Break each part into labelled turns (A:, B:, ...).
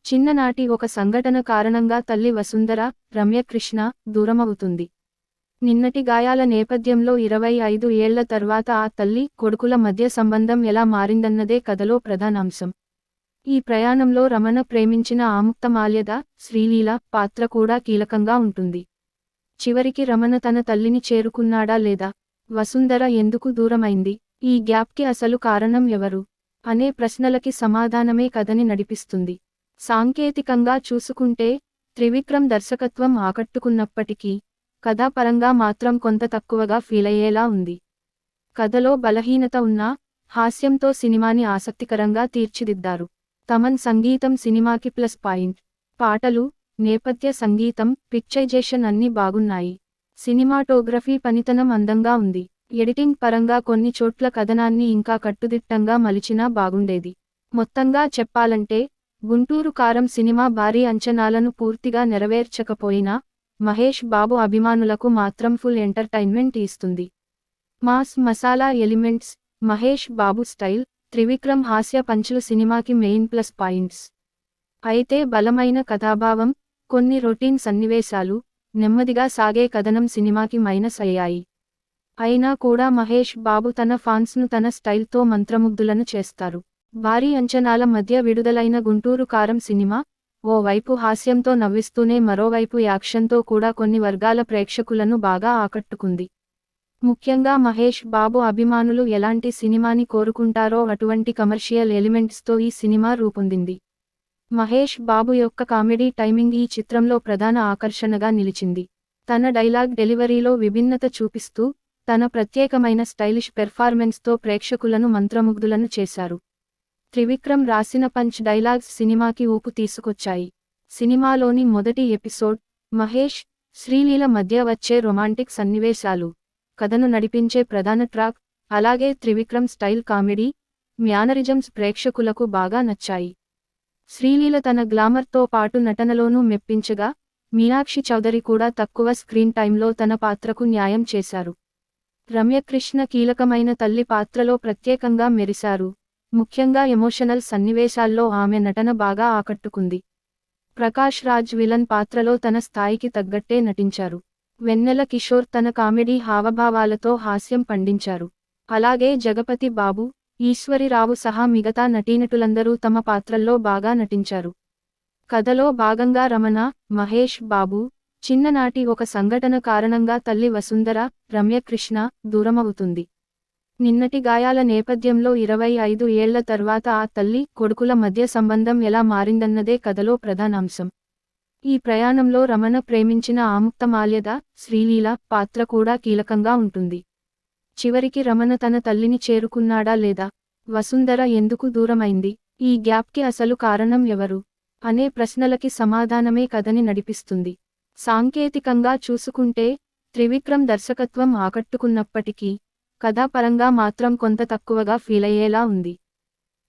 A: చిన్ననాటి ఒక సంఘటన కారణంగా తల్లి వసుంధర, రమ్యకృష్ణ దూరమవుతుంది. నిన్నటి గాయాల నేపథ్యంలో 25 ఏళ్ల తర్వాత ఆ తల్లి, కొడుకుల మధ్య సంబంధం ఎలా మారిందన్నదే కథలో ప్రధానాంశం. ఈ ప్రయాణంలో రమణ ప్రేమించిన ఆముక్తమాల్యద, శ్రీలీల పాత్ర కూడా కీలకంగా ఉంటుంది. చివరికి రమణ తన తల్లిని చేరుకున్నాడా లేదా? వసుంధర ఎందుకు దూరమైంది? ఈ గ్యాప్కి అసలు కారణం ఎవరు? అనే ప్రశ్నలకి సమాధానమే కథని నడిపిస్తుంది. సాంకేతికంగా చూసుకుంటే త్రివిక్రమ్ దర్శకత్వం ఆకట్టుకున్నప్పటికీ, కథాపరంగా మాత్రం కొంత తక్కువగా ఫీలయ్యేలా ఉంది. కథలో బలహీనత ఉన్నా, హాస్యంతో సినిమాని ఆసక్తికరంగా తీర్చిదిద్దారు. తమన్ సంగీతం సినిమాకి ప్లస్ పాయింట్. పాటలు, నేపథ్య సంగీతం, పిక్చరైజేషన్ అన్నీ బాగున్నాయి. సినిమాటోగ్రఫీ పనితనం అందంగా ఉంది. ఎడిటింగ్ పరంగా కొన్ని చోట్ల కథనాన్ని ఇంకా కట్టుదిట్టంగా మలిచినా బాగుండేది. మొత్తంగా చెప్పాలంటే, గుంటూరు కారం సినిమా భారీ అంచనాలను పూర్తిగా నెరవేర్చకపోయినా, మహేష్ బాబు అభిమానులకు మాత్రం ఫుల్ ఎంటర్టైన్మెంట్ ఇస్తుంది. Mass masala elements, Mahesh Babu style, Trivikram హాస్య పంచులు సినిమాకి మెయిన్ ప్లస్ పాయింట్స్. అయితే బలమైన కథాభావం, కొన్ని రొటీన్ సన్నివేశాలు, నెమ్మదిగా సాగే కథనం సినిమాకి మైనస్ అయ్యాయి. అయినా కూడా మహేష్ బాబు తన ఫాన్స్ను తన స్టైల్తో మంత్రముగ్ధులను చేస్తారు. భారీ అంచనాల మధ్య విడుదలైన గుంటూరు కారం సినిమా, ఓ వైపు హాస్యంతో నవ్విస్తూనే మరోవైపు యాక్షన్తో కూడా కొన్ని వర్గాల ప్రేక్షకులను బాగా ఆకట్టుకుంది. ముఖ్యంగా మహేష్ బాబు అభిమానులు ఎలాంటి సినిమాని కోరుకుంటారో అటువంటి కమర్షియల్ ఎలిమెంట్స్తో ఈ సినిమా రూపొందింది. మహేష్ బాబు యొక్క కామెడీ టైమింగ్ ఈ చిత్రంలో ప్రధాన ఆకర్షణగా నిలిచింది. తన డైలాగ్ డెలివరీలో విభిన్నత చూపిస్తూ, తన ప్రత్యేకమైన స్టైలిష్ పెర్ఫార్మెన్స్తో ప్రేక్షకులను మంత్రముగ్ధులను చేశారు. త్రివిక్రమ్ రాసిన పంచ్ డైలాగ్స్ సినిమాకి ఊపు తీసుకొచ్చాయి. సినిమాలోని మొదటి ఎపిసోడ్, మహేష్, శ్రీలీల మధ్య వచ్చే రొమాంటిక్ సన్నివేశాలు, కథను నడిపించే ప్రధాన ట్రాక్, అలాగే త్రివిక్రమ్ స్టైల్ కామెడీ, మ్యానరిజమ్స్ ప్రేక్షకులకు బాగా నచ్చాయి. శ్రీలీల తన గ్లామర్తో పాటు నటనలోనూ మెప్పించగా, మీనాక్షి చౌదరి కూడా తక్కువ స్క్రీన్ టైంలో తన పాత్రకు న్యాయం చేశారు. రమ్యకృష్ణ కీలకమైన తల్లి పాత్రలో ప్రత్యేకంగా మెరిశారు. ముఖ్యంగా ఎమోషనల్ సన్నివేశాల్లో ఆమె నటన బాగా ఆకట్టుకుంది. ప్రకాష్ రాజ్ విలన్ పాత్రలో తన స్థాయికి తగ్గట్టే నటించారు. వెన్నెల కిషోర్ తన కామెడీ హావభావాలతో హాస్యం పండించారు. అలాగే జగపతి బాబు, ఈశ్వరిరావు సహా మిగతా నటీనటులందరూ తమ పాత్రల్లో బాగా నటించారు. కథలో భాగంగా రమణ, మహేష్ బాబు, చిన్ననాటి ఒక సంఘటన కారణంగా తల్లి వసుంధర, రమ్యకృష్ణ దూరమవుతుంది. నిన్నటి గాయాల నేపథ్యంలో 25 ఏళ్ల తర్వాత ఆ తల్లి, కొడుకుల మధ్య సంబంధం ఎలా మారిందన్నదే కథలో ప్రధానాంశం. ఈ ప్రయాణంలో రమణ ప్రేమించిన ఆముక్తమాల్యద, శ్రీలీల పాత్ర కూడా కీలకంగా ఉంటుంది. చివరికి రమణ తన తల్లిని చేరుకున్నాడా లేదా? వసుంధర ఎందుకు దూరమైంది? ఈ గ్యాప్కి అసలు కారణం ఎవరు? అనే ప్రశ్నలకి సమాధానమే కథని నడిపిస్తుంది. సాంకేతికంగా చూసుకుంటే త్రివిక్రమ్ దర్శకత్వం ఆకట్టుకున్నప్పటికీ, కథాపరంగా మాత్రం కొంత తక్కువగా ఫీలయ్యేలా ఉంది.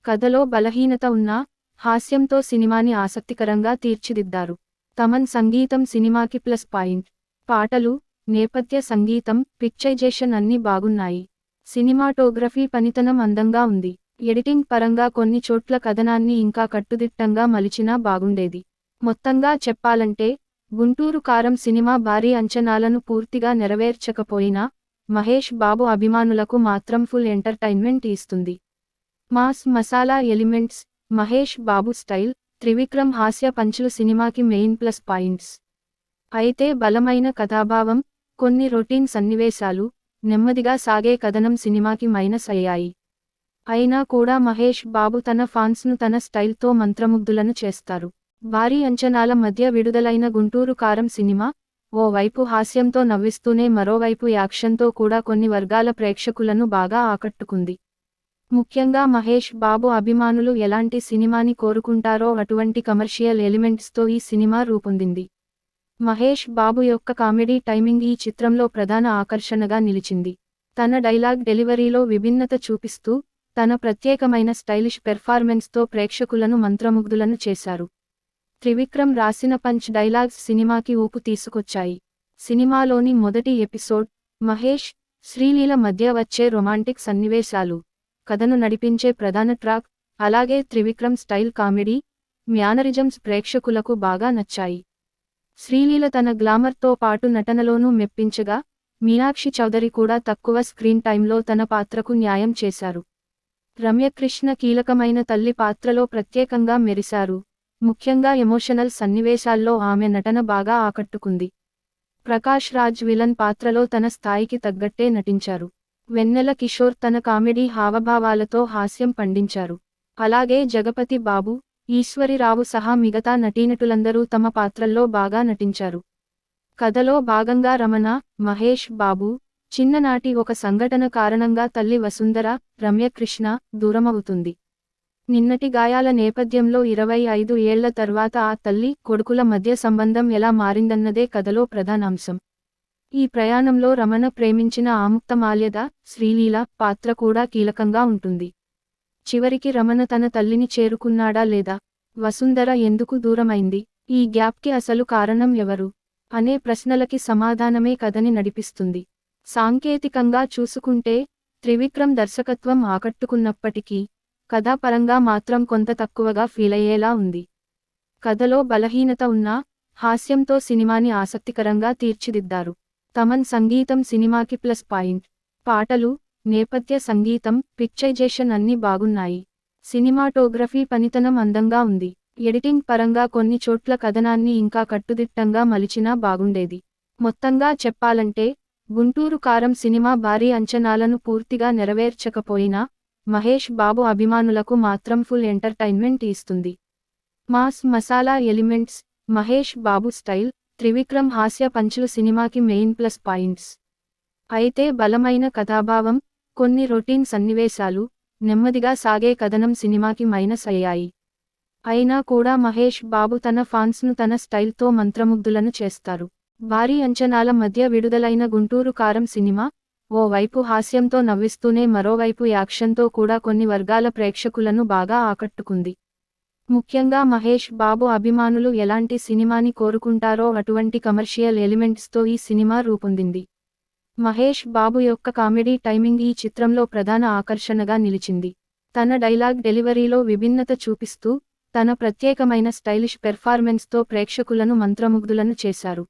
A: కథలో బలహీనత ఉన్నా, హాస్యంతో సినిమాని ఆసక్తికరంగా తీర్చిదిద్దారు. తమన్ సంగీతం సినిమాకి ప్లస్ పాయింట్. పాటలు, నేపథ్య సంగీతం, పిక్చరైజేషన్ అన్నీ బాగున్నాయి. సినిమాటోగ్రఫీ పనితనం అందంగా ఉంది. ఎడిటింగ్ పరంగా కొన్ని చోట్ల కథనాన్ని ఇంకా కట్టుదిట్టంగా మలిచినా బాగుండేది. మొత్తంగా చెప్పాలంటే, గుంటూరు కారం సినిమా భారీ అంచనాలను పూర్తిగా నెరవేర్చకపోయినా, మహేష్ బాబు అభిమానులకు మాత్రం ఫుల్ ఎంటర్టైన్మెంట్ ఇస్తుంది. Mass masala elements, Mahesh Babu style, Trivikram హాస్య పంచులు సినిమాకి మెయిన్ ప్లస్ పాయింట్స్. అయితే బలమైన కథాభావం, కొన్ని రొటీన్ సన్నివేశాలు, నెమ్మదిగా సాగే కథనం సినిమాకి మైనస్ అయ్యాయి. అయినా కూడా మహేష్ బాబు తన ఫాన్స్ను తన స్టైల్తో మంత్రముగ్ధులను చేస్తారు. భారీ అంచనాల మధ్య విడుదలైన గుంటూరు కారం సినిమా, ఓ వైపు హాస్యంతో నవ్విస్తూనే మరోవైపు యాక్షన్తో కూడా కొన్ని వర్గాల ప్రేక్షకులను బాగా ఆకట్టుకుంది. ముఖ్యంగా మహేష్ బాబు అభిమానులు ఎలాంటి సినిమాని కోరుకుంటారో అటువంటి కమర్షియల్ ఎలిమెంట్స్తో ఈ సినిమా రూపొందింది. మహేష్ బాబు యొక్క కామెడీ టైమింగ్ ఈ చిత్రంలో ప్రధాన ఆకర్షణగా నిలిచింది. తన డైలాగ్ డెలివరీలో విభిన్నత చూపిస్తూ, తన ప్రత్యేకమైన స్టైలిష్ పెర్ఫార్మెన్స్తో ప్రేక్షకులను మంత్రముగ్ధులను చేశారు. త్రివిక్రమ్ రాసిన పంచ్ డైలాగ్స్ సినిమాకి ఊపు తీసుకొచ్చాయి. సినిమాలోని మొదటి ఎపిసోడ్, మహేష్, శ్రీలీల మధ్య వచ్చే రొమాంటిక్ సన్నివేశాలు, కథను నడిపించే ప్రధాన ట్రాక్, అలాగే త్రివిక్రమ్ స్టైల్ కామెడీ, మ్యానరిజమ్స్ ప్రేక్షకులకు బాగా నచ్చాయి. శ్రీలీల తన గ్లామర్తో పాటు నటనలోనూ మెప్పించగా, మీనాక్షి చౌదరి కూడా తక్కువ స్క్రీన్ టైంలో తన పాత్రకు న్యాయం చేశారు. రమ్యకృష్ణ కీలకమైన తల్లి పాత్రలో ప్రత్యేకంగా మెరిశారు. ముఖ్యంగా ఎమోషనల్ సన్నివేశాల్లో ఆమె నటన బాగా ఆకట్టుకుంది. ప్రకాష్ రాజ్ విలన్ పాత్రలో తన స్థాయికి తగ్గట్టే నటించారు. వెన్నెల కిషోర్ తన కామెడీ హావభావాలతో హాస్యం పండించారు. అలాగే జగపతి బాబు, ఈశ్వరిరావు సహా మిగతా నటీనటులందరూ తమ పాత్రల్లో బాగా నటించారు. కథలో భాగంగా రమణ, మహేష్ బాబు, చిన్ననాటి ఒక సంఘటన కారణంగా తల్లి వసుంధర, రమ్యకృష్ణ దూరమవుతుంది. నిన్నటి గాయాల నేపథ్యంలో 25 ఏళ్ల తర్వాత ఆ తల్లి, కొడుకుల మధ్య సంబంధం ఎలా మారిందన్నదే కథలో ప్రధానాంశం. ఈ ప్రయాణంలో రమణ ప్రేమించిన ఆముక్తమాల్యద, శ్రీలీల పాత్ర కూడా కీలకంగా ఉంటుంది. చివరికి రమణ తన తల్లిని చేరుకున్నాడా లేదా? వసుంధర ఎందుకు దూరమైంది? ఈ గ్యాప్కి అసలు కారణం ఎవరు? అనే ప్రశ్నలకి సమాధానమే కథని నడిపిస్తుంది. సాంకేతికంగా చూసుకుంటే త్రివిక్రమ్ దర్శకత్వం ఆకట్టుకున్నప్పటికీ, కథాపరంగా మాత్రం కొంత తక్కువగా ఫీలయ్యేలా ఉంది. కథలో బలహీనత ఉన్నా, హాస్యంతో సినిమాని ఆసక్తికరంగా తీర్చిదిద్దారు. తమన్ సంగీతం సినిమాకి ప్లస్ పాయింట్. పాటలు, నేపథ్య సంగీతం, పిక్చరైజేషన్ అన్నీ బాగున్నాయి. సినిమాటోగ్రఫీ పనితనం అందంగా ఉంది. ఎడిటింగ్ పరంగా కొన్ని చోట్ల కథనాన్ని ఇంకా కట్టుదిట్టంగా మలిచినా బాగుండేది. మొత్తంగా చెప్పాలంటే, గుంటూరు కారం సినిమా భారీ అంచనాలను పూర్తిగా నెరవేర్చకపోయినా, మహేష్ బాబు అభిమానులకు మాత్రం ఫుల్ ఎంటర్టైన్మెంట్ ఇస్తుంది. Mass masala elements, Mahesh Babu style, Trivikram హాస్య పంచులు సినిమాకి మెయిన్ ప్లస్ పాయింట్స్. అయితే బలమైన కథాభావం, కొన్ని రొటీన్ సన్నివేశాలు, నెమ్మదిగా సాగే కథనం సినిమాకి మైనస్ అయ్యాయి. అయినా కూడా మహేష్ బాబు తన ఫాన్స్ను తన స్టైల్తో మంత్రముగ్ధులను చేస్తారు. భారీ అంచనాల మధ్య విడుదలైన గుంటూరు కారం సినిమా, ఓ వైపు హాస్యంతో నవ్విస్తూనే మరోవైపు యాక్షన్తో కూడా కొన్ని వర్గాల ప్రేక్షకులను బాగా ఆకట్టుకుంది. ముఖ్యంగా మహేష్ బాబు అభిమానులు ఎలాంటి సినిమాని కోరుకుంటారో అటువంటి కమర్షియల్ ఎలిమెంట్స్తో ఈ సినిమా రూపొందింది. మహేష్ బాబు యొక్క కామెడీ టైమింగ్ ఈ చిత్రంలో ప్రధాన ఆకర్షణగా నిలిచింది. తన డైలాగ్ డెలివరీలో విభిన్నత చూపిస్తూ, తన ప్రత్యేకమైన స్టైలిష్ పెర్ఫార్మెన్స్తో ప్రేక్షకులను మంత్రముగ్ధులను చేశారు.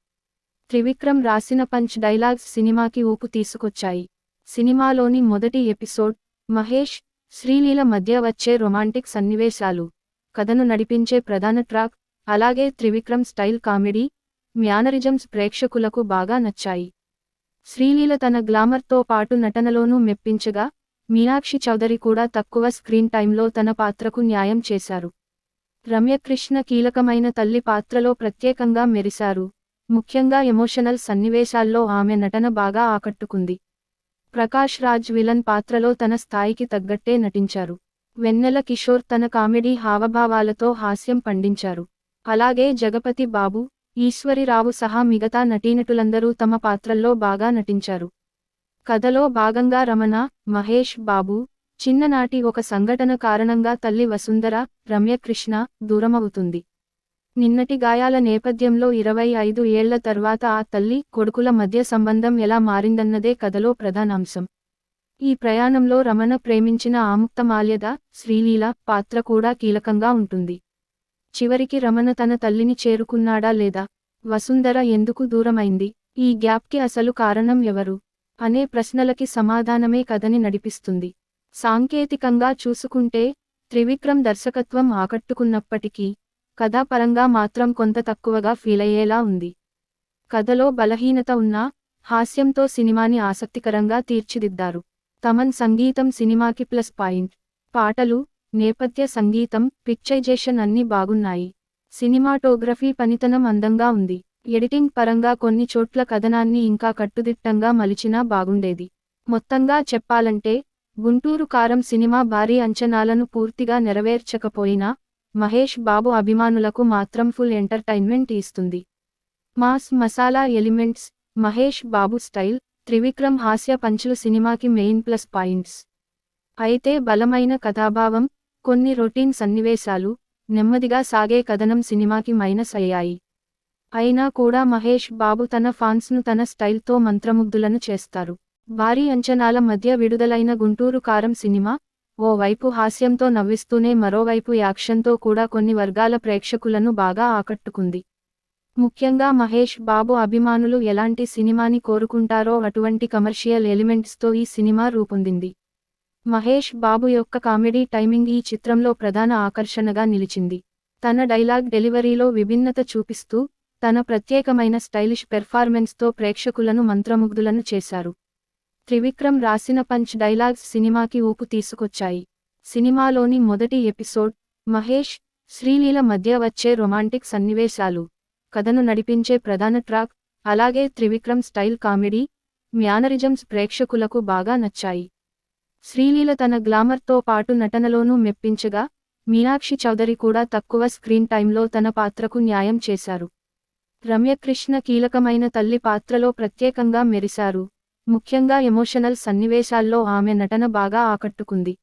A: త్రివిక్రమ్ రాసిన పంచ్ డైలాగ్స్ సినిమాకి ఊపు తీసుకొచ్చాయి. సినిమాలోని మొదటి ఎపిసోడ్, మహేష్, శ్రీలీల మధ్య వచ్చే రొమాంటిక్ సన్నివేశాలు, కథను నడిపించే ప్రధాన ట్రాక్, అలాగే త్రివిక్రమ్ స్టైల్ కామెడీ, మ్యానరిజమ్స్ ప్రేక్షకులకు బాగా నచ్చాయి. శ్రీలీల తన గ్లామర్తో పాటు నటనలోనూ మెప్పించగా, మీనాక్షి చౌదరి కూడా తక్కువ స్క్రీన్ టైంలో తన పాత్రకు న్యాయం చేశారు. రమ్యకృష్ణ కీలకమైన తల్లి పాత్రలో ప్రత్యేకంగా మెరిశారు. ముఖ్యంగా ఎమోషనల్ సన్నివేశాల్లో ఆమె నటన బాగా ఆకట్టుకుంది. ప్రకాష్ రాజ్ విలన్ పాత్రలో తన స్థాయికి తగ్గట్టే నటించారు. వెన్నెల కిషోర్ తన కామెడీ హావభావాలతో హాస్యం పండించారు. అలాగే జగపతి బాబు, ఈశ్వరిరావు సహా మిగతా నటీనటులందరూ తమ పాత్రల్లో బాగా నటించారు. కథలో భాగంగా రమణ, మహేష్ బాబు, చిన్ననాటి ఒక సంఘటన కారణంగా తల్లి వసుంధర, రమ్యకృష్ణ దూరమవుతుంది. నిన్నటి గాయాల నేపథ్యంలో 25 ఏళ్ల తర్వాత ఆ తల్లి, కొడుకుల మధ్య సంబంధం ఎలా మారిందన్నదే కథలో ప్రధానాంశం. ఈ ప్రయాణంలో రమణ ప్రేమించిన ఆముక్తమాల్యద, శ్రీలీల పాత్ర కూడా కీలకంగా ఉంటుంది. చివరికి రమణ తన తల్లిని చేరుకున్నాడా లేదా? వసుంధర ఎందుకు దూరమైంది? ఈ గ్యాప్కి అసలు కారణం ఎవరు? అనే ప్రశ్నలకి సమాధానమే కథని నడిపిస్తుంది. సాంకేతికంగా చూసుకుంటే త్రివిక్రమ్ దర్శకత్వం ఆకట్టుకున్నప్పటికీ, కథాపరంగా మాత్రం కొంత తక్కువగా ఫీలయ్యేలా ఉంది. కథలో బలహీనత ఉన్నా, హాస్యంతో సినిమాని ఆసక్తికరంగా తీర్చిదిద్దారు. తమన్ సంగీతం సినిమాకి ప్లస్ పాయింట్. పాటలు, నేపథ్య సంగీతం, పిక్చరైజేషన్ అన్నీ బాగున్నాయి. సినిమాటోగ్రఫీ పనితనం అందంగా ఉంది. ఎడిటింగ్ పరంగా కొన్ని చోట్ల కథనాన్ని ఇంకా కట్టుదిట్టంగా మలిచినా బాగుండేది. మొత్తంగా చెప్పాలంటే, గుంటూరు కారం సినిమా భారీ అంచనాలను పూర్తిగా నెరవేర్చకపోయినా, మహేష్ బాబు అభిమానులకు మాత్రం ఫుల్ ఎంటర్టైన్మెంట్ ఇస్తుంది. Mass masala elements, Mahesh Babu style, Trivikram హాస్య పంచులు సినిమాకి మెయిన్ ప్లస్ పాయింట్స్. అయితే బలమైన కథాభావం, కొన్ని రొటీన్ సన్నివేశాలు, నెమ్మదిగా సాగే కథనం సినిమాకి మైనస్ అయ్యాయి. అయినా కూడా మహేష్ బాబు తన ఫాన్స్ను తన స్టైల్తో మంత్రముగ్ధులను చేస్తారు. భారీ అంచనాల మధ్య విడుదలైన గుంటూరు కారం సినిమా, ఓవైపు హాస్యంతో నవ్విస్తూనే మరోవైపు యాక్షన్తో కూడా కొన్ని వర్గాల ప్రేక్షకులను బాగా ఆకట్టుకుంది. ముఖ్యంగా మహేష్ బాబు అభిమానులు ఎలాంటి సినిమాని కోరుకుంటారో అటువంటి కమర్షియల్ ఎలిమెంట్స్తో ఈ సినిమా రూపొందింది. మహేష్ బాబు యొక్క కామెడీ టైమింగ్ ఈ చిత్రంలో ప్రధాన ఆకర్షణగా నిలిచింది. తన డైలాగ్ డెలివరీలో విభిన్నత చూపిస్తూ, తన ప్రత్యేకమైన స్టైలిష్ పెర్ఫార్మెన్స్తో ప్రేక్షకులను మంత్రముగ్ధులను చేశారు. త్రివిక్రమ్ రాసిన పంచ్ డైలాగ్స్ సినిమాకి ఊపు తీసుకొచ్చాయి. సినిమాలోని మొదటి ఎపిసోడ్, మహేష్, శ్రీలీల మధ్య వచ్చే రొమాంటిక్ సన్నివేశాలు, కథను నడిపించే ప్రధాన ట్రాక్, అలాగే త్రివిక్రమ్ స్టైల్ కామెడీ, మ్యానరిజమ్స్ ప్రేక్షకులకు బాగా నచ్చాయి. శ్రీలీల తన గ్లామర్తో పాటు నటనలోనూ మెప్పించగా, మీనాక్షి చౌదరి కూడా తక్కువ స్క్రీన్ టైంలో తన పాత్రకు న్యాయం చేశారు. రమ్యకృష్ణ కీలకమైన తల్లి పాత్రలో ప్రత్యేకంగా మెరిశారు. ముఖ్యంగా ఎమోషనల్ సన్నివేశాల్లో ఆమె నటన బాగా ఆకట్టుకుంది.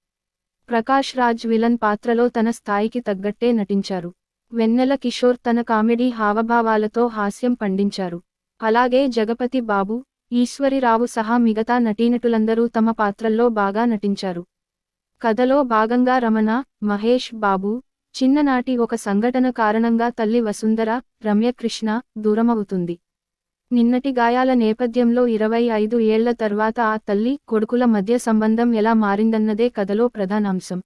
A: ప్రకాష్ రాజ్ విలన్ పాత్రలో తన స్థాయికి తగ్గట్టే నటించారు. వెన్నెల కిషోర్ తన కామెడీ హావభావాలతో హాస్యం పండించారు. అలాగే జగపతి బాబు, ఈశ్వరిరావు సహా మిగతా నటీనటులందరూ తమ పాత్రల్లో బాగా నటించారు. కథలో భాగంగా రమణ, మహేష్ బాబు, చిన్ననాటి ఒక సంఘటన కారణంగా తల్లి వసుంధర, రమ్యకృష్ణ, దూరమవుతుంది. నిన్నటి గాయాల నేపథ్యంలో 25 ఏళ్ల తర్వాత ఆ తల్లి, కొడుకుల మధ్య సంబంధం ఎలా మారిందన్నదే కథలో ప్రధానాంశం.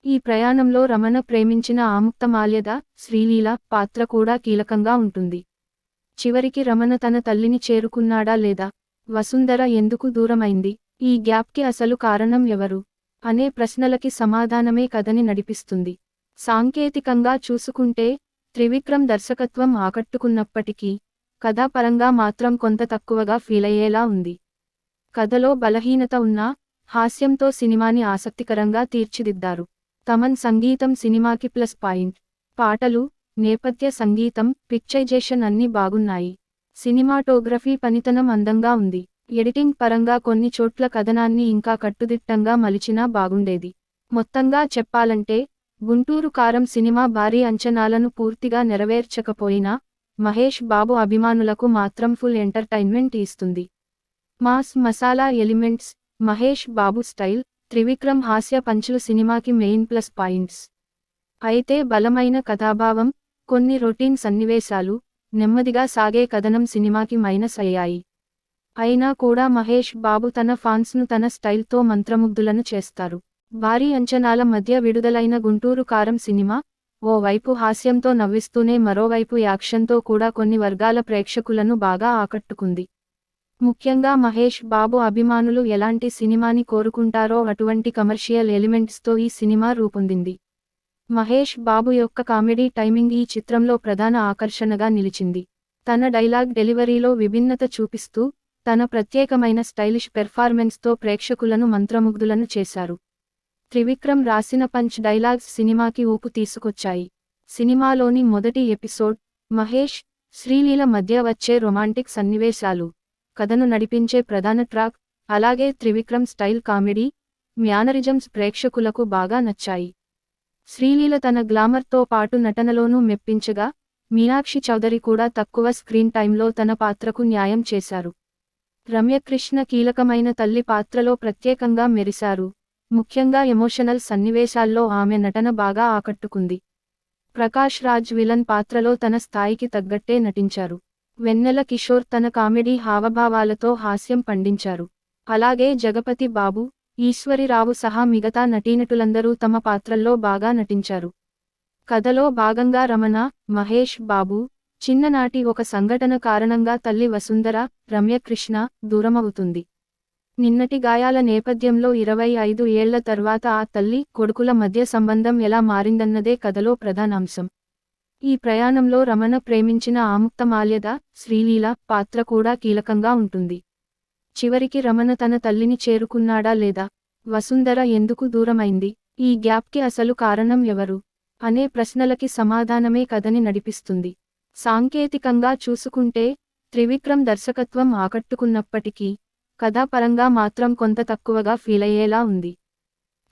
A: ఈ ప్రయాణంలో రమణ ప్రేమించిన ఆముక్తమాల్యద, శ్రీలీల పాత్ర కూడా కీలకంగా ఉంటుంది. చివరికి రమణ తన తల్లిని చేరుకున్నాడా లేదా, వసుంధర ఎందుకు దూరమైంది, ఈ గ్యాప్కి అసలు కారణం ఎవరు అనే ప్రశ్నలకి సమాధానమే కథని నడిపిస్తుంది. సాంకేతికంగా చూసుకుంటే త్రివిక్రమ్ దర్శకత్వం ఆకట్టుకున్నప్పటికీ, కథాపరంగా మాత్రం కొంత తక్కువగా ఫీలయ్యేలా ఉంది. కథలో బలహీనత ఉన్నా, హాస్యంతో సినిమాని ఆసక్తికరంగా తీర్చిదిద్దారు. తమన్ సంగీతం సినిమాకి ప్లస్ పాయింట్. పాటలు, నేపథ్య సంగీతం, పిక్చరైజేషన్ అన్నీ బాగున్నాయి. సినిమాటోగ్రఫీ పనితనం అందంగా ఉంది. ఎడిటింగ్ పరంగా కొన్ని చోట్ల కథనాన్ని ఇంకా కట్టుదిట్టంగా మలిచినా బాగుండేది. మొత్తంగా చెప్పాలంటే, గుంటూరు కారం సినిమా భారీ అంచనాలను పూర్తిగా నెరవేర్చకపోయినా, మహేష్ బాబు అభిమానులకు మాత్రం ఫుల్ ఎంటర్టైన్మెంట్ ఇస్తుంది. Mass masala elements, Mahesh Babu style, Trivikram హాస్య పంచులు సినిమాకి మెయిన్ ప్లస్ పాయింట్స్. అయితే బలమైన కథాభావం, కొన్ని రొటీన్ సన్నివేశాలు, నెమ్మదిగా సాగే కథనం సినిమాకి మైనస్ అయ్యాయి. అయినా కూడా మహేష్ బాబు తన ఫాన్స్ను తన స్టైల్తో మంత్రముగ్ధులను చేస్తారు. భారీ అంచనాల మధ్య విడుదలైన గుంటూరు కారం సినిమా, ఓవైపు హాస్యంతో నవ్విస్తూనే మరోవైపు యాక్షన్తో కూడా కొన్ని వర్గాల ప్రేక్షకులను బాగా ఆకట్టుకుంది. ముఖ్యంగా మహేష్ బాబు అభిమానులు ఎలాంటి సినిమాని కోరుకుంటారో అటువంటి కమర్షియల్ ఎలిమెంట్స్తో ఈ సినిమా రూపొందింది. మహేష్ బాబు యొక్క కామెడీ టైమింగ్ ఈ చిత్రంలో ప్రధాన ఆకర్షణగా నిలిచింది. తన డైలాగ్ డెలివరీలో విభిన్నత చూపిస్తూ, తన ప్రత్యేకమైన స్టైలిష్ పెర్ఫార్మెన్స్తో ప్రేక్షకులను మంత్రముగ్ధులను చేశారు. త్రివిక్రమ్ రాసిన పంచ్ డైలాగ్స్ సినిమాకి ఊపు తీసుకొచ్చాయి. సినిమాలోని మొదటి ఎపిసోడ్, మహేష్, శ్రీలీల మధ్య వచ్చే రొమాంటిక్ సన్నివేశాలు, కథను నడిపించే ప్రధాన ట్రాక్, అలాగే త్రివిక్రమ్ స్టైల్ కామెడీ, మ్యానరిజమ్స్ ప్రేక్షకులకు బాగా నచ్చాయి. శ్రీలీల తన గ్లామర్తో పాటు నటనలోనూ మెప్పించగా, మీనాక్షి చౌదరి కూడా తక్కువ స్క్రీన్ టైంలో తన పాత్రకు న్యాయం చేశారు. రమ్యకృష్ణ కీలకమైన తల్లి పాత్రలో ప్రత్యేకంగా మెరిశారు. ముఖ్యంగా ఎమోషనల్ సన్నివేశాల్లో ఆమె నటన బాగా ఆకట్టుకుంది. ప్రకాష్ రాజ్ విలన్ పాత్రలో తన స్థాయికి తగ్గట్టే నటించారు. వెన్నెల కిషోర్ తన కామెడీ హావభావాలతో హాస్యం పండించారు. అలాగే జగపతి బాబు, ఈశ్వరిరావు సహా మిగతా నటీనటులందరూ తమ పాత్రల్లో బాగా నటించారు. కథలో భాగంగా రమణ, మహేష్ బాబు, చిన్ననాటి ఒక సంఘటన కారణంగా తల్లి వసుంధర, రమ్యకృష్ణ, దూరమవుతుంది. నిన్నటి గాయాల నేపథ్యంలో 25 ఏళ్ల తర్వాత ఆ తల్లి, కొడుకుల మధ్య సంబంధం ఎలా మారిందన్నదే కథలో ప్రధానాంశం. ఈ ప్రయాణంలో రమణ ప్రేమించిన ఆముక్తమాల్యద, శ్రీలీల పాత్ర కూడా కీలకంగా ఉంటుంది. చివరికి రమణ తన తల్లిని చేరుకున్నాడా లేదా, వసుంధర ఎందుకు దూరమైంది, ఈ గ్యాప్కి అసలు కారణం ఎవరు అనే ప్రశ్నలకి సమాధానమే కథని నడిపిస్తుంది. సాంకేతికంగా చూసుకుంటే త్రివిక్రమ్ దర్శకత్వం ఆకట్టుకున్నప్పటికీ, కథాపరంగా మాత్రం కొంత తక్కువగా ఫీలయ్యేలా ఉంది.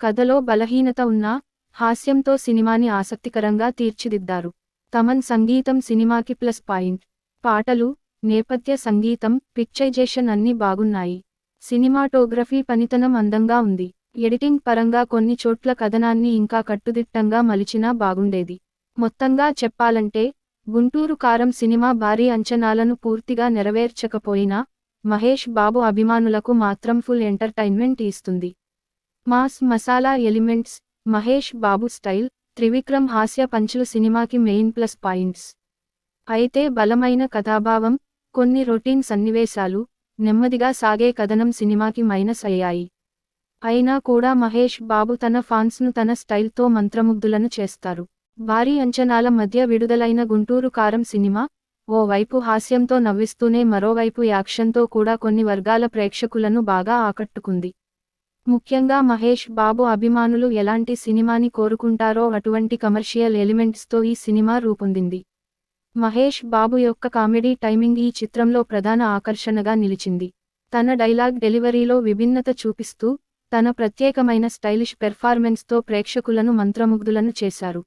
A: కథలో బలహీనత ఉన్నా, హాస్యంతో సినిమాని ఆసక్తికరంగా తీర్చిదిద్దారు. తమన్ సంగీతం సినిమాకి ప్లస్ పాయింట్. పాటలు, నేపథ్య సంగీతం, పిక్చరైజేషన్ అన్నీ బాగున్నాయి. సినిమాటోగ్రఫీ పనితనం అందంగా ఉంది. ఎడిటింగ్ పరంగా కొన్ని చోట్ల కథనాన్ని ఇంకా కట్టుదిట్టంగా మలిచినా బాగుండేది. మొత్తంగా చెప్పాలంటే గుంటూరు కారం సినిమా భారీ అంచనాలను పూర్తిగా నెరవేర్చకపోయినా మహేష్ బాబు అభిమానులకు మాత్రం ఫుల్ ఎంటర్టైన్మెంట్ ఇస్తుంది. Mass masala elements, Mahesh Babu style, Trivikram హాస్య పంచులు సినిమాకి మెయిన్ ప్లస్ పాయింట్స్. అయితే బలమైన కథాభావం, కొన్ని రొటీన్ సన్నివేశాలు, నెమ్మదిగా సాగే కథనం సినిమాకి మైనస్ అయ్యాయి. అయినా కూడా మహేష్ బాబు తన ఫాన్స్ను తన స్టైల్తో మంత్రముగ్ధులను చేస్తారు. భారీ అంచనాల మధ్య విడుదలైన గుంటూరు కారం సినిమా ఓ వైపు హాస్యంతో నవ్విస్తూనే మరోవైపు యాక్షన్తో కూడా కొన్ని వర్గాల ప్రేక్షకులను బాగా ఆకట్టుకుంది. ముఖ్యంగా మహేష్ బాబు అభిమానులు ఎలాంటి సినిమాని కోరుకుంటారో అటువంటి కమర్షియల్ ఎలిమెంట్స్తో ఈ సినిమా రూపొందింది. మహేష్ బాబు యొక్క కామెడీ టైమింగ్ ఈ చిత్రంలో ప్రధాన ఆకర్షణగా నిలిచింది. తన డైలాగ్ డెలివరీలో విభిన్నత చూపిస్తూ తన ప్రత్యేకమైన స్టైలిష్ పెర్ఫార్మెన్స్తో ప్రేక్షకులను మంత్రముగ్ధులను చేశారు.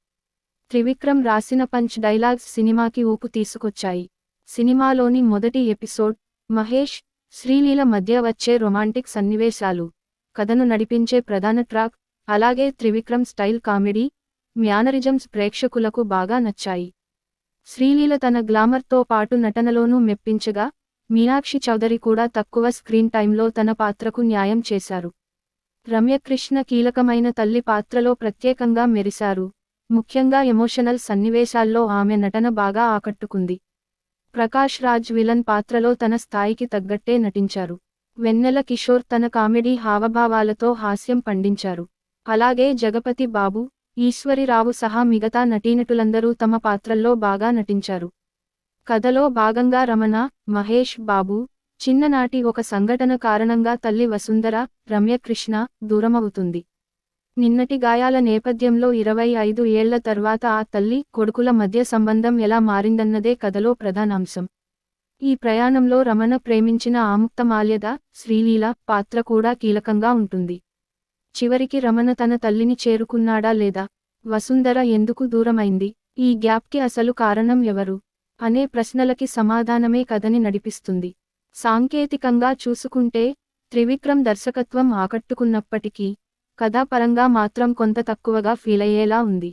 A: త్రివిక్రమ్ రాసిన పంచ్ డైలాగ్స్ సినిమాకి ఊపు తీసుకొచ్చాయి. సినిమాలోని మొదటి ఎపిసోడ్, మహేష్, శ్రీలీల మధ్య వచ్చే రొమాంటిక్ సన్నివేశాలు, కథను నడిపించే ప్రధాన ట్రాక్, అలాగే త్రివిక్రమ్ స్టైల్ కామెడీ, మ్యానరిజమ్స్ ప్రేక్షకులకు బాగా నచ్చాయి. శ్రీలీల తన గ్లామర్తో పాటు నటనలోనూ మెప్పించగా, మీనాక్షి చౌదరి కూడా తక్కువ స్క్రీన్ టైంలో తన పాత్రకు న్యాయం చేశారు. రమ్యకృష్ణ కీలకమైన తల్లి పాత్రలో ప్రత్యేకంగా మెరిశారు. ముఖ్యంగా ఎమోషనల్ సన్నివేశాల్లో ఆమె నటన బాగా ఆకట్టుకుంది. ప్రకాష్ రాజ్ విలన్ పాత్రలో తన స్థాయికి తగ్గట్టే నటించారు. వెన్నెల కిషోర్ తన కామెడీ హావభావాలతో హాస్యం పండించారు. అలాగే జగపతి బాబు, ఈశ్వరిరావు సహా మిగతా నటీనటులందరూ తమ పాత్రల్లో బాగా నటించారు. కథలో భాగంగా రమణ, మహేష్ బాబు, చిన్ననాటి ఒక సంఘటన కారణంగా తల్లి వసుంధర, రమ్యకృష్ణ దూరమవుతుంది. నిన్నటి గాయాల నేపథ్యంలో 25 ఏళ్ల తర్వాత ఆ తల్లి, కొడుకుల మధ్య సంబంధం ఎలా మారిందన్నదే కథలో ప్రధానాంశం. ఈ ప్రయాణంలో రమణ ప్రేమించిన ఆముక్తమాల్యద, శ్రీలీల పాత్ర కూడా కీలకంగా ఉంటుంది. చివరికి రమణ తన తల్లిని చేరుకున్నాడా లేదా, వసుంధర ఎందుకు దూరమైంది, ఈ గ్యాప్కి అసలు కారణం ఎవరు అనే ప్రశ్నలకి సమాధానమే కథని నడిపిస్తుంది. సాంకేతికంగా చూసుకుంటే త్రివిక్రమ్ దర్శకత్వం ఆకట్టుకున్నప్పటికీ కథాపరంగా మాత్రం కొంత తక్కువగా ఫీలయ్యేలా ఉంది.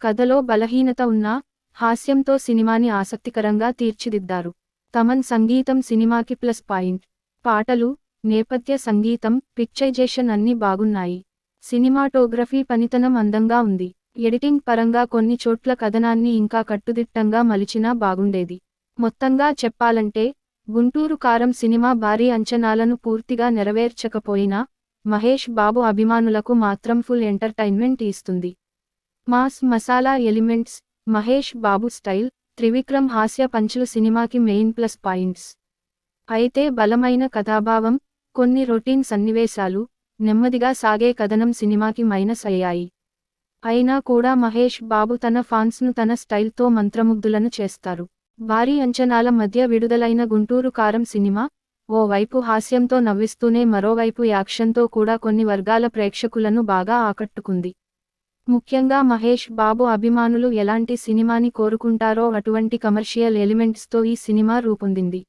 A: కథలో బలహీనత ఉన్నా హాస్యంతో సినిమాని ఆసక్తికరంగా తీర్చిదిద్దారు. తమన్ సంగీతం సినిమాకి ప్లస్ పాయింట్. పాటలు, నేపథ్య సంగీతం, పిక్చరైజేషన్ అన్నీ బాగున్నాయి. సినిమాటోగ్రఫీ పనితనం అందంగా ఉంది. ఎడిటింగ్ పరంగా కొన్ని చోట్ల కథనాన్ని ఇంకా కట్టుదిట్టంగా మలిచినా బాగుండేది. మొత్తంగా చెప్పాలంటే గుంటూరు కారం సినిమా భారీ అంచనాలను పూర్తిగా నెరవేర్చకపోయినా మహేష్ బాబు అభిమానులకు మాత్రం ఫుల్ ఎంటర్టైన్మెంట్ ఇస్తుంది. Mass masala elements, Mahesh Babu style, Trivikram హాస్య పంచులు సినిమాకి మెయిన్ ప్లస్ పాయింట్స్. అయితే బలమైన కథాభావం, కొన్ని రొటీన్ సన్నివేశాలు, నెమ్మదిగా సాగే కథనం సినిమాకి మైనస్ అయ్యాయి. అయినా కూడా మహేష్ బాబు తన ఫాన్స్ను తన స్టైల్తో మంత్రముగ్ధులను చేస్తారు. భారీ అంచనాల మధ్య విడుదలైన గుంటూరు కారం సినిమా ఓ వైపు హాస్యంతో నవ్విస్తూనే మరోవైపు యాక్షన్తో కూడా కొన్ని వర్గాల ప్రేక్షకులను బాగా ఆకట్టుకుంది. ముఖ్యంగా మహేష్ బాబు అభిమానులు ఎలాంటి సినిమాని కోరుకుంటారో అటువంటి కమర్షియల్ ఎలిమెంట్స్తో ఈ సినిమా రూపొందింది.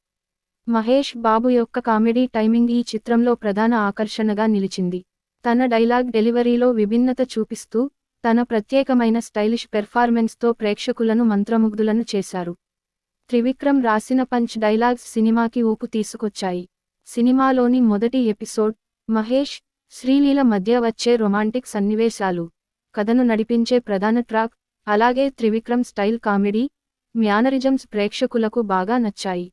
A: మహేష్ బాబు యొక్క కామెడీ టైమింగ్ ఈ చిత్రంలో ప్రధాన ఆకర్షణగా నిలిచింది. తన డైలాగ్ డెలివరీలో విభిన్నత చూపిస్తూ తన ప్రత్యేకమైన స్టైలిష్ పెర్ఫార్మెన్స్తో ప్రేక్షకులను మంత్రముగ్ధులను చేశారు. త్రివిక్రమ్ రాసిన పంచ్ డైలాగ్స్ సినిమాకి ఊపు తీసుకొచ్చాయి. సినిమాలోని మొదటి ఎపిసోడ్, మహేష్, శ్రీలీల మధ్య వచ్చే రొమాంటిక్ సన్నివేశాలు, కథను నడిపించే ప్రధాన ట్రాక్, అలాగే త్రివిక్రమ్ స్టైల్ కామెడీ, మ్యానరిజమ్స్ ప్రేక్షకులకు బాగా నచ్చాయి.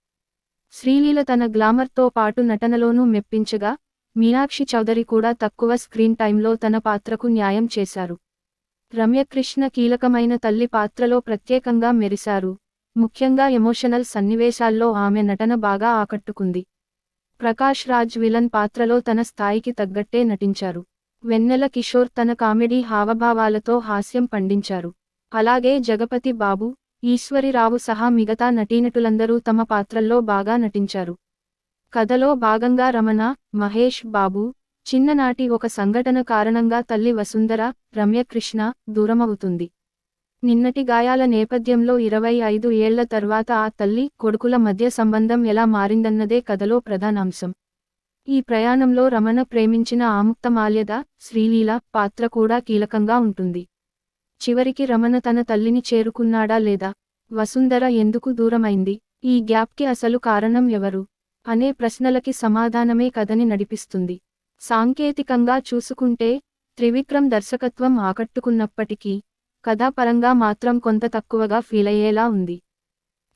A: శ్రీలీల తన గ్లామర్తో పాటు నటనలోనూ మెప్పించగా, మీనాక్షి చౌదరి కూడా తక్కువ స్క్రీన్ టైంలో తన పాత్రకు న్యాయం చేశారు. రమ్యకృష్ణ కీలకమైన తల్లి పాత్రలో ప్రత్యేకంగా మెరిశారు. ముఖ్యంగా ఎమోషనల్ సన్నివేశాల్లో ఆమె నటన బాగా ఆకట్టుకుంది. ప్రకాష్ రాజ్ విలన్ పాత్రలో తన స్థాయికి తగ్గట్టే నటించారు. వెన్నెల కిషోర్ తన కామెడీ హావభావాలతో హాస్యం పండించారు. అలాగే జగపతి బాబు, ఈశ్వరిరావు సహా మిగతా నటీనటులందరూ తమ పాత్రల్లో బాగా నటించారు. కథలో భాగంగా రమణ, మహేష్ బాబు, చిన్ననాటి ఒక సంఘటన కారణంగా తల్లి వసుంధర, రమ్యకృష్ణ దూరమవుతుంది. నిన్నటి గాయాల నేపథ్యంలో 25 ఏళ్ల తర్వాత ఆ తల్లి, కొడుకుల మధ్య సంబంధం ఎలా మారిందన్నదే కథలో ప్రధానాంశం. ఈ ప్రయాణంలో రమణ ప్రేమించిన ఆముక్తమాల్యద, శ్రీలీల పాత్ర కూడా కీలకంగా ఉంటుంది. చివరికి రమణ తన తల్లిని చేరుకున్నాడా లేదా, వసుంధర ఎందుకు దూరమైంది, ఈ గ్యాప్కి అసలు కారణం ఎవరు అనే ప్రశ్నలకి సమాధానమే కథని నడిపిస్తుంది. సాంకేతికంగా చూసుకుంటే త్రివిక్రమ్ దర్శకత్వం ఆకట్టుకున్నప్పటికీ కథాపరంగా మాత్రం కొంత తక్కువగా ఫీలయ్యేలా ఉంది.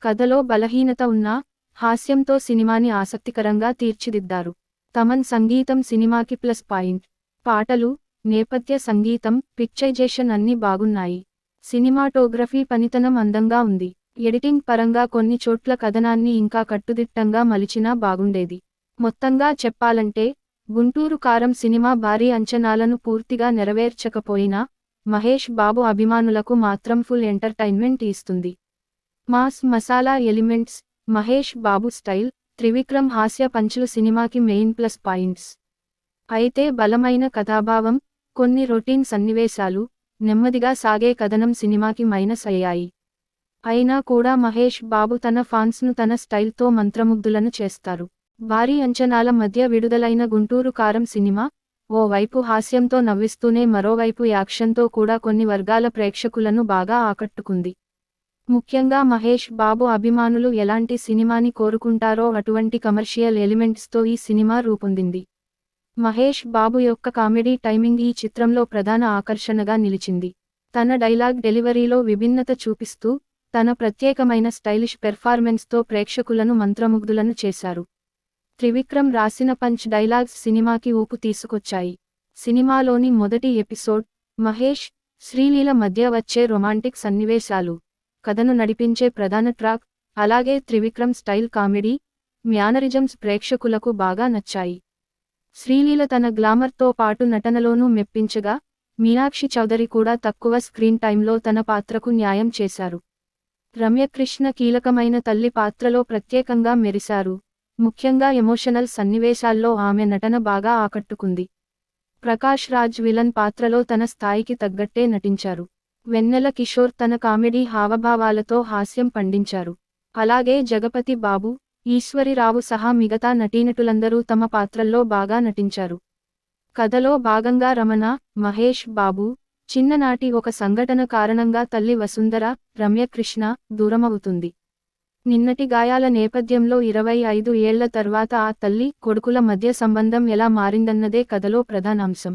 A: కథలో బలహీనత ఉన్నా హాస్యంతో సినిమాని ఆసక్తికరంగా తీర్చిదిద్దారు. తమన్ సంగీతం సినిమాకి ప్లస్ పాయింట్. పాటలు, నేపథ్య సంగీతం, పిక్చరైజేషన్ అన్నీ బాగున్నాయి. సినిమాటోగ్రఫీ పనితనం అందంగా ఉంది. ఎడిటింగ్ పరంగా కొన్ని చోట్ల కథనాన్ని ఇంకా కట్టుదిట్టంగా మలిచినా బాగుండేది. మొత్తంగా చెప్పాలంటే గుంటూరు కారం సినిమా భారీ అంచనాలను పూర్తిగా నెరవేర్చకపోయినా మహేష్ బాబు అభిమానులకు మాత్రం ఫుల్ ఎంటర్టైన్మెంట్ ఇస్తుంది. Mass masala elements, Mahesh Babu style, Trivikram హాస్య పంచులు సినిమాకి మెయిన్ ప్లస్ పాయింట్స్. అయితే బలమైన కథాభావం, కొన్ని రొటీన్ సన్నివేశాలు, నెమ్మదిగా సాగే కథనం సినిమాకి మైనస్ అయ్యాయి. అయినా కూడా మహేష్ బాబు తన ఫాన్స్ను తన స్టైల్తో మంత్రముగ్ధులను చేస్తారు. భారీ అంచనాల మధ్య విడుదలైన గుంటూరు కారం సినిమా ఓ వైపు హాస్యంతో నవ్విస్తూనే మరోవైపు యాక్షన్తో కూడా కొన్ని వర్గాల ప్రేక్షకులను బాగా ఆకట్టుకుంది. ముఖ్యంగా మహేష్ బాబు అభిమానులు ఎలాంటి సినిమాని కోరుకుంటారో అటువంటి కమర్షియల్ ఎలిమెంట్స్తో ఈ సినిమా రూపొందింది. మహేష్ బాబు యొక్క కామెడీ టైమింగ్ ఈ చిత్రంలో ప్రధాన ఆకర్షణగా నిలిచింది. తన డైలాగ్ డెలివరీలో విభిన్నత చూపిస్తూ తన ప్రత్యేకమైన స్టైలిష్ పెర్ఫార్మెన్స్తో ప్రేక్షకులను మంత్రముగ్ధులను చేశారు. త్రివిక్రమ్ రాసిన పంచ్ డైలాగ్స్ సినిమాకి ఊపు తీసుకొచ్చాయి. సినిమాలోని మొదటి ఎపిసోడ్, మహేష్, శ్రీలీల మధ్య వచ్చే రొమాంటిక్ సన్నివేశాలు, కథను నడిపించే ప్రధాన ట్రాక్, అలాగే త్రివిక్రమ్ స్టైల్ కామెడీ, మ్యానరిజమ్స్ ప్రేక్షకులకు బాగా నచ్చాయి. శ్రీలీల తన గ్లామర్తో పాటు నటనలోనూ మెప్పించగా, మీనాక్షి చౌదరి కూడా తక్కువ స్క్రీన్ టైంలో తన పాత్రకు న్యాయం చేశారు. రమ్యకృష్ణ కీలకమైన తల్లి పాత్రలో ప్రత్యేకంగా మెరిశారు. ముఖ్యంగా ఎమోషనల్ సన్నివేశాల్లో ఆమె నటన బాగా ఆకట్టుకుంది. ప్రకాష్ రాజ్ విలన్ పాత్రలో తన స్థాయికి తగ్గట్టే నటించారు. వెన్నెల కిషోర్ తన కామెడీ హావభావాలతో హాస్యం పండించారు. అలాగే జగపతి బాబు, ఈశ్వరిరావు సహా మిగతా నటీనటులందరూ తమ పాత్రల్లో బాగా నటించారు. కథలో భాగంగా రమణ, మహేష్ బాబు చిన్ననాటి ఒక సంఘటన కారణంగా తల్లి వసుంధర, రమ్యకృష్ణ దూరమవుతుంది. నిన్నటి గాయాల నేపథ్యంలో 25 ఏళ్ల తర్వాత ఆ తల్లి, కొడుకుల మధ్య సంబంధం ఎలా మారిందన్నదే కథలో ప్రధానాంశం.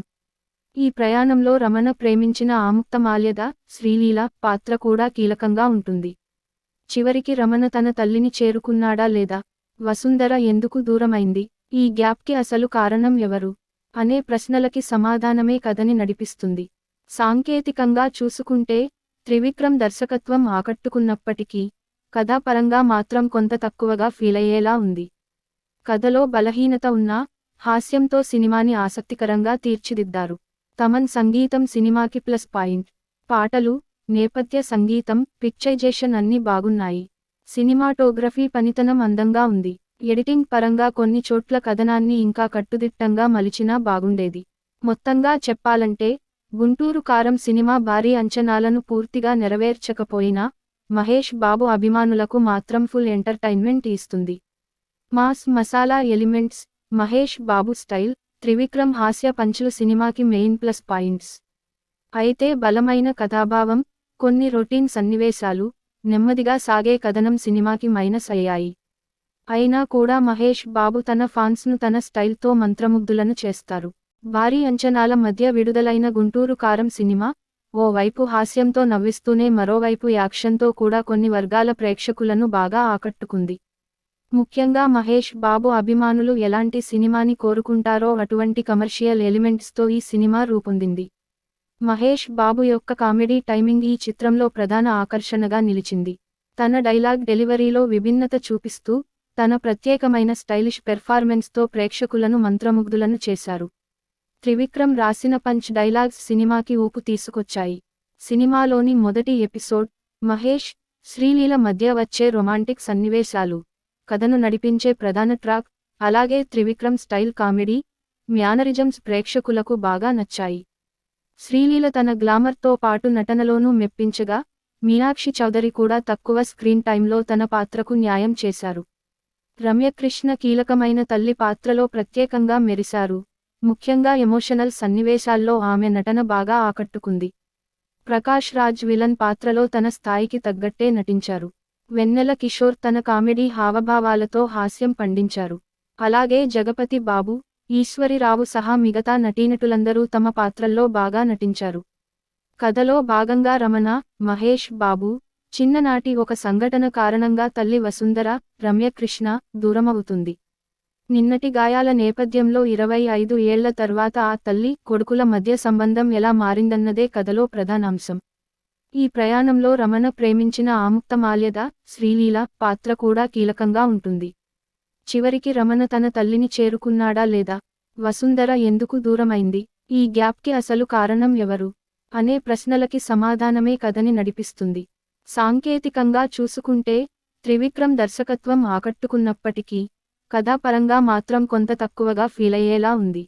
A: ఈ ప్రయాణంలో రమణ ప్రేమించిన ఆముక్తమాల్యద, శ్రీలీల పాత్ర కూడా కీలకంగా ఉంటుంది. చివరికి రమణ తన తల్లిని చేరుకున్నాడా లేదా, వసుంధర ఎందుకు దూరమైంది, ఈ గ్యాప్కి అసలు కారణం ఎవరు అనే ప్రశ్నలకి సమాధానమే కథని నడిపిస్తుంది. సాంకేతికంగా చూసుకుంటే త్రివిక్రమ్ దర్శకత్వం ఆకట్టుకున్నప్పటికీ కథాపరంగా మాత్రం కొంత తక్కువగా ఫీలయ్యేలా ఉంది. కథలో బలహీనత ఉన్నా హాస్యంతో సినిమాని ఆసక్తికరంగా తీర్చిదిద్దారు. తమన్ సంగీతం సినిమాకి ప్లస్ పాయింట్. పాటలు, నేపథ్య సంగీతం, పిక్చరైజేషన్ అన్నీ బాగున్నాయి. సినిమాటోగ్రఫీ పనితనం అందంగా ఉంది. ఎడిటింగ్ పరంగా కొన్ని చోట్ల కథనాన్ని ఇంకా కట్టుదిట్టంగా మలిచినా బాగుండేది. మొత్తంగా చెప్పాలంటే గుంటూరు కారం సినిమా భారీ అంచనాలను పూర్తిగా నెరవేర్చకపోయినా మహేష్ బాబు అభిమానులకు మాత్రం ఫుల్ ఎంటర్టైన్మెంట్ ఇస్తుంది. Mass masala elements, Mahesh Babu style, Trivikram హాస్య పంచులు సినిమాకి మెయిన్ ప్లస్ పాయింట్స్. అయితే బలమైన కథాభావం, కొన్ని రొటీన్ సన్నివేశాలు, నెమ్మదిగా సాగే కథనం సినిమాకి మైనస్ అయ్యాయి. అయినా కూడా మహేష్ బాబు తన ఫాన్స్ను తన స్టైల్తో మంత్రముగ్ధులను చేస్తారు. భారీ అంచనాల మధ్య విడుదలైన గుంటూరు కారం సినిమా ఓ వైపు హాస్యంతో నవ్విస్తూనే మరోవైపు యాక్షన్తో కూడా కొన్ని వర్గాల ప్రేక్షకులను బాగా ఆకట్టుకుంది. ముఖ్యంగా మహేష్ బాబు అభిమానులు ఎలాంటి సినిమాని కోరుకుంటారో అటువంటి కమర్షియల్ ఎలిమెంట్స్తో ఈ సినిమా రూపొందింది. మహేష్ బాబు యొక్క కామెడీ టైమింగ్ ఈ చిత్రంలో ప్రధాన ఆకర్షణగా నిలిచింది. తన డైలాగ్ డెలివరీలో విభిన్నత చూపిస్తూ తన ప్రత్యేకమైన స్టైలిష్ పెర్ఫార్మెన్స్తో ప్రేక్షకులను మంత్రముగ్ధులను చేశారు. త్రివిక్రమ్ రాసిన పంచ్ డైలాగ్స్ సినిమాకి ఊపు తీసుకొచ్చాయి. సినిమాలోని మొదటి ఎపిసోడ్, మహేష్, శ్రీలీల మధ్య వచ్చే రొమాంటిక్ సన్నివేశాలు, కథను నడిపించే ప్రధాన ట్రాక్, అలాగే త్రివిక్రమ్ స్టైల్ కామెడీ, మ్యానరిజమ్స్ ప్రేక్షకులకు బాగా నచ్చాయి. శ్రీలీల తన గ్లామర్తో పాటు నటనలోనూ మెప్పించగా, మీనాక్షి చౌదరి కూడా తక్కువ స్క్రీన్ టైంలో తన పాత్రకు న్యాయం చేశారు. రమ్యకృష్ణ కీలకమైన తల్లి పాత్రలో ప్రత్యేకంగా మెరిశారు. ముఖ్యంగా ఎమోషనల్ సన్నివేశాల్లో ఆమె నటన బాగా ఆకట్టుకుంది. ప్రకాష్ రాజ్ విలన్ పాత్రలో తన స్థాయికి తగ్గట్టే నటించారు. వెన్నెల కిషోర్ తన కామెడీ హావభావాలతో హాస్యం పండించారు. అలాగే జగపతి బాబు, ఈశ్వరిరావు సహా మిగతా నటీనటులందరూ తమ పాత్రల్లో బాగా నటించారు. కథలో భాగంగా రమణ, మహేష్ బాబు, చిన్ననాటి ఒక సంఘటన కారణంగా తల్లి వసుంధర, రమ్యకృష్ణ దూరమవుతుంది. నిన్నటి గాయాల నేపథ్యంలో 25 ఏళ్ల తర్వాత ఆ తల్లి, కొడుకుల మధ్య సంబంధం ఎలా మారిందన్నదే కథలో ప్రధానాంశం. ఈ ప్రయాణంలో రమణ ప్రేమించిన ఆముక్తమాల్యద, శ్రీలీల పాత్ర కూడా కీలకంగా ఉంటుంది. చివరికి రమణ తన తల్లిని చేరుకున్నాడా లేదా? వసుంధర ఎందుకు దూరమైంది? ఈ గ్యాప్కి అసలు కారణం ఎవరు? అనే ప్రశ్నలకి సమాధానమే కథని నడిపిస్తుంది. సాంకేతికంగా చూసుకుంటే త్రివిక్రమ్ దర్శకత్వం ఆకట్టుకున్నప్పటికీ కథాపరంగా మాత్రం కొంత తక్కువగా ఫీలయ్యేలా ఉంది.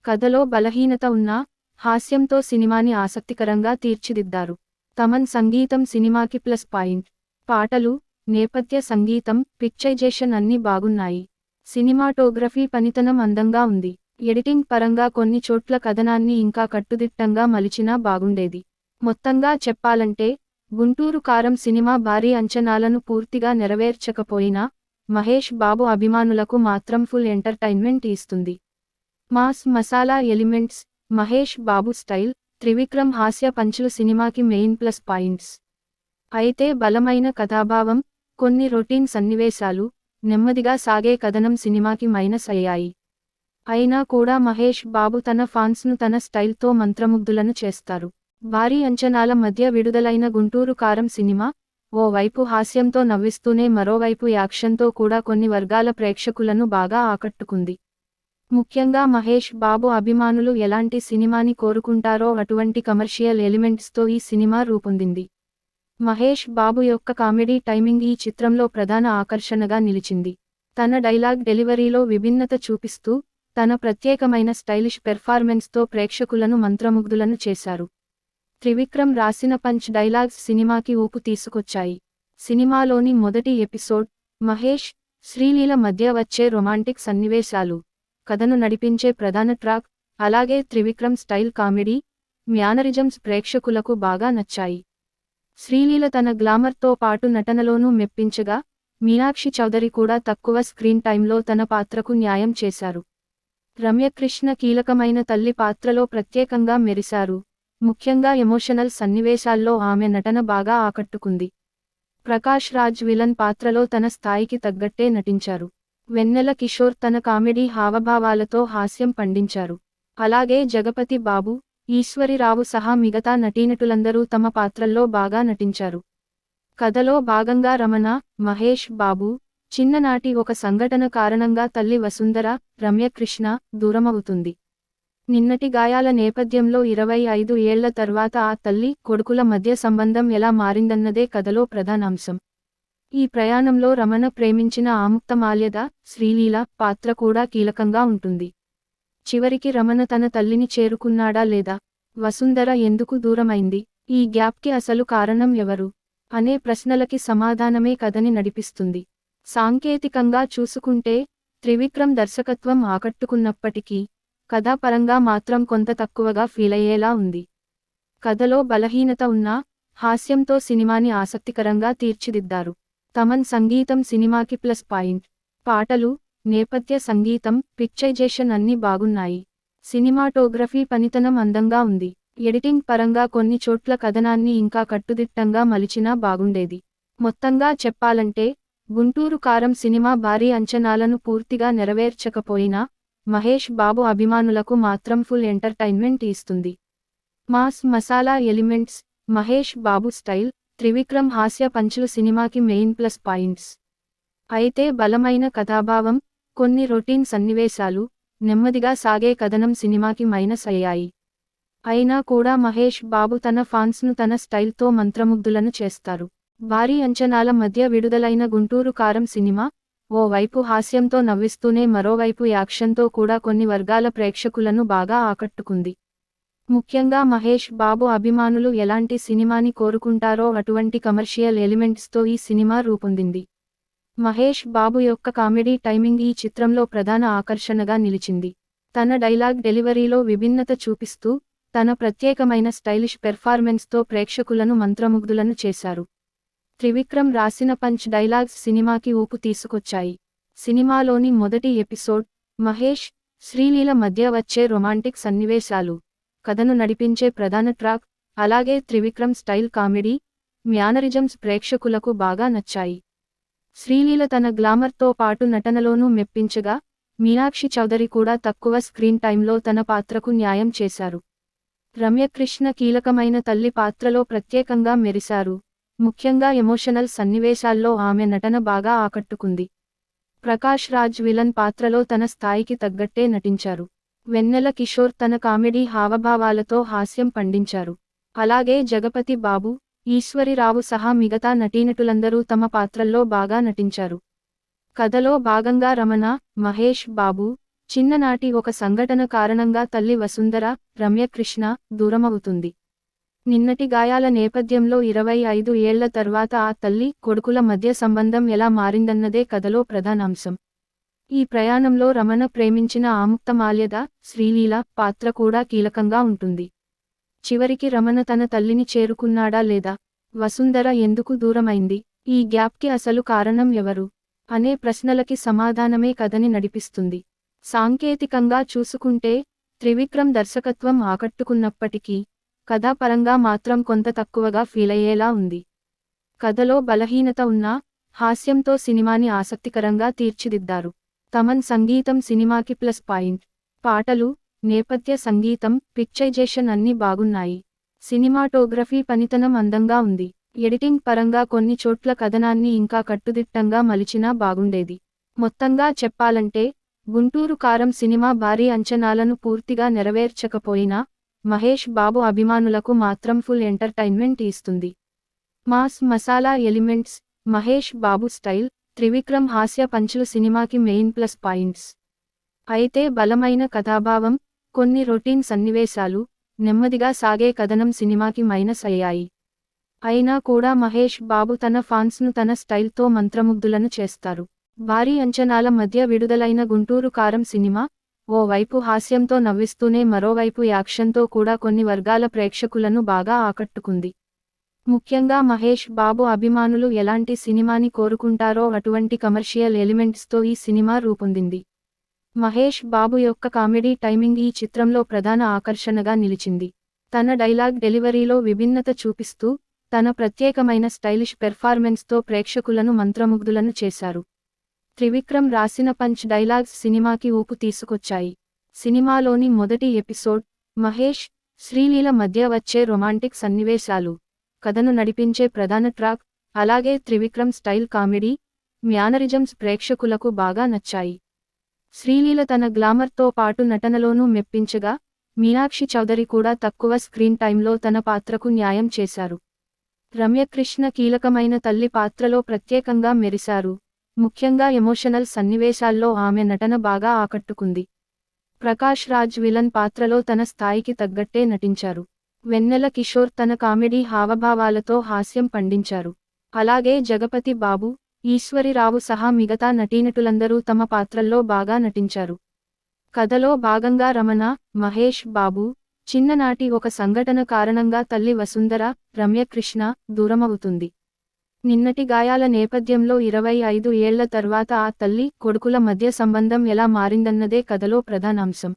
A: కథలో బలహీనత ఉన్నా హాస్యంతో సినిమాని ఆసక్తికరంగా తీర్చిదిద్దారు. తమన్ సంగీతం సినిమాకి ప్లస్ పాయింట్. పాటలు, నేపథ్య సంగీతం, పిక్చరైజేషన్ అన్నీ బాగున్నాయి. సినిమాటోగ్రఫీ పనితనం అందంగా ఉంది. ఎడిటింగ్ పరంగా కొన్ని చోట్ల కథనాన్ని ఇంకా కట్టుదిట్టంగా మలిచినా బాగుండేది. మొత్తంగా చెప్పాలంటే గుంటూరు కారం సినిమా భారీ అంచనాలను పూర్తిగా నెరవేర్చకపోయినా మహేష్ బాబు అభిమానులకు మాత్రం ఫుల్ ఎంటర్టైన్మెంట్ ఇస్తుంది. Mass masala elements, Mahesh Babu style, Trivikram హాస్య పంచులు సినిమాకి మెయిన్ ప్లస్ పాయింట్స్. అయితే బలమైన కథాభావం, కొన్ని రొటీన్ సన్నివేశాలు, నెమ్మదిగా సాగే కథనం సినిమాకి మైనస్ అయ్యాయి. అయినా కూడా మహేష్ బాబు తన ఫాన్స్ను తన స్టైల్తో మంత్రముగ్ధులను చేస్తారు. భారీ అంచనాల మధ్య విడుదలైన గుంటూరు కారం సినిమా ఓ వైపు హాస్యంతో నవ్విస్తూనే మరోవైపు యాక్షన్తో కూడా కొన్ని వర్గాల ప్రేక్షకులను బాగా ఆకట్టుకుంది. ముఖ్యంగా మహేష్ బాబు అభిమానులు ఎలాంటి సినిమాని కోరుకుంటారో అటువంటి కమర్షియల్ ఎలిమెంట్స్తో ఈ సినిమా రూపొందింది. మహేష్ బాబు యొక్క కామెడీ టైమింగ్ ఈ చిత్రంలో ప్రధాన ఆకర్షణగా నిలిచింది. తన డైలాగ్ డెలివరీలో విభిన్నత చూపిస్తూ తన ప్రత్యేకమైన స్టైలిష్ పెర్ఫార్మెన్స్తో ప్రేక్షకులను మంత్రముగ్ధులను చేశారు. త్రివిక్రమ్ రాసిన పంచ్ డైలాగ్స్ సినిమాకి ఊపు తీసుకొచ్చాయి. సినిమాలోని మొదటి ఎపిసోడ్, మహేష్, శ్రీలీల మధ్య వచ్చే రొమాంటిక్ సన్నివేశాలు, కథను నడిపించే ప్రధాన ట్రాక్, అలాగే త్రివిక్రమ్ స్టైల్ కామెడీ, మ్యానరిజమ్స్ ప్రేక్షకులకు బాగా నచ్చాయి. శ్రీలీల తన గ్లామర్తో పాటు నటనలోనూ మెప్పించగా, మీనాక్షి చౌదరి కూడా తక్కువ స్క్రీన్ టైంలో తన పాత్రకు న్యాయం చేశారు. రమ్యకృష్ణ కీలకమైన తల్లి పాత్రలో ప్రత్యేకంగా మెరిశారు. ముఖ్యంగా ఎమోషనల్ సన్నివేశాల్లో ఆమె నటన బాగా ఆకట్టుకుంది. ప్రకాష్ రాజ్ విలన్ పాత్రలో తన స్థాయికి తగ్గట్టే నటించారు. వెన్నెల కిషోర్ తన కామెడీ హావభావాలతో హాస్యం పండించారు. అలాగే జగపతి బాబు, ఈశ్వరిరావు సహా మిగతా నటీనటులందరూ తమ పాత్రల్లో బాగా నటించారు. కథలో భాగంగా రమణ, మహేష్ బాబు, చిన్ననాటి ఒక సంఘటన కారణంగా తల్లి వసుంధర, రమ్యకృష్ణ దూరమవుతుంది. నిన్నటి గాయాల నేపథ్యంలో 25 ఏళ్ల తర్వాత ఆ తల్లి, కొడుకుల మధ్య సంబంధం ఎలా మారిందన్నదే కథలో ప్రధానాంశం. ఈ ప్రయాణంలో రమణ ప్రేమించిన ఆముక్తమాల్యద, శ్రీలీల పాత్ర కూడా కీలకంగా ఉంటుంది. చివరికి రమణ తన తల్లిని చేరుకున్నాడా లేదా? వసుంధర ఎందుకు దూరమైంది? ఈ గ్యాప్కి అసలు కారణం ఎవరు? అనే ప్రశ్నలకి సమాధానమే కథని నడిపిస్తుంది. సాంకేతికంగా చూసుకుంటే త్రివిక్రమ్ దర్శకత్వం ఆకట్టుకున్నప్పటికీ కథాపరంగా మాత్రం కొంత తక్కువగా ఫీలయ్యేలా ఉంది. కథలో బలహీనత ఉన్నా హాస్యంతో సినిమాని ఆసక్తికరంగా తీర్చిదిద్దారు. తమన్ సంగీతం సినిమాకి ప్లస్ పాయింట్. పాటలు, నేపథ్య సంగీతం, పిక్చరైజేషన్ అన్నీ బాగున్నాయి. సినిమాటోగ్రఫీ పనితనం అందంగా ఉంది. ఎడిటింగ్ పరంగా కొన్ని చోట్ల కథనాన్ని ఇంకా కట్టుదిట్టంగా మలిచినా బాగుండేది. మొత్తంగా చెప్పాలంటే గుంటూరు కారం సినిమా భారీ అంచనాలను పూర్తిగా నెరవేర్చకపోయినా మహేష్ బాబు అభిమానులకు మాత్రం ఫుల్ ఎంటర్టైన్మెంట్ ఇస్తుంది. Mass masala elements, Mahesh Babu style, Trivikram హాస్య పంచులు సినిమాకి మెయిన్ ప్లస్ పాయింట్స్. అయితే బలమైన కథాభావం, కొన్ని రొటీన్ సన్నివేశాలు, నెమ్మదిగా సాగే కథనం సినిమాకి మైనస్ అయ్యాయి. అయినా కూడా మహేష్ బాబు తన ఫాన్స్ను తన స్టైల్తో మంత్రముగ్ధులను చేస్తారు. భారీ అంచనాల మధ్య విడుదలైన గుంటూరు కారం సినిమా ఓ వైపు హాస్యంతో నవ్విస్తూనే మరోవైపు యాక్షన్తో కూడా కొన్ని వర్గాల ప్రేక్షకులను బాగా ఆకట్టుకుంది. ముఖ్యంగా మహేష్ బాబు అభిమానులు ఎలాంటి సినిమాని కోరుకుంటారో అటువంటి కమర్షియల్ ఎలిమెంట్స్తో ఈ సినిమా రూపొందింది. మహేష్ బాబు యొక్క కామెడీ టైమింగ్ ఈ చిత్రంలో ప్రధాన ఆకర్షణగా నిలిచింది. తన డైలాగ్ డెలివరీలో విభిన్నత చూపిస్తూ, తన ప్రత్యేకమైన స్టైలిష్ పెర్ఫార్మెన్స్తో ప్రేక్షకులను మంత్రముగ్ధులను చేశారు. త్రివిక్రమ్ రాసిన పంచ్ డైలాగ్స్ సినిమాకి ఊపు తీసుకొచ్చాయి. సినిమాలోని మొదటి ఎపిసోడ్, మహేష్, శ్రీలీల మధ్య వచ్చే రొమాంటిక్ సన్నివేశాలు, కథను నడిపించే ప్రధాన ట్రాక్, అలాగే త్రివిక్రమ్ స్టైల్ కామెడీ, మ్యానరిజమ్స్ ప్రేక్షకులకు బాగా నచ్చాయి. శ్రీలీల తన గ్లామర్తో పాటు నటనలోనూ మెప్పించగా, మీనాక్షి చౌదరి కూడా తక్కువ స్క్రీన్ టైంలో తన పాత్రకు న్యాయం చేశారు. రమ్యకృష్ణ కీలకమైన తల్లి పాత్రలో ప్రత్యేకంగా మెరిశారు. ముఖ్యంగా ఎమోషనల్ సన్నివేశాల్లో ఆమె నటన బాగా ఆకట్టుకుంది. ప్రకాష్ రాజ్ విలన్ పాత్రలో తన స్థాయికి తగ్గట్టే నటించారు. వెన్నెల కిషోర్ తన కామెడీ హావభావాలతో హాస్యం పండించారు. అలాగే జగపతి బాబు, ఈశ్వరిరావు సహా మిగతా నటీనటులందరూ తమ పాత్రల్లో బాగా నటించారు. కథలో భాగంగా రమణ, మహేష్ బాబు, చిన్ననాటి ఒక సంఘటన కారణంగా తల్లి వసుంధర, రమ్యకృష్ణ, దూరమవుతుంది. నిన్నటి గాయాల నేపథ్యంలో 25 ఏళ్ల తర్వాత ఆ తల్లి, కొడుకుల మధ్య సంబంధం ఎలా మారిందన్నదే కథలో ప్రధానాంశం. ఈ ప్రయాణంలో రమణ ప్రేమించిన ఆముక్తమాల్యద, శ్రీలీల పాత్ర కూడా కీలకంగా ఉంటుంది. చివరికి రమణ తన తల్లిని చేరుకున్నాడా లేదా, వసుంధర ఎందుకు దూరమైంది, ఈ గ్యాప్కి అసలు కారణం ఎవరు అనే ప్రశ్నలకి సమాధానమే కథని నడిపిస్తుంది. సాంకేతికంగా చూసుకుంటే త్రివిక్రమ్ దర్శకత్వం ఆకట్టుకున్నప్పటికీ, కథాపరంగా మాత్రం కొంత తక్కువగా ఫీలయ్యేలా ఉంది. కథలో బలహీనత ఉన్నా, హాస్యంతో సినిమాని ఆసక్తికరంగా తీర్చిదిద్దారు. తమన్ సంగీతం సినిమాకి ప్లస్ పాయింట్. పాటలు, నేపథ్య సంగీతం, పిక్చరైజేషన్ అన్నీ బాగున్నాయి. సినిమాటోగ్రఫీ పనితనం అందంగా ఉంది. ఎడిటింగ్ పరంగా కొన్ని చోట్ల కథనాన్ని ఇంకా కట్టుదిట్టంగా మలిచినా బాగుండేది. మొత్తంగా చెప్పాలంటే, గుంటూరు కారం సినిమా భారీ అంచనాలను పూర్తిగా నెరవేర్చకపోయినా, మహేష్ బాబు అభిమానులకు మాత్రం ఫుల్ ఎంటర్టైన్మెంట్ ఇస్తుంది. Mass masala elements, Mahesh Babu style, Trivikram హాస్య పంచులు సినిమాకి మెయిన్ ప్లస్ పాయింట్స్. అయితే బలమైన కథాభావం, కొన్ని రొటీన్ సన్నివేశాలు, నెమ్మదిగా సాగే కథనం సినిమాకి మైనస్ అయ్యాయి. అయినా కూడా మహేష్ బాబు తన ఫాన్స్ను తన స్టైల్తో మంత్రముగ్ధులను చేస్తారు. భారీ అంచనాల మధ్య విడుదలైన గుంటూరు కారం సినిమా, ఓ వైపు హాస్యంతో నవ్విస్తూనే మరోవైపు యాక్షన్తో కూడా కొన్ని వర్గాల ప్రేక్షకులను బాగా ఆకట్టుకుంది. ముఖ్యంగా మహేష్ బాబు అభిమానులు ఎలాంటి సినిమాని కోరుకుంటారో అటువంటి కమర్షియల్ ఎలిమెంట్స్తో ఈ సినిమా రూపొందింది. మహేష్ బాబు యొక్క కామెడీ టైమింగ్ ఈ చిత్రంలో ప్రధాన ఆకర్షణగా నిలిచింది. తన డైలాగ్ డెలివరీలో విభిన్నత చూపిస్తూ, తన ప్రత్యేకమైన స్టైలిష్ పెర్ఫార్మెన్స్తో ప్రేక్షకులను మంత్రముగ్ధులను చేశారు. త్రివిక్రమ్ రాసిన పంచ్ డైలాగ్స్ సినిమాకి ఊపు తీసుకొచ్చాయి. సినిమాలోని మొదటి ఎపిసోడ్, మహేష్, శ్రీలీల మధ్య వచ్చే రొమాంటిక్ సన్నివేశాలు, కథను నడిపించే ప్రధాన ట్రాక్, అలాగే త్రివిక్రమ్ స్టైల్ కామెడీ, మ్యానరిజమ్స్ ప్రేక్షకులకు బాగా నచ్చాయి. శ్రీలీల తన గ్లామర్తో పాటు నటనలోనూ మెప్పించగా, మీనాక్షి చౌదరి కూడా తక్కువ స్క్రీన్ టైంలో తన పాత్రకు న్యాయం చేశారు. రమ్యకృష్ణ కీలకమైన తల్లి పాత్రలో ప్రత్యేకంగా మెరిశారు. ముఖ్యంగా ఎమోషనల్ సన్నివేశాల్లో ఆమె నటన బాగా ఆకట్టుకుంది. ప్రకాష్ రాజ్ విలన్ పాత్రలో తన స్థాయికి తగ్గట్టే నటించారు. వెన్నెల కిషోర్ తన కామెడీ హావభావాలతో హాస్యం పండించారు. అలాగే జగపతి బాబు, ఈశ్వరిరావు సహా మిగతా నటీనటులందరూ తమ పాత్రల్లో బాగా నటించారు. కథలో భాగంగా రమణ, మహేష్ బాబు, చిన్ననాటి ఒక సంఘటన కారణంగా తల్లి వసుంధర, రమ్యకృష్ణ, దూరమవుతుంది. నిన్నటి గాయాల నేపథ్యంలో 25 ఏళ్ల తర్వాత ఆ తల్లి, కొడుకుల మధ్య సంబంధం ఎలా మారిందన్నదే కథలో ప్రధానాంశం.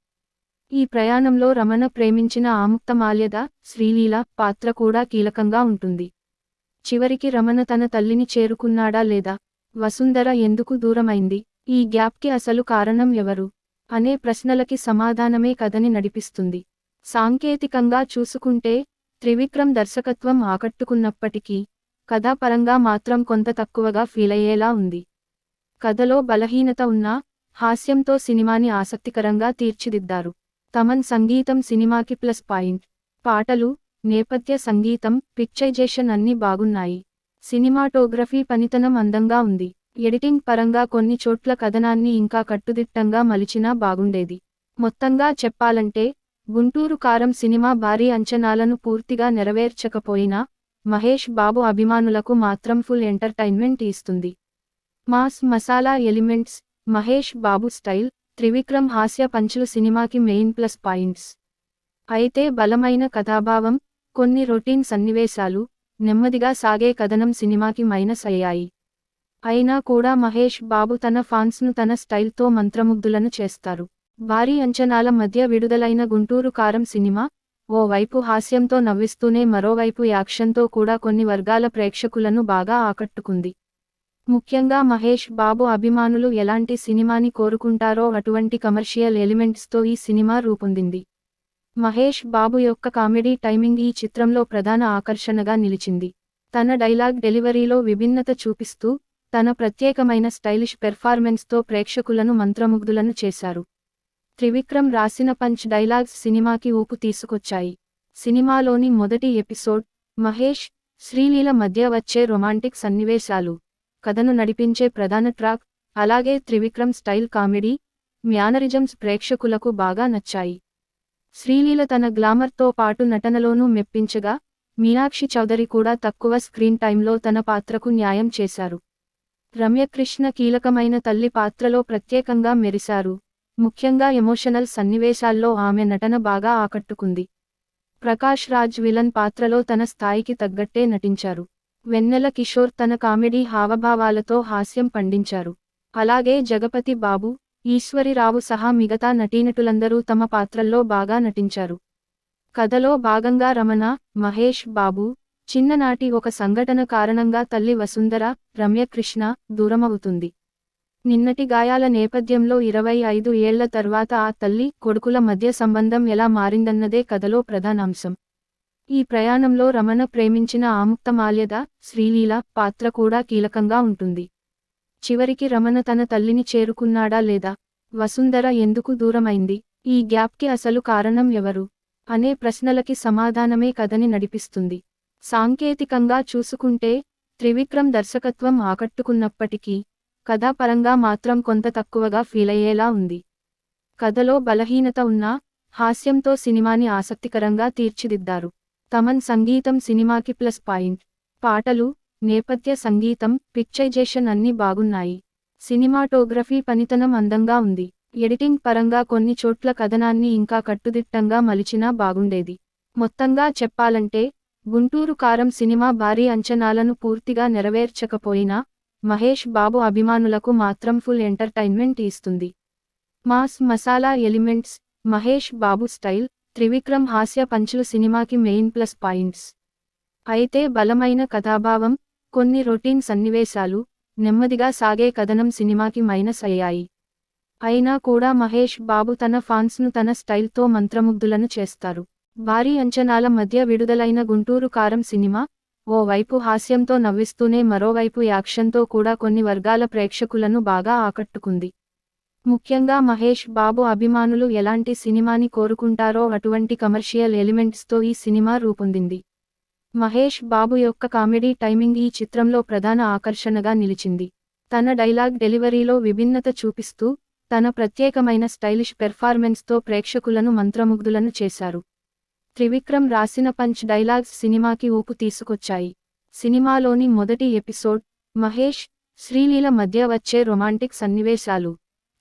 A: ఈ ప్రయాణంలో రమణ ప్రేమించిన ఆముక్తమాల్యద, శ్రీలీల పాత్ర కూడా కీలకంగా ఉంటుంది. చివరికి రమణ తన తల్లిని చేరుకున్నాడా లేదా, వసుంధర ఎందుకు దూరమైంది, ఈ గ్యాప్కి అసలు కారణం ఎవరు అనే ప్రశ్నలకి సమాధానమే కథని నడిపిస్తుంది. సాంకేతికంగా చూసుకుంటే త్రివిక్రమ్ దర్శకత్వం ఆకట్టుకున్నప్పటికీ, కథాపరంగా మాత్రం కొంత తక్కువగా ఫీలయ్యేలా ఉంది. కథలో బలహీనత ఉన్నా, హాస్యంతో సినిమాని ఆసక్తికరంగా తీర్చిదిద్దారు. తమన్ సంగీతం సినిమాకి ప్లస్ పాయింట్. పాటలు, నేపథ్య సంగీతం, పిక్చరైజేషన్ అన్నీ బాగున్నాయి. సినిమాటోగ్రఫీ పనితనం అందంగా ఉంది. ఎడిటింగ్ పరంగా కొన్ని చోట్ల కథనాన్ని ఇంకా కట్టుదిట్టంగా మలిచినా బాగుండేది. మొత్తంగా చెప్పాలంటే, గుంటూరు కారం సినిమా భారీ అంచనాలను పూర్తిగా నెరవేర్చకపోయినా, మహేష్ బాబు అభిమానులకు మాత్రం ఫుల్ ఎంటర్టైన్మెంట్ ఇస్తుంది. Mass masala elements, Mahesh Babu style, Trivikram హాస్య పంచులు సినిమాకి మెయిన్ ప్లస్ పాయింట్స్. అయితే బలమైన కథాభావం, కొన్ని రొటీన్ సన్నివేశాలు, నెమ్మదిగా సాగే కథనం సినిమాకి మైనస్ అయ్యాయి. అయినా కూడా మహేష్ బాబు తన ఫాన్స్ను తన స్టైల్తో మంత్రముగ్ధులను చేస్తారు. భారీ అంచనాల మధ్య విడుదలైన గుంటూరు కారం సినిమా, ఓ వైపు హాస్యంతో నవ్విస్తూనే మరోవైపు యాక్షన్తో కూడా కొన్ని వర్గాల ప్రేక్షకులను బాగా ఆకట్టుకుంది. ముఖ్యంగా మహేష్ బాబు అభిమానులు ఎలాంటి సినిమాని కోరుకుంటారో అటువంటి కమర్షియల్ ఎలిమెంట్స్తో ఈ సినిమా రూపొందింది. మహేష్ బాబు యొక్క కామెడీ టైమింగ్ ఈ చిత్రంలో ప్రధాన ఆకర్షణగా నిలిచింది. తన డైలాగ్ డెలివరీలో విభిన్నత చూపిస్తూ, తన ప్రత్యేకమైన స్టైలిష్ పెర్ఫార్మెన్స్తో ప్రేక్షకులను మంత్రముగ్ధులను చేశారు. త్రివిక్రమ్ రాసిన పంచ్ డైలాగ్స్ సినిమాకి ఊపు తీసుకొచ్చాయి. సినిమాలోని మొదటి ఎపిసోడ్, మహేష్, శ్రీలీల మధ్య వచ్చే రొమాంటిక్ సన్నివేశాలు, కథను నడిపించే ప్రధాన ట్రాక్, అలాగే త్రివిక్రమ్ స్టైల్ కామెడీ, మ్యానరిజమ్స్ ప్రేక్షకులకు బాగా నచ్చాయి. శ్రీలీల తన గ్లామర్తో పాటు నటనలోనూ మెప్పించగా, మీనాక్షి చౌదరి కూడా తక్కువ స్క్రీన్ టైంలో తన పాత్రకు న్యాయం చేశారు. రమ్యకృష్ణ కీలకమైన తల్లి పాత్రలో ప్రత్యేకంగా మెరిశారు. ముఖ్యంగా ఎమోషనల్ సన్నివేశాల్లో ఆమె నటన బాగా ఆకట్టుకుంది. ప్రకాష్ రాజ్ విలన్ పాత్రలో తన స్థాయికి తగ్గట్టే నటించారు. వెన్నెల కిషోర్ తన కామెడీ హావభావాలతో హాస్యం పండించారు. అలాగే జగపతి బాబు, ఈశ్వరిరావు సహా మిగతా నటీనటులందరూ తమ పాత్రల్లో బాగా నటించారు. కథలో భాగంగా రమణ, మహేష్ బాబు, చిన్ననాటి ఒక సంఘటన కారణంగా తల్లి వసుంధర, రమ్యకృష్ణ, దూరమవుతుంది. నిన్నటి గాయాల నేపథ్యంలో 25 ఏళ్ల తర్వాత ఆ తల్లి, కొడుకుల మధ్య సంబంధం ఎలా మారిందన్నదే కథలో ప్రధానాంశం. ఈ ప్రయాణంలో రమణ ప్రేమించిన ఆముక్తమాల్యద, శ్రీలీల పాత్ర కూడా కీలకంగా ఉంటుంది. చివరికి రమణ తన తల్లిని చేరుకున్నాడా లేదా, వసుంధర ఎందుకు దూరమైంది, ఈ గ్యాప్కి అసలు కారణం ఎవరు అనే ప్రశ్నలకి సమాధానమే కథని నడిపిస్తుంది. సాంకేతికంగా చూసుకుంటే త్రివిక్రమ్ దర్శకత్వం ఆకట్టుకున్నప్పటికీ, కథాపరంగా మాత్రం కొంత తక్కువగా ఫీలయ్యేలా ఉంది. కథలో బలహీనత ఉన్నా, హాస్యంతో సినిమాని ఆసక్తికరంగా తీర్చిదిద్దారు. తమన్ సంగీతం సినిమాకి ప్లస్ పాయింట్. పాటలు, నేపథ్య సంగీతం, పిక్చరైజేషన్ అన్నీ బాగున్నాయి. సినిమాటోగ్రఫీ పనితనం అందంగా ఉంది. ఎడిటింగ్ పరంగా కొన్ని చోట్ల కథనాన్ని ఇంకా కట్టుదిట్టంగా మలిచినా బాగుండేది. మొత్తంగా చెప్పాలంటే, గుంటూరు కారం సినిమా భారీ అంచనాలను పూర్తిగా నెరవేర్చకపోయినా, మహేష్ బాబు అభిమానులకు మాత్రం ఫుల్ ఎంటర్టైన్మెంట్ ఇస్తుంది. Mass masala elements, Mahesh Babu style, Trivikram హాస్య పంచులు సినిమాకి మెయిన్ ప్లస్ పాయింట్స్. అయితే బలమైన కథాభావం, కొన్ని రొటీన్ సన్నివేశాలు, నెమ్మదిగా సాగే కథనం సినిమాకి మైనస్ అయ్యాయి. అయినా కూడా మహేష్ బాబు తన ఫాన్స్ను తన స్టైల్తో మంత్రముగ్ధులను చేస్తారు. భారీ అంచనాల మధ్య విడుదలైన గుంటూరు కారం సినిమా, ఓ వైపు హాస్యంతో నవ్విస్తూనే మరోవైపు యాక్షన్తో కూడా కొన్ని వర్గాల ప్రేక్షకులను బాగా ఆకట్టుకుంది. ముఖ్యంగా మహేష్ బాబు అభిమానులు ఎలాంటి సినిమాని కోరుకుంటారో అటువంటి కమర్షియల్ ఎలిమెంట్స్తో ఈ సినిమా రూపొందింది. మహేష్ బాబు యొక్క కామెడీ టైమింగ్ ఈ చిత్రంలో ప్రధాన ఆకర్షణగా నిలిచింది. తన డైలాగ్ డెలివరీలో విభిన్నత చూపిస్తూ, తన ప్రత్యేకమైన స్టైలిష్ పెర్ఫార్మెన్స్తో ప్రేక్షకులను మంత్రముగ్ధులను చేశారు. త్రివిక్రమ్ రాసిన పంచ్ డైలాగ్స్ సినిమాకి ఊపు తీసుకొచ్చాయి. సినిమాలోని మొదటి ఎపిసోడ్, మహేష్, శ్రీలీల మధ్య వచ్చే రొమాంటిక్ సన్నివేశాలు,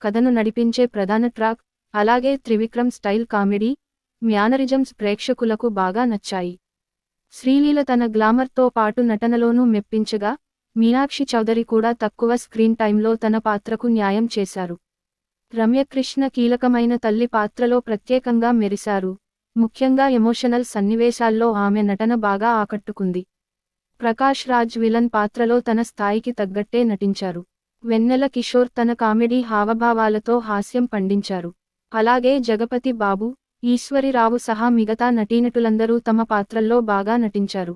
A: కథను నడిపించే ప్రధాన ట్రాక్, అలాగే త్రివిక్రమ్ స్టైల్ కామెడీ, మ్యానరిజమ్స్ ప్రేక్షకులకు బాగా నచ్చాయి. శ్రీలీల తన గ్లామర్తో పాటు నటనలోనూ మెప్పించగా, మీనాక్షి చౌదరి కూడా తక్కువ స్క్రీన్ టైంలో తన పాత్రకు న్యాయం చేశారు. రమ్యకృష్ణ కీలకమైన తల్లి పాత్రలో ప్రత్యేకంగా మెరిశారు. ముఖ్యంగా ఎమోషనల్ సన్నివేశాల్లో ఆమె నటన బాగా ఆకట్టుకుంది. ప్రకాష్ రాజ్ విలన్ పాత్రలో తన స్థాయికి తగ్గట్టే నటించారు. వెన్నెల కిషోర్ తన కామెడీ హావభావాలతో హాస్యం పండించారు. అలాగే జగపతి బాబు, ఈశ్వరిరావు సహా మిగతా నటీనటులందరూ తమ పాత్రల్లో బాగా నటించారు.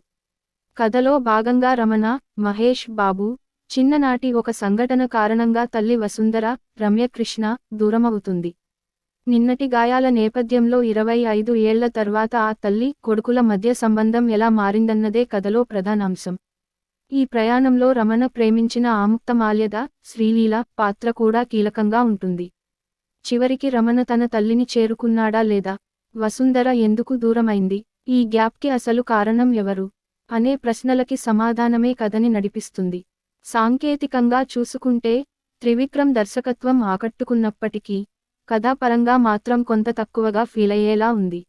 A: కథలో భాగంగా రమణ, మహేష్ బాబు, చిన్ననాటి ఒక సంఘటన కారణంగా తల్లి వసుంధర, రమ్యకృష్ణ, దూరమవుతుంది. నిన్నటి గాయాల నేపథ్యంలో 25 ఏళ్ల తర్వాత ఆ తల్లి, కొడుకుల మధ్య సంబంధం ఎలా మారిందన్నదే కథలో ప్రధానాంశం. ఈ ప్రయాణంలో రమణ ప్రేమించిన ఆముక్తమాల్యద, శ్రీలీల పాత్ర కూడా కీలకంగా ఉంటుంది. చివరికి రమణ తన తల్లిని చేరుకున్నాడా లేదా, వసుంధర ఎందుకు దూరమైంది, ఈ గ్యాప్కి అసలు కారణం ఎవరు అనే ప్రశ్నలకి సమాధానమే కథని నడిపిస్తుంది. సాంకేతికంగా చూసుకుంటే త్రివిక్రమ్ దర్శకత్వం ఆకట్టుకున్నప్పటికీ కథాపరంగా మాత్రం కొంత తక్కువగా ఫీలయ్యేలా ఉంది.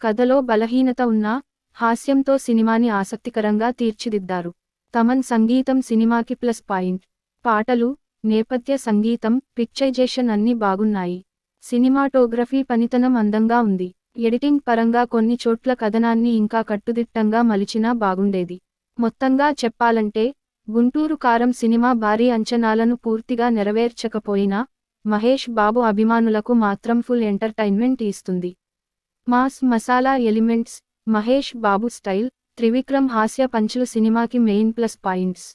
A: కథలో బలహీనత ఉన్నా హాస్యంతో సినిమాని ఆసక్తికరంగా తీర్చిదిద్దారు. తమన్ సంగీతం సినిమాకి ప్లస్ పాయింట్. పాటలు, నేపథ్య సంగీతం, పిక్చరైజేషన్ అన్నీ బాగున్నాయి. సినిమాటోగ్రఫీ పనితనం అందంగా ఉంది. ఎడిటింగ్ పరంగా కొన్ని చోట్ల కథనాన్ని ఇంకా కట్టుదిట్టంగా మలిచినా బాగుండేది. మొత్తంగా చెప్పాలంటే గుంటూరు కారం సినిమా భారీ అంచనాలను పూర్తిగా నెరవేర్చకపోయినా మహేష్ బాబు అభిమానులకు మాత్రం ఫుల్ ఎంటర్టైన్మెంట్ ఇస్తుంది. Mass masala elements, Mahesh Babu style, Trivikram హాస్య పంచులు సినిమాకి మెయిన్ ప్లస్ పాయింట్స్.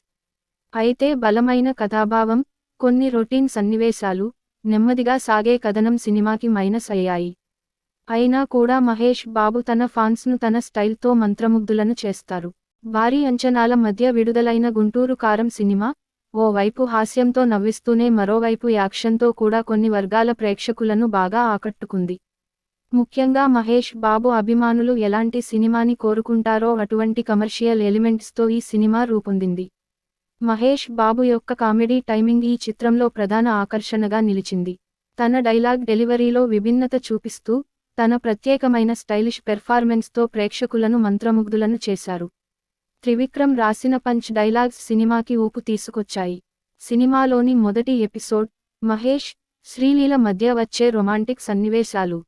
A: అయితే బలమైన కథాభావం, కొన్ని రొటీన్ సన్నివేశాలు, నెమ్మదిగా సాగే కథనం సినిమాకి మైనస్ అయ్యాయి. అయినా కూడా మహేష్ బాబు తన ఫాన్స్ను తన స్టైల్తో మంత్రముగ్ధులను చేస్తారు. భారీ అంచనాల మధ్య విడుదలైన గుంటూరు కారం సినిమా ఓ వైపు హాస్యంతో నవ్విస్తూనే మరోవైపు యాక్షన్తో కూడా కొన్ని వర్గాల ప్రేక్షకులను బాగా ఆకట్టుకుంది. ముఖ్యంగా మహేష్ బాబు అభిమానులు ఎలాంటి సినిమాని కోరుకుంటారో అటువంటి కమర్షియల్ ఎలిమెంట్స్తో ఈ సినిమా రూపొందింది. మహేష్ బాబు యొక్క కామెడీ టైమింగ్ ఈ చిత్రంలో ప్రధాన ఆకర్షణగా నిలిచింది. తన డైలాగ్ డెలివరీలో విభిన్నత చూపిస్తూ తన ప్రత్యేకమైన స్టైలిష్ పెర్ఫార్మెన్స్తో ప్రేక్షకులను మంత్రముగ్ధులను చేశారు. త్రివిక్రమ్ రాసిన పంచ్ డైలాగ్స్ సినిమాకి ఊపు తీసుకొచ్చాయి. సినిమాలోని మొదటి ఎపిసోడ్, మహేష్, శ్రీలీల మధ్య వచ్చే రొమాంటిక్ సన్నివేశాలు,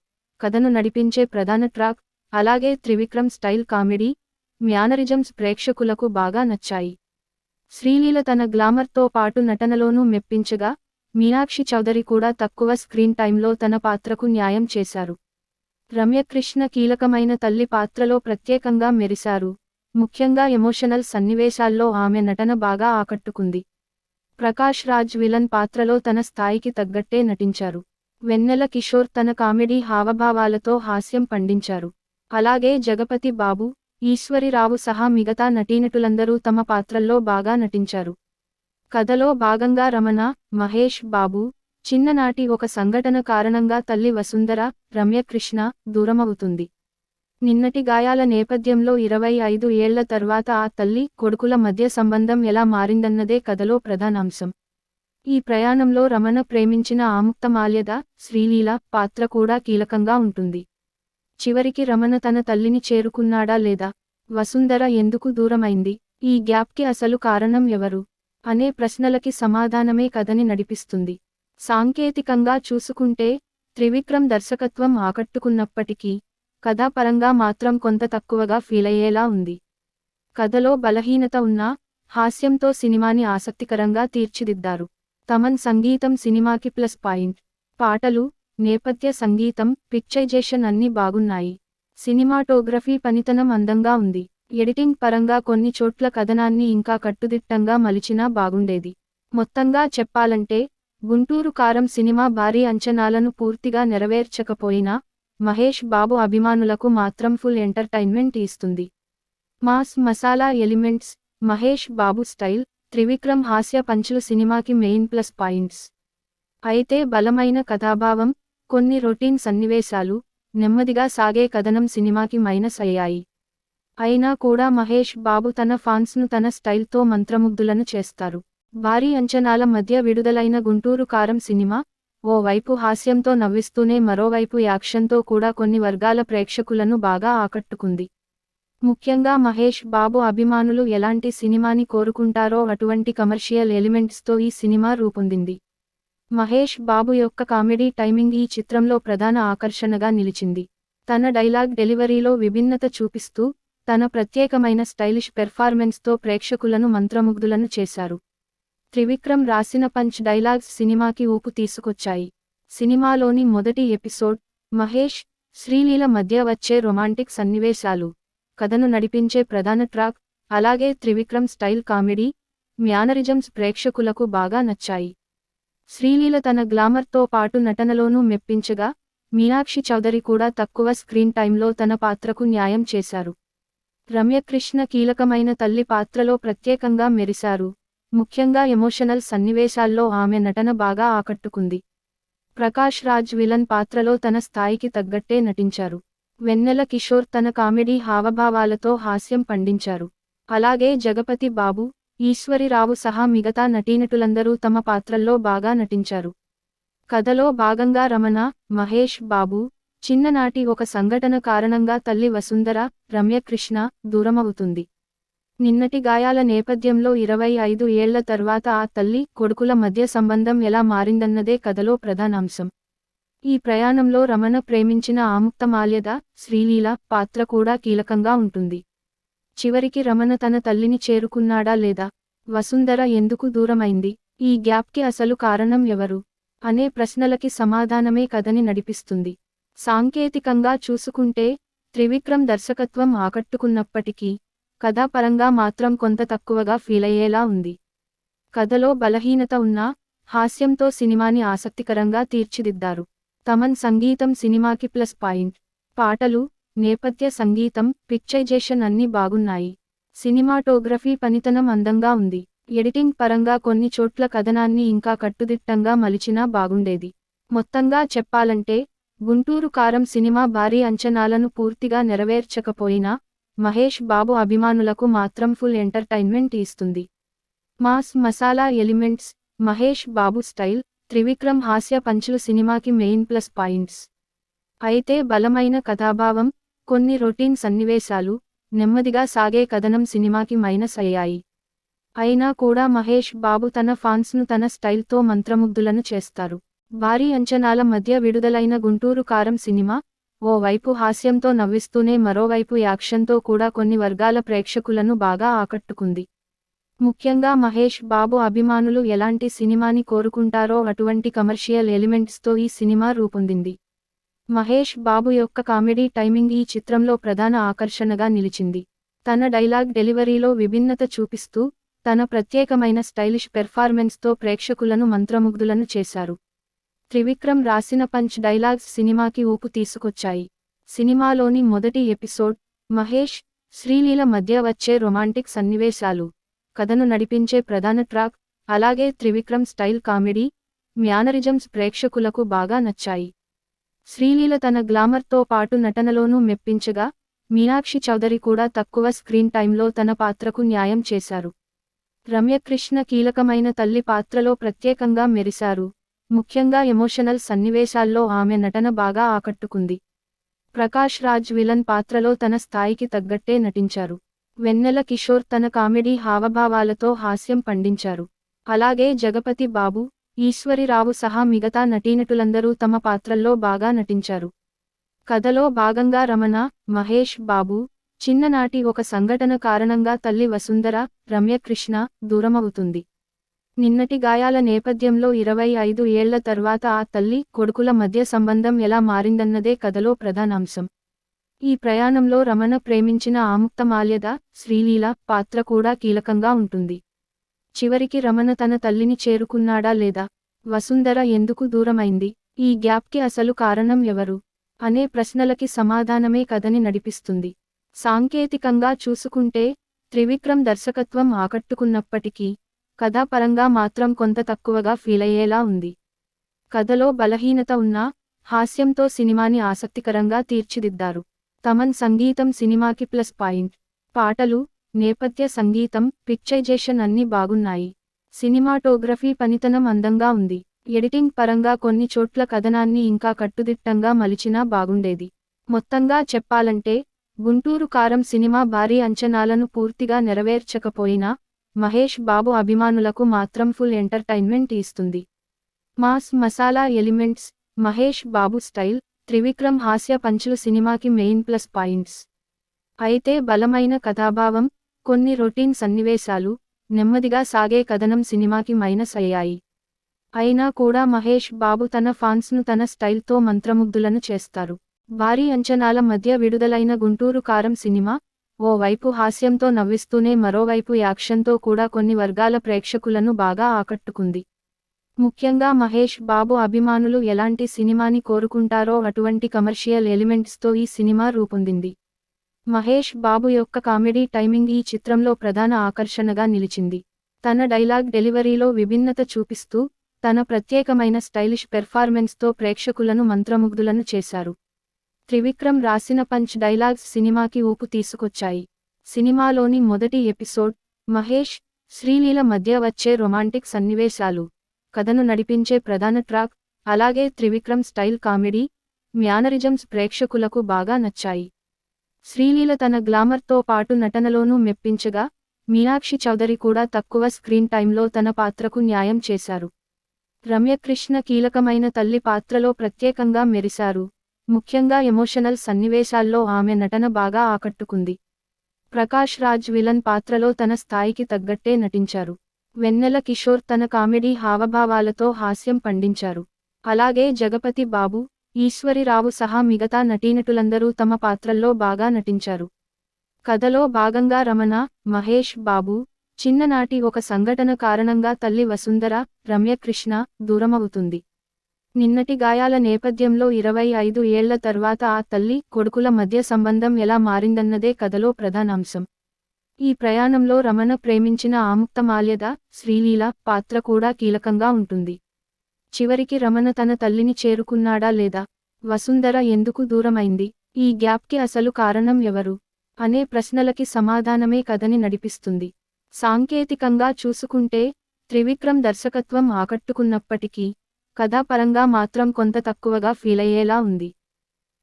A: కథను నడిపించే ప్రధాన ట్రాక్, అలాగే త్రివిక్రమ్ స్టైల్ కామెడీ, మ్యానరిజమ్స్ ప్రేక్షకులకు బాగా నచ్చాయి. శ్రీలీల తన గ్లామర్తో పాటు నటనలోనూ మెప్పించగా, మీనాక్షి చౌదరి కూడా తక్కువ స్క్రీన్ టైంలో తన పాత్రకు న్యాయం చేశారు. రమ్యకృష్ణ కీలకమైన తల్లి పాత్రలో ప్రత్యేకంగా మెరిశారు. ముఖ్యంగా ఎమోషనల్ సన్నివేశాల్లో ఆమె నటన బాగా ఆకట్టుకుంది. ప్రకాష్ రాజ్ విలన్ పాత్రలో తన స్థాయికి తగ్గట్టే నటించారు. వెన్నెల కిషోర్ తన కామెడీ హావభావాలతో హాస్యం పండించారు. అలాగే జగపతి బాబు, ఈశ్వరిరావు సహా మిగతా నటీనటులందరూ తమ పాత్రల్లో బాగా నటించారు. కథలో భాగంగా రమణ, మహేష్ బాబు చిన్ననాటి ఒక సంఘటన కారణంగా తల్లి వసుంధర, రమ్యకృష్ణ దూరమవుతుంది. నిన్నటి గాయాల నేపథ్యంలో 25 ఏళ్ల తర్వాత ఆ తల్లి, కొడుకుల మధ్య సంబంధం ఎలా మారిందన్నదే కథలో ప్రధానాంశం. ఈ ప్రయాణంలో రమణ ప్రేమించిన ఆముక్తమాల్యద, శ్రీలీల పాత్ర కూడా కీలకంగా ఉంటుంది. చివరికి రమణ తన తల్లిని చేరుకున్నాడా లేదా, వసుంధర ఎందుకు దూరమైంది, ఈ గ్యాప్కి అసలు కారణం ఎవరు అనే ప్రశ్నలకి సమాధానమే కథని నడిపిస్తుంది. సాంకేతికంగా చూసుకుంటే త్రివిక్రమ్ దర్శకత్వం ఆకట్టుకున్నప్పటికీ కథాపరంగా మాత్రం కొంత తక్కువగా ఫీలయ్యేలా ఉంది. కథలో బలహీనత ఉన్నా హాస్యంతో సినిమాని ఆసక్తికరంగా తీర్చిదిద్దారు. తమన్ సంగీతం సినిమాకి ప్లస్ పాయింట్. పాటలు, నేపథ్య సంగీతం, పిక్చరైజేషన్ అన్నీ బాగున్నాయి. సినిమాటోగ్రఫీ పనితనం అందంగా ఉంది. ఎడిటింగ్ పరంగా కొన్ని చోట్ల కథనాన్ని ఇంకా కట్టుదిట్టంగా మలిచినా బాగుండేది. మొత్తంగా చెప్పాలంటే గుంటూరు కారం సినిమా భారీ అంచనాలను పూర్తిగా నెరవేర్చకపోయినా మహేష్ బాబు అభిమానులకు మాత్రం ఫుల్ ఎంటర్టైన్మెంట్ ఇస్తుంది. Mass masala elements, Mahesh Babu style, Trivikram హాస్య పంచులు సినిమాకి మెయిన్ ప్లస్ పాయింట్స్. అయితే బలమైన కథాభావం, కొన్ని రొటీన్ సన్నివేశాలు, నెమ్మదిగా సాగే కథనం సినిమాకి మైనస్ అయ్యాయి. అయినా కూడా మహేష్ బాబు తన ఫాన్స్ను తన స్టైల్తో మంత్రముగ్ధులను చేస్తారు. భారీ అంచనాల మధ్య విడుదలైన గుంటూరు కారం సినిమా ఓ వైపు హాస్యంతో నవ్విస్తూనే మరోవైపు యాక్షన్తో కూడా కొన్ని వర్గాల ప్రేక్షకులను బాగా ఆకట్టుకుంది. ముఖ్యంగా మహేష్ బాబు అభిమానులు ఎలాంటి సినిమాని కోరుకుంటారో అటువంటి కమర్షియల్ ఎలిమెంట్స్తో ఈ సినిమా రూపొందింది. మహేష్ బాబు యొక్క కామెడీ టైమింగ్ ఈ చిత్రంలో ప్రధాన ఆకర్షణగా నిలిచింది. తన డైలాగ్ డెలివరీలో విభిన్నత చూపిస్తూ తన ప్రత్యేకమైన స్టైలిష్ పెర్ఫార్మెన్స్తో ప్రేక్షకులను మంత్రముగ్ధులను చేశారు. త్రివిక్రమ్ రాసిన పంచ్ డైలాగ్స్ సినిమాకి ఊపు తీసుకొచ్చాయి. సినిమాలోని మొదటి ఎపిసోడ్, మహేష్, శ్రీలీల మధ్య వచ్చే రొమాంటిక్ సన్నివేశాలు, కథను నడిపించే ప్రధాన ట్రాక్, అలాగే త్రివిక్రమ్ స్టైల్ కామెడీ, మ్యానరిజమ్స్ ప్రేక్షకులకు బాగా నచ్చాయి. శ్రీలీల తన గ్లామర్తో పాటు నటనలోనూ మెప్పించగా, మీనాక్షి చౌదరి కూడా తక్కువ స్క్రీన్ టైంలో తన పాత్రకు న్యాయం చేశారు. రమ్యకృష్ణ కీలకమైన తల్లి పాత్రలో ప్రత్యేకంగా మెరిశారు. ముఖ్యంగా ఎమోషనల్ సన్నివేశాల్లో ఆమె నటన బాగా ఆకట్టుకుంది. ప్రకాష్ రాజ్ విలన్ పాత్రలో తన స్థాయికి తగ్గట్టే నటించారు. వెన్నెల కిషోర్ తన కామెడీ హావభావాలతో హాస్యం పండించారు. అలాగే జగపతి బాబు, ఈశ్వరిరావు సహా మిగతా నటీనటులందరూ తమ పాత్రల్లో బాగా నటించారు. కథలో భాగంగా రమణ, మహేష్ బాబు, చిన్ననాటి ఒక సంఘటన కారణంగా తల్లి వసుంధర, రమ్యకృష్ణ, దూరమవుతుంది. నిన్నటి గాయాల నేపథ్యంలో 25 ఏళ్ల తర్వాత ఆ తల్లి, కొడుకుల మధ్య సంబంధం ఎలా మారిందన్నదే కథలో ప్రధానాంశం. ఈ ప్రయాణంలో రమణ ప్రేమించిన ఆముక్తమాల్యద, శ్రీలీల పాత్ర కూడా కీలకంగా ఉంటుంది. చివరికి రమణ తన తల్లిని చేరుకున్నాడా లేదా? వసుంధర ఎందుకు దూరమైంది? ఈ గ్యాప్కి అసలు కారణం ఎవరు? అనే ప్రశ్నలకి సమాధానమే కథని నడిపిస్తుంది. సాంకేతికంగా చూసుకుంటే త్రివిక్రమ్ దర్శకత్వం ఆకట్టుకున్నప్పటికీ కథాపరంగా మాత్రం కొంత తక్కువగా ఫీలయ్యేలా ఉంది. కథలో బలహీనత ఉన్నా హాస్యంతో సినిమాని ఆసక్తికరంగా తీర్చిదిద్దారు. తమన్ సంగీతం సినిమాకి ప్లస్ పాయింట్. పాటలు, నేపథ్య సంగీతం, పిక్చరైజేషన్ అన్నీ బాగున్నాయి. సినిమాటోగ్రఫీ పనితనం అందంగా ఉంది. ఎడిటింగ్ పరంగా కొన్ని చోట్ల కథనాన్ని ఇంకా కట్టుదిట్టంగా మలిచినా బాగుండేది. మొత్తంగా చెప్పాలంటే గుంటూరు కారం సినిమా భారీ అంచనాలను పూర్తిగా నెరవేర్చకపోయినా మహేష్ బాబు అభిమానులకు మాత్రం ఫుల్ ఎంటర్టైన్మెంట్ ఇస్తుంది. Mass masala elements, Mahesh Babu style, Trivikram హాస్య పంచులు సినిమాకి మెయిన్ ప్లస్ పాయింట్స్. అయితే బలమైన కథాభావం, కొన్ని రొటీన్ సన్నివేశాలు, నెమ్మదిగా సాగే కథనం సినిమాకి మైనస్ అయ్యాయి. అయినా కూడా మహేష్ బాబు తన ఫాన్స్ను తన స్టైల్తో మంత్రముగ్ధులను చేస్తారు. భారీ అంచనాల మధ్య విడుదలైన గుంటూరు కారం సినిమా ఓ వైపు హాస్యంతో నవ్విస్తూనే మరోవైపు యాక్షన్తో కూడా కొన్ని వర్గాల ప్రేక్షకులను బాగా ఆకట్టుకుంది. ముఖ్యంగా మహేష్ బాబు అభిమానులు ఎలాంటి సినిమాని కోరుకుంటారో అటువంటి కమర్షియల్ ఎలిమెంట్స్తో ఈ సినిమా రూపొందింది. మహేష్ బాబు యొక్క కామెడీ టైమింగ్ ఈ చిత్రంలో ప్రధాన ఆకర్షణగా నిలిచింది. తన డైలాగ్ డెలివరీలో విభిన్నత చూపిస్తూ తన ప్రత్యేకమైన స్టైలిష్ పెర్ఫార్మెన్స్తో ప్రేక్షకులను మంత్రముగ్ధులను చేశారు. త్రివిక్రమ్ రాసిన పంచ్ డైలాగ్స్ సినిమాకి ఊపు తీసుకొచ్చాయి. సినిమాలోని మొదటి ఎపిసోడ్, మహేష్, శ్రీలీల మధ్య వచ్చే రొమాంటిక్ సన్నివేశాలు, కథను నడిపించే ప్రధాన ట్రాక్, అలాగే త్రివిక్రమ్ స్టైల్ కామెడీ, మ్యానరిజమ్స్ ప్రేక్షకులకు బాగా నచ్చాయి. శ్రీలీల తన గ్లామర్తో పాటు నటనలోనూ మెప్పించగా, మీనాక్షి చౌదరి కూడా తక్కువ స్క్రీన్ టైంలో తన పాత్రకు న్యాయం చేశారు. రమ్యకృష్ణ కీలకమైన తల్లి పాత్రలో ప్రత్యేకంగా మెరిశారు. ముఖ్యంగా ఎమోషనల్ సన్నివేశాల్లో ఆమె నటన బాగా ఆకట్టుకుంది. ప్రకాష్ రాజ్ విలన్ పాత్రలో తన స్థాయికి తగ్గట్టే నటించారు. వెన్నెల కిషోర్ తన కామెడీ హావభావాలతో హాస్యం పండించారు. అలాగే జగపతి బాబు, ఈశ్వరిరావు సహా మిగతా నటీనటులందరూ తమ పాత్రల్లో బాగా నటించారు. కథలో భాగంగా రమణ, మహేష్ బాబు, చిన్ననాటి ఒక సంఘటన కారణంగా తల్లి వసుంధర, రమ్యకృష్ణ, దూరమవుతుంది. నిన్నటి గాయాల నేపథ్యంలో 25 ఏళ్ల తర్వాత ఆ తల్లి, కొడుకుల మధ్య సంబంధం ఎలా మారిందన్నదే కథలో ప్రధానాంశం. ఈ ప్రయాణంలో రమణ ప్రేమించిన ఆముక్తమాల్యద, శ్రీలీల పాత్ర కూడా కీలకంగా ఉంటుంది. చివరికి రమణ తన తల్లిని చేరుకున్నాడా లేదా? వసుంధర ఎందుకు దూరమైంది? ఈ గ్యాప్కి అసలు కారణం ఎవరు? అనే ప్రశ్నలకి సమాధానమే కథని నడిపిస్తుంది. సాంకేతికంగా చూసుకుంటే త్రివిక్రమ్ దర్శకత్వం ఆకట్టుకున్నప్పటికీ కథాపరంగా మాత్రం కొంత తక్కువగా ఫీలయ్యేలా ఉంది. కథలో బలహీనత ఉన్నా హాస్యంతో సినిమాని ఆసక్తికరంగా తీర్చిదిద్దారు. తమన్ సంగీతం సినిమాకి ప్లస్ పాయింట్. పాటలు, నేపథ్య సంగీతం, పిక్చరైజేషన్ అన్నీ బాగున్నాయి. సినిమాటోగ్రఫీ పనితనం అందంగా ఉంది. ఎడిటింగ్ పరంగా కొన్ని చోట్ల కథనాన్ని ఇంకా కట్టుదిట్టంగా మలిచినా బాగుండేది. మొత్తంగా చెప్పాలంటే గుంటూరు కారం సినిమా భారీ అంచనాలను పూర్తిగా నెరవేర్చకపోయినా మహేష్ బాబు అభిమానులకు మాత్రం ఫుల్ ఎంటర్టైన్మెంట్ ఇస్తుంది. Mass masala elements, Mahesh Babu style, Trivikram హాస్య పంచులు సినిమాకి మెయిన్ ప్లస్ పాయింట్స్. అయితే బలమైన కథాభావం, కొన్ని రొటీన్ సన్నివేశాలు, నెమ్మదిగా సాగే కథనం సినిమాకి మైనస్ అయ్యాయి. అయినా కూడా మహేష్ బాబు తన ఫాన్స్ను తన స్టైల్తో మంత్రముగ్ధులను చేస్తారు. భారీ అంచనాల మధ్య విడుదలైన గుంటూరు కారం సినిమా ఓ వైపు హాస్యంతో నవ్విస్తూనే మరోవైపు యాక్షన్తో కూడా కొన్ని వర్గాల ప్రేక్షకులను బాగా ఆకట్టుకుంది. ముఖ్యంగా మహేష్ బాబు అభిమానులు ఎలాంటి సినిమాని కోరుకుంటారో అటువంటి కమర్షియల్ ఎలిమెంట్స్తో ఈ సినిమా రూపొందింది. మహేష్ బాబు యొక్క కామెడీ టైమింగ్ ఈ చిత్రంలో ప్రధాన ఆకర్షణగా నిలిచింది. తన డైలాగ్ డెలివరీలో విభిన్నత చూపిస్తూ తన ప్రత్యేకమైన స్టైలిష్ పెర్ఫార్మెన్స్తో ప్రేక్షకులను మంత్రముగ్ధులను చేశారు. త్రివిక్రమ్ రాసిన పంచ్ డైలాగ్స్ సినిమాకి ఊపు తీసుకొచ్చాయి. సినిమాలోని మొదటి ఎపిసోడ్, మహేష్, శ్రీలీల మధ్య వచ్చే రొమాంటిక్ సన్నివేశాలు, కథను నడిపించే ప్రధాన ట్రాక్, అలాగే త్రివిక్రమ్ స్టైల్ కామెడీ, మ్యానరిజమ్స్ ప్రేక్షకులకు బాగా నచ్చాయి. శ్రీలీల తన గ్లామర్తో పాటు నటనలోనూ మెప్పించగా, మీనాక్షి చౌదరి కూడా తక్కువ స్క్రీన్ టైంలో తన పాత్రకు న్యాయం చేశారు. రమ్యకృష్ణ కీలకమైన తల్లి పాత్రలో ప్రత్యేకంగా మెరిశారు. ముఖ్యంగా ఎమోషనల్ సన్నివేశాల్లో ఆమె నటన బాగా ఆకట్టుకుంది. ప్రకాష్ రాజ్ విలన్ పాత్రలో తన స్థాయికి తగ్గట్టే నటించారు. వెన్నెల కిషోర్ తన కామెడీ హావభావాలతో హాస్యం పండించారు. అలాగే జగపతి బాబు, ఈశ్వరిరావు సహా మిగతా నటీనటులందరూ తమ పాత్రల్లో బాగా నటించారు. కథలో భాగంగా రమణ, మహేష్ బాబు, చిన్ననాటి ఒక సంఘటన కారణంగా తల్లి వసుంధర, రమ్యకృష్ణ దూరమవుతుంది. నిన్నటి గాయాల నేపథ్యంలో 25 ఏళ్ల తర్వాత ఆ తల్లి, కొడుకుల మధ్య సంబంధం ఎలా మారిందన్నదే కథలో ప్రధానాంశం. ఈ ప్రయాణంలో రమణ ప్రేమించిన ఆముక్తమాల్యద, శ్రీలీల పాత్ర కూడా కీలకంగా ఉంటుంది. చివరికి రమణ తన తల్లిని చేరుకున్నాడా లేదా, వసుంధర ఎందుకు దూరమైంది, ఈ గ్యాప్కి అసలు కారణం ఎవరు అనే ప్రశ్నలకి సమాధానమే కథని నడిపిస్తుంది. సాంకేతికంగా చూసుకుంటే త్రివిక్రమ్ దర్శకత్వం ఆకట్టుకున్నప్పటికీ, కథాపరంగా మాత్రం కొంత తక్కువగా ఫీలయ్యేలా ఉంది.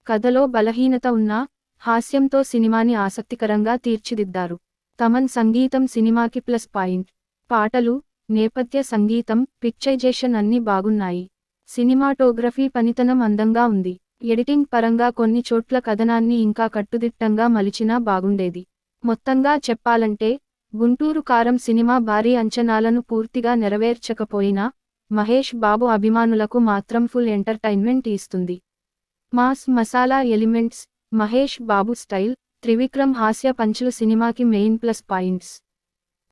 A: కథలో బలహీనత ఉన్నా, హాస్యంతో సినిమాని ఆసక్తికరంగా తీర్చిదిద్దారు. తమన్ సంగీతం సినిమాకి ప్లస్ పాయింట్. పాటలు, నేపథ్య సంగీతం, పిక్చరైజేషన్ అన్నీ బాగున్నాయి. సినిమాటోగ్రఫీ పనితనం అందంగా ఉంది. ఎడిటింగ్ పరంగా కొన్ని చోట్ల కథనాన్ని ఇంకా కట్టుదిట్టంగా మలిచినా బాగుండేది. మొత్తంగా చెప్పాలంటే, గుంటూరు కారం సినిమా భారీ అంచనాలను పూర్తిగా నెరవేర్చకపోయినా, మహేష్ బాబు అభిమానులకు మాత్రం ఫుల్ ఎంటర్టైన్మెంట్ ఇస్తుంది. Mass masala elements, Mahesh Babu style, Trivikram హాస్య పంచులు సినిమాకి మెయిన్ ప్లస్ పాయింట్స్.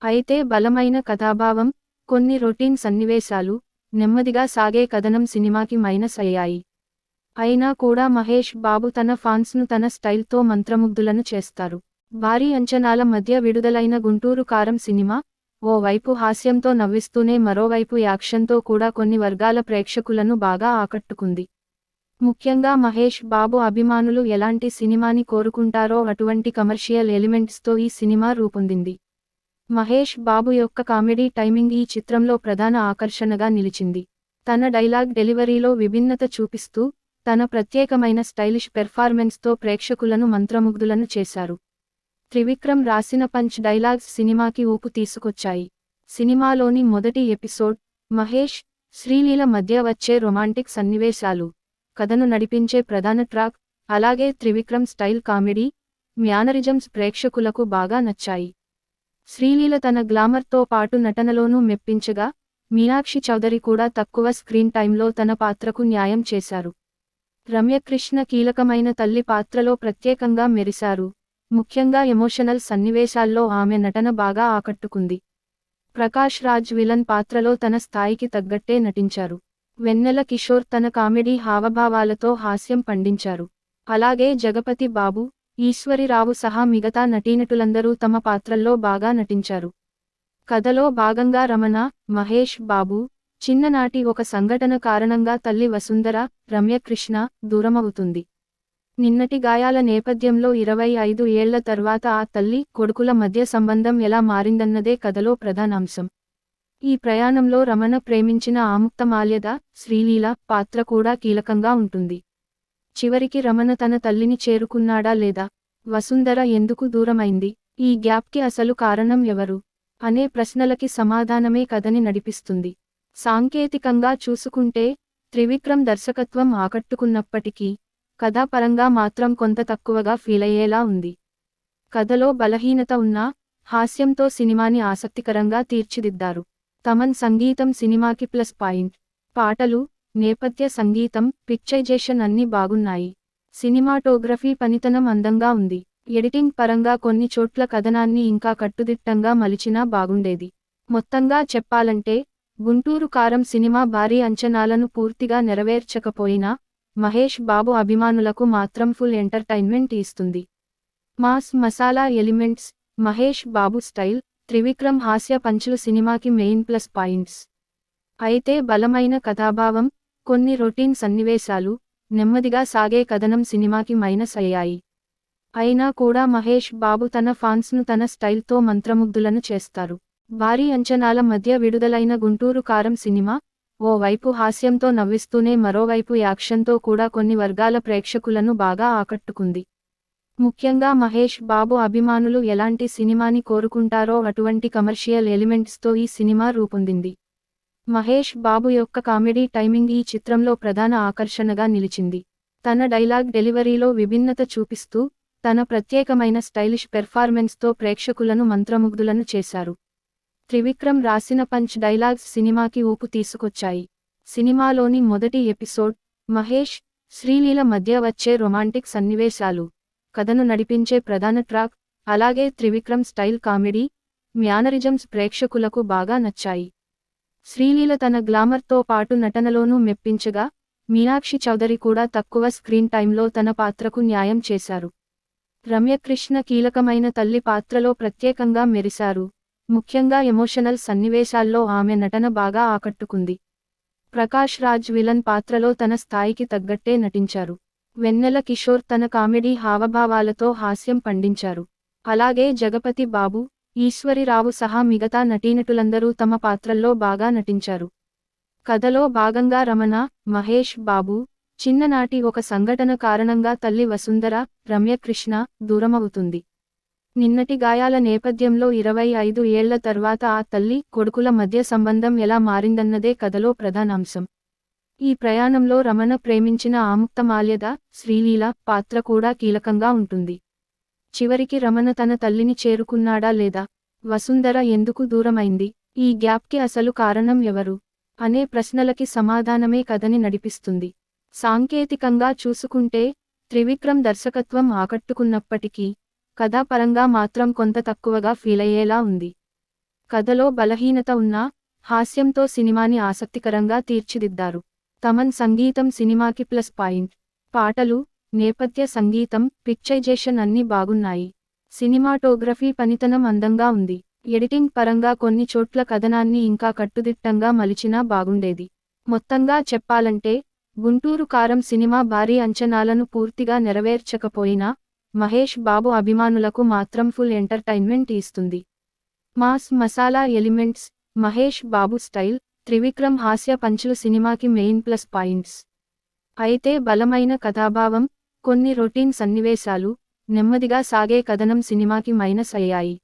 A: అయితే బలమైన కథాభావం, కొన్ని రొటీన్ సన్నివేశాలు, నెమ్మదిగా సాగే కథనం సినిమాకి మైనస్ అయ్యాయి. అయినా కూడా మహేష్ బాబు తన ఫాన్స్ను తన స్టైల్తో మంత్రముగ్ధులను చేస్తారు. భారీ అంచనాల మధ్య విడుదలైన గుంటూరు కారం సినిమా, ఓ వైపు హాస్యంతో నవ్విస్తూనే మరోవైపు యాక్షన్తో కూడా కొన్ని వర్గాల ప్రేక్షకులను బాగా ఆకట్టుకుంది. ముఖ్యంగా మహేష్ బాబు అభిమానులు ఎలాంటి సినిమాని కోరుకుంటారో అటువంటి కమర్షియల్ ఎలిమెంట్స్తో ఈ సినిమా రూపొందింది. మహేష్ బాబు యొక్క కామెడీ టైమింగ్ ఈ చిత్రంలో ప్రధాన ఆకర్షణగా నిలిచింది. తన డైలాగ్ డెలివరీలో విభిన్నత చూపిస్తూ, తన ప్రత్యేకమైన స్టైలిష్ పెర్ఫార్మెన్స్తో ప్రేక్షకులను మంత్రముగ్ధులను చేశారు. త్రివిక్రమ్ రాసిన పంచ్ డైలాగ్స్ సినిమాకి ఊపు తీసుకొచ్చాయి. సినిమాలోని మొదటి ఎపిసోడ్, మహేష్, శ్రీలీల మధ్య వచ్చే రొమాంటిక్ సన్నివేశాలు, కథను నడిపించే ప్రధాన ట్రాక్, అలాగే త్రివిక్రమ్ స్టైల్ కామెడీ, మ్యానరిజమ్స్ ప్రేక్షకులకు బాగా నచ్చాయి. శ్రీలీల తన గ్లామర్తో పాటు నటనలోనూ మెప్పించగా, మీనాక్షి చౌదరి కూడా తక్కువ స్క్రీన్ టైంలో తన పాత్రకు న్యాయం చేశారు. రమ్యకృష్ణ కీలకమైన తల్లి పాత్రలో ప్రత్యేకంగా మెరిశారు. ముఖ్యంగా ఎమోషనల్ సన్నివేశాల్లో ఆమె నటన బాగా ఆకట్టుకుంది. ప్రకాష్ రాజ్ విలన్ పాత్రలో తన స్థాయికి తగ్గట్టే నటించారు. వెన్నెల కిషోర్ తన కామెడీ హావభావాలతో హాస్యం పండించారు. అలాగే జగపతి బాబు, ఈశ్వరిరావు సహా మిగతా నటీనటులందరూ తమ పాత్రల్లో బాగా నటించారు. కథలో భాగంగా రమణ, మహేష్ బాబు, చిన్ననాటి ఒక సంఘటన కారణంగా తల్లి వసుంధర, రమ్యకృష్ణ దూరమవుతుంది. నిన్నటి గాయాల నేపథ్యంలో 25 ఏళ్ల తర్వాత ఆ తల్లి, కొడుకుల మధ్య సంబంధం ఎలా మారిందన్నదే కథలో ప్రధానాంశం. ఈ ప్రయాణంలో రమణ ప్రేమించిన ఆముక్తమాల్యద, శ్రీలీల పాత్ర కూడా కీలకంగా ఉంటుంది. చివరికి రమణ తన తల్లిని చేరుకున్నాడా లేదా, వసుంధర ఎందుకు దూరమైంది, ఈ గ్యాప్కి అసలు కారణం ఎవరు అనే ప్రశ్నలకి సమాధానమే కథని నడిపిస్తుంది. సాంకేతికంగా చూసుకుంటే త్రివిక్రమ్ దర్శకత్వం ఆకట్టుకున్నప్పటికీ, కథాపరంగా మాత్రం కొంత తక్కువగా ఫీలయ్యేలా ఉంది. కథలో బలహీనత ఉన్నా, హాస్యంతో సినిమాని ఆసక్తికరంగా తీర్చిదిద్దారు. తమన్ సంగీతం సినిమాకి ప్లస్ పాయింట్. పాటలు, నేపథ్య సంగీతం, పిక్చరైజేషన్ అన్నీ బాగున్నాయి. సినిమాటోగ్రఫీ పనితనం అందంగా ఉంది. ఎడిటింగ్ పరంగా కొన్ని చోట్ల కథనాన్ని ఇంకా కట్టుదిట్టంగా మలిచినా బాగుండేది. మొత్తంగా చెప్పాలంటే, గుంటూరు కారం సినిమా భారీ అంచనాలను పూర్తిగా నెరవేర్చకపోయినా, మహేష్ బాబు అభిమానులకు మాత్రం ఫుల్ ఎంటర్టైన్మెంట్ ఇస్తుంది. Mass masala elements, Mahesh Babu style, Trivikram హాస్య పంచులు సినిమాకి మెయిన్ ప్లస్ పాయింట్స్. అయితే బలమైన కథాభావం, కొన్ని రొటీన్ సన్నివేశాలు, నెమ్మదిగా సాగే కథనం సినిమాకి మైనస్ అయ్యాయి. అయినా కూడా మహేష్ బాబు తన ఫాన్స్ను తన స్టైల్తో మంత్రముగ్ధులను చేస్తారు. భారీ అంచనాల మధ్య విడుదలైన గుంటూరు కారం సినిమా ఓ వైపు హాస్యంతో నవ్విస్తూనే మరోవైపు యాక్షన్తో కూడా కొన్ని వర్గాల ప్రేక్షకులను బాగా ఆకట్టుకుంది. ముఖ్యంగా మహేష్ బాబు అభిమానులు ఎలాంటి సినిమాని కోరుకుంటారో అటువంటి కమర్షియల్ ఎలిమెంట్స్తో ఈ సినిమా రూపొందింది. మహేష్ బాబు యొక్క కామెడీ టైమింగ్ ఈ చిత్రంలో ప్రధాన ఆకర్షణగా నిలిచింది. తన డైలాగ్ డెలివరీలో విభిన్నత చూపిస్తూ తన ప్రత్యేకమైన స్టైలిష్ పెర్ఫార్మెన్స్తో ప్రేక్షకులను మంత్రముగ్ధులను చేశారు. త్రివిక్రమ్ రాసిన పంచ్ డైలాగ్స్ సినిమాకి ఊపు తీసుకొచ్చాయి. సినిమాలోని మొదటి ఎపిసోడ్ మహేష్, శ్రీలీల మధ్య వచ్చే రొమాంటిక్ సన్నివేశాలు, కథను నడిపించే ప్రధాన ట్రాక్, అలాగే త్రివిక్రమ్ స్టైల్ కామెడీ, మ్యానరిజమ్స్ ప్రేక్షకులకు బాగా నచ్చాయి. శ్రీలీల తన గ్లామర్తో పాటు నటనలోనూ మెప్పించగా, మీనాక్షి చౌదరి కూడా తక్కువ స్క్రీన్ టైంలో తన పాత్రకు న్యాయం చేశారు. రమ్యకృష్ణ కీలకమైన తల్లి పాత్రలో ప్రత్యేకంగా మెరిశారు. ముఖ్యంగా ఎమోషనల్ సన్నివేశాల్లో ఆమె నటన బాగా ఆకట్టుకుంది. ప్రకాష్ రాజ్ విలన్ పాత్రలో తన స్థాయికి తగ్గట్టే నటించారు. వెన్నెల కిషోర్ తన కామెడీ హావభావాలతో హాస్యం పండించారు. అలాగే జగపతి బాబు, ఈశ్వరిరావు సహా మిగతా నటీనటులందరూ తమ పాత్రల్లో బాగా నటించారు. కథలో భాగంగా రమణ, మహేష్ బాబు చిన్ననాటి ఒక సంఘటన కారణంగా తల్లి వసుంధర, రమ్యకృష్ణ దూరమవుతుంది. నిన్నటి గాయాల నేపథ్యంలో 25 ఏళ్ల తర్వాత ఆ తల్లి, కొడుకుల మధ్య సంబంధం ఎలా మారిందన్నదే కథలో ప్రధానాంశం. ఈ ప్రయాణంలో రమణ ప్రేమించిన ఆముక్తమాల్యద, శ్రీలీల పాత్ర కూడా కీలకంగా ఉంటుంది. చివరికి రమణ తన తల్లిని చేరుకున్నాడా లేదా, వసుంధర ఎందుకు దూరమైంది, ఈ గ్యాప్కి అసలు కారణం ఎవరు అనే ప్రశ్నలకి సమాధానమే కథని నడిపిస్తుంది. సాంకేతికంగా చూసుకుంటే త్రివిక్రమ్ దర్శకత్వం ఆకట్టుకున్నప్పటికీ కథాపరంగా మాత్రం కొంత తక్కువగా ఫీలయ్యేలా ఉంది. కథలో బలహీనత ఉన్నా హాస్యంతో సినిమాని ఆసక్తికరంగా తీర్చిదిద్దారు. తమన్ సంగీతం సినిమాకి ప్లస్ పాయింట్. పాటలు, నేపథ్య సంగీతం, పిక్చరైజేషన్ అన్నీ బాగున్నాయి. సినిమాటోగ్రఫీ పనితనం అందంగా ఉంది. ఎడిటింగ్ పరంగా కొన్ని చోట్ల కథనాన్ని ఇంకా కట్టుదిట్టంగా మలిచినా బాగుండేది. మొత్తంగా చెప్పాలంటే గుంటూరు కారం సినిమా భారీ అంచనాలను పూర్తిగా నెరవేర్చకపోయినా మహేష్ బాబు అభిమానులకు మాత్రం ఫుల్ ఎంటర్టైన్మెంట్ ఇస్తుంది. Mass masala elements, Mahesh Babu style, Trivikram హాస్య పంచులు సినిమాకి మెయిన్ ప్లస్ పాయింట్స్. అయితే బలమైన కథాభావం, కొన్ని రొటీన్ సన్నివేశాలు, నెమ్మదిగా సాగే కథనం సినిమాకి మైనస్ అయ్యాయి.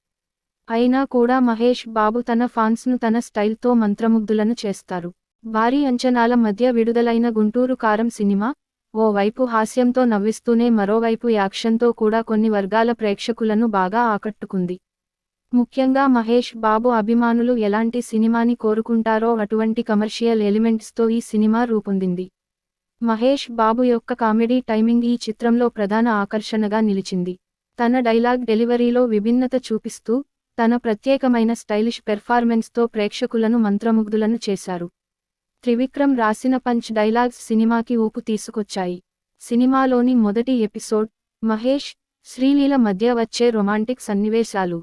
A: అయినా కూడా మహేష్ బాబు తన ఫాన్స్ను తన స్టైల్తో మంత్రముగ్ధులను చేస్తారు. భారీ అంచనాల మధ్య విడుదలైన గుంటూరు కారం సినిమా ఓ వైపు హాస్యంతో నవ్విస్తూనే మరోవైపు యాక్షన్తో కూడా కొన్ని వర్గాల ప్రేక్షకులను బాగా ఆకట్టుకుంది. ముఖ్యంగా మహేష్ బాబు అభిమానులు ఎలాంటి సినిమాని కోరుకుంటారో అటువంటి కమర్షియల్ ఎలిమెంట్స్తో ఈ సినిమా రూపొందింది. మహేష్ బాబు యొక్క కామెడీ టైమింగ్ ఈ చిత్రంలో ప్రధాన ఆకర్షణగా నిలిచింది. తన డైలాగ్ డెలివరీలో విభిన్నత చూపిస్తూ తన ప్రత్యేకమైన స్టైలిష్ పెర్ఫార్మెన్స్తో ప్రేక్షకులను మంత్రముగ్ధులను చేశారు. త్రివిక్రమ్ రాసిన పంచ్ డైలాగ్స్ సినిమాకి ఊపు తీసుకొచ్చాయి. సినిమాలోని మొదటి ఎపిసోడ్ మహేష్, శ్రీలీల మధ్య వచ్చే రొమాంటిక్ సన్నివేశాలు,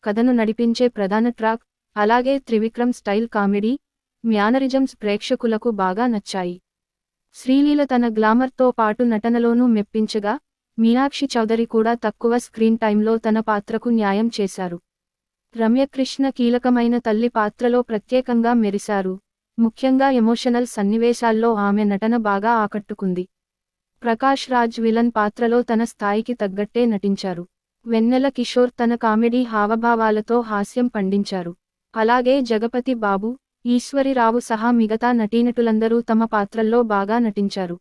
A: కథను నడిపించే ప్రధాన ట్రాక్, అలాగే త్రివిక్రమ్ స్టైల్ కామెడీ, మ్యానరిజమ్స్ ప్రేక్షకులకు బాగా నచ్చాయి. శ్రీలీల తన గ్లామర్తో పాటు నటనలోనూ మెప్పించగా, మీనాక్షి చౌదరి కూడా తక్కువ స్క్రీన్ టైంలో తన పాత్రకు న్యాయం చేశారు. రమ్యకృష్ణ కీలకమైన తల్లి పాత్రలో ప్రత్యేకంగా మెరిశారు. ముఖ్యంగా ఎమోషనల్ సన్నివేశాల్లో ఆమె నటన బాగా ఆకట్టుకుంది. ప్రకాష్ రాజ్ విలన్ పాత్రలో తన స్థాయికి తగ్గట్టే నటించారు. వెన్నెల కిషోర్ తన కామెడీ హావభావాలతో హాస్యం పండించారు. అలాగే జగపతి బాబు, ఈశ్వరిరావు సహా మిగతా నటీనటులందరూ తమ పాత్రల్లో బాగా నటించారు.